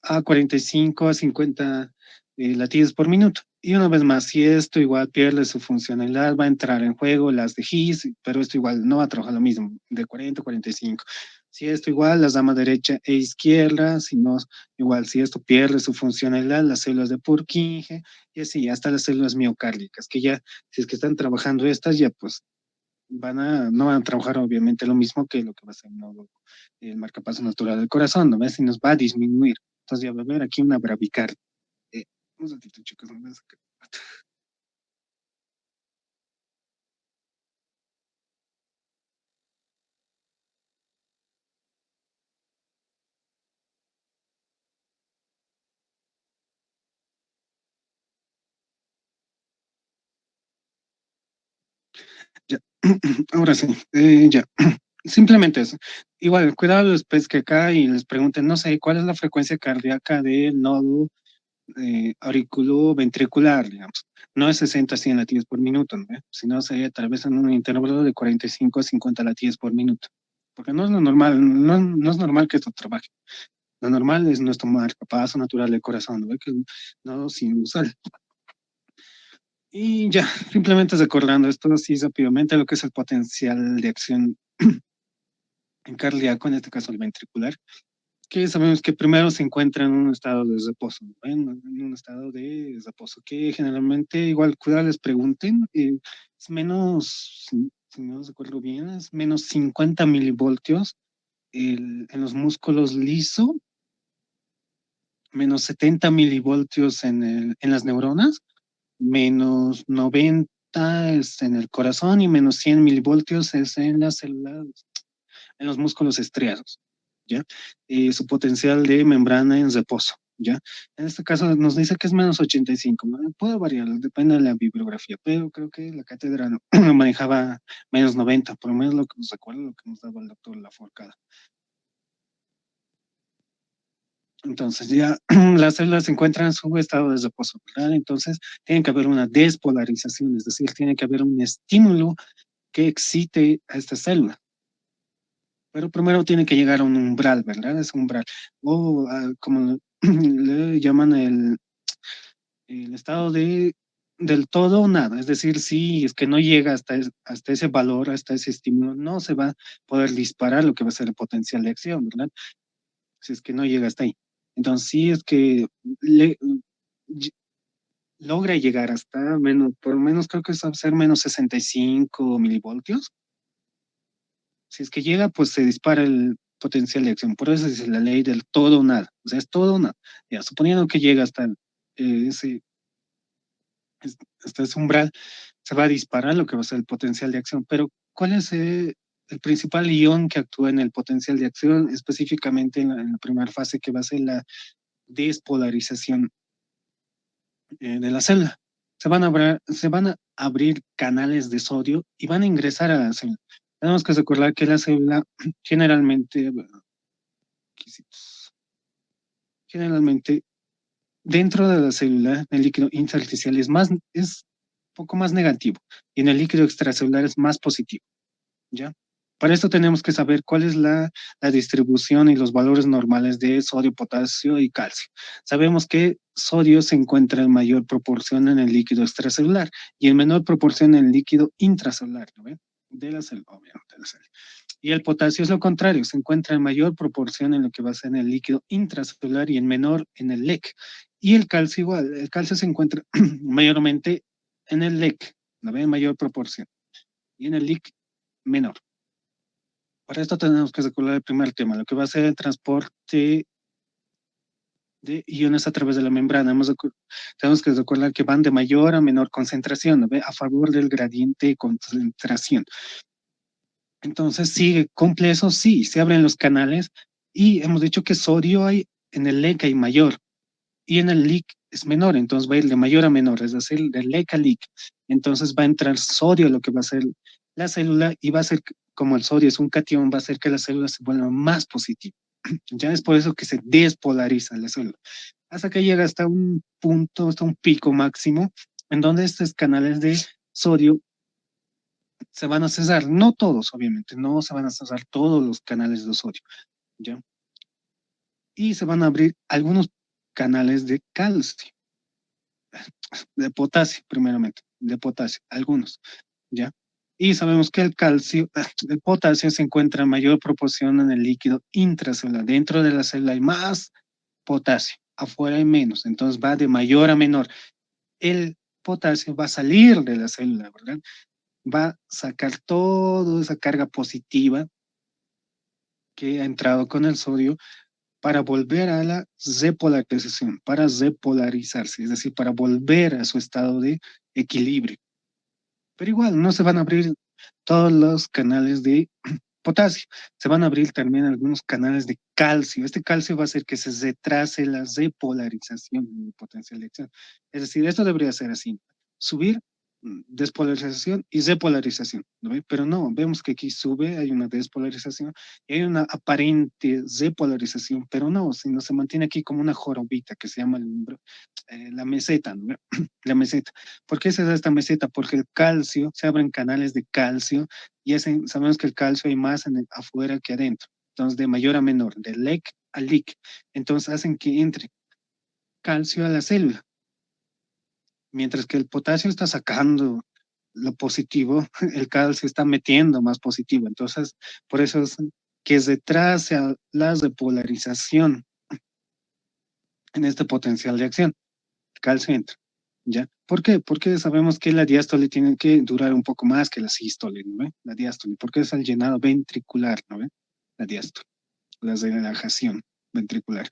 a 45 a 50 latidos por minuto. Y una vez más, si esto igual pierde su funcionalidad, va a entrar en juego las de His, pero esto igual no va a trabajar lo mismo, de 40 a 45. Si esto igual, las damas derecha e izquierda, si no, igual si esto pierde su funcionalidad, las células de Purkinje, y así, hasta las células miocárdicas, que ya, si es que están trabajando estas, ya pues no van a trabajar obviamente lo mismo que lo que va a ser el marcapaso natural del corazón, ¿no ves? Si nos va a disminuir. Entonces ya va a haber aquí una bravicardia. Eh, un ratito, chicos, ¿no ves? Ya. Ahora sí, ya. Simplemente eso. Igual, cuidado después que acá y les pregunten, no sé, ¿cuál es la frecuencia cardíaca del nodo auriculoventricular, digamos? No es 60 a 100 latidos por minuto, ¿no? Sino sería tal vez en un intervalo de 45 a 50 latidos por minuto. Porque no es lo normal, no es normal que esto trabaje. Lo normal es nuestro marcapaso natural del corazón, ¿no? Que no sinusal. Y ya, simplemente recordando esto así rápidamente, lo que es el potencial de acción en cardíaco, en este caso el ventricular, que sabemos que primero se encuentra en un estado de reposo, ¿no? En un estado de reposo, que generalmente, igual, cuidado, les pregunten, es menos, si no recuerdo bien, es menos 50 milivoltios en los músculos liso, menos 70 milivoltios en las neuronas, menos 90 es en el corazón y menos 100 milivoltios es en las células, en los músculos estriados, ¿ya? Su potencial de membrana en reposo, ¿ya? En este caso nos dice que es menos 85, ¿no? Puede variar, depende de la bibliografía, pero creo que la cátedra manejaba menos 90, por lo menos lo que nos recuerda, lo que nos daba el doctor Laforcada. Entonces ya las células se encuentran en su estado de reposo, ¿verdad? Entonces tiene que haber una despolarización, es decir, tiene que haber un estímulo que excite a esta célula. Pero primero tiene que llegar a un umbral, ¿verdad? Es un umbral. O como le llaman el estado del todo o nada. Es decir, si es que no llega hasta ese valor, hasta ese estímulo, no se va a poder disparar lo que va a ser el potencial de acción, ¿verdad? Si es que no llega hasta ahí. Entonces, si es que le, logra llegar hasta menos, por lo menos creo que es a ser menos 65 milivoltios. Si es que llega, pues se dispara el potencial de acción. Por eso es la ley del todo o nada. O sea, es todo o nada. Ya, suponiendo que llega hasta ese. este umbral, se va a disparar lo que va a ser el potencial de acción. Pero, ¿cuál es el principal ion que actúa en el potencial de acción, específicamente en la primera fase, que va a ser la despolarización de la célula? Se van a abrir canales de sodio y van a ingresar a la célula. Tenemos que recordar que la célula generalmente, generalmente dentro de la célula, el líquido intersticial es un poco más negativo y en el líquido extracelular es más positivo, ¿ya? Para esto tenemos que saber cuál es la distribución y los valores normales de sodio, potasio y calcio. Sabemos que sodio se encuentra en mayor proporción en el líquido extracelular y en menor proporción en el líquido intracelular, ¿no ven? De la célula, obviamente, de la célula. Y el potasio es lo contrario, se encuentra en mayor proporción en lo que va a ser en el líquido intracelular y en menor en el LEC. Y el calcio igual, el calcio se encuentra mayormente en el LEC, ¿no ven? En mayor proporción. Y en el LIC menor. Para esto tenemos que recordar el primer tema, lo que va a ser el transporte de iones a través de la membrana. Tenemos que recordar que van de mayor a menor concentración, ¿no ve? A favor del gradiente de concentración. Entonces, ¿sigue cumple eso? Sí, se abren los canales y hemos dicho que sodio hay en el LEC hay mayor y en el LIC es menor, entonces va a ir de mayor a menor, es decir, de LEC a LIC. Entonces va a entrar sodio, lo que va a ser la célula, y va a ser, como el sodio es un cation, va a hacer que la célula se vuelva más positiva. Ya es por eso que se despolariza la célula. Hasta que llega hasta un punto, hasta un pico máximo, en donde estos canales de sodio se van a cesar, no todos, obviamente, no se van a cesar todos los canales de sodio, ¿ya? Y se van a abrir algunos canales de calcio, de potasio, primeramente, de potasio, algunos, ¿ya? Y sabemos que el calcio, el potasio se encuentra en mayor proporción en el líquido intracelular. Dentro de la célula hay más potasio, afuera hay menos, entonces va de mayor a menor. El potasio va a salir de la célula, ¿verdad? Va a sacar toda esa carga positiva que ha entrado con el sodio para volver a la repolarización, para repolarizarse, es decir, para volver a su estado de equilibrio. Pero igual, no se van a abrir todos los canales de potasio, se van a abrir también algunos canales de calcio. Este calcio va a hacer que se retrase la repolarización del potencial de acción. Es decir, esto debería ser así, subir, despolarización y repolarización, ¿no ve? Pero no, vemos que aquí sube, hay una despolarización y hay una aparente repolarización, pero no, sino se mantiene aquí como una jorobita que se llama la meseta, ¿no ve? La meseta. ¿Por qué se da esta meseta? Porque el calcio, se abren canales de calcio y sabemos que el calcio hay más afuera que adentro. Entonces, de mayor a menor, de LEC a LIC. Entonces, hacen que entre calcio a la célula. Mientras que el potasio está sacando lo positivo, el calcio está metiendo más positivo. Entonces, por eso es que retrasa la repolarización en este potencial de acción. El calcio entra. ¿Ya? ¿Por qué? Porque sabemos que la diástole tiene que durar un poco más que la sístole, ¿no ve? La diástole, porque es el llenado ventricular, ¿no ve? La diástole, la relajación ventricular.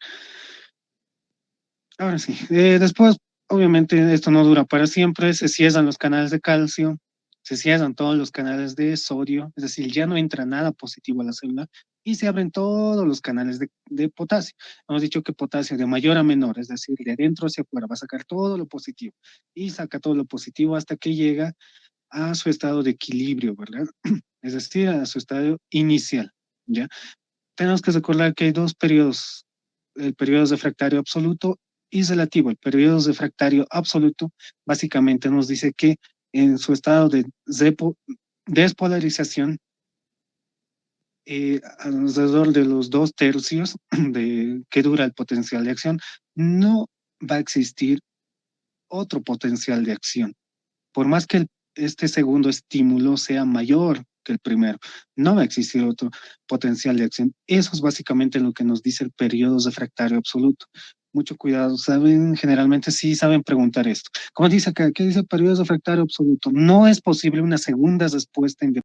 Ahora sí, después, obviamente, esto no dura para siempre, se cierran los canales de calcio, se cierran todos los canales de sodio, es decir, ya no entra nada positivo a la célula y se abren todos los canales de potasio. Hemos dicho que potasio de mayor a menor, es decir, de adentro hacia afuera, va a sacar todo lo positivo y saca todo lo positivo hasta que llega a su estado de equilibrio, ¿verdad? Es decir, a su estado inicial, ¿ya? Tenemos que recordar que hay dos periodos, el periodo refractario absoluto y relativo. El periodo refractario absoluto básicamente nos dice que en su estado de despolarización, alrededor de los 2/3 que dura el potencial de acción, no va a existir otro potencial de acción. Por más que este segundo estímulo sea mayor que el primero, no va a existir otro potencial de acción. Eso es básicamente lo que nos dice el periodo refractario absoluto. Mucho cuidado, saben, generalmente sí saben preguntar esto. Como dice acá, ¿qué dice el periodo refractario absoluto? No es posible una segunda respuesta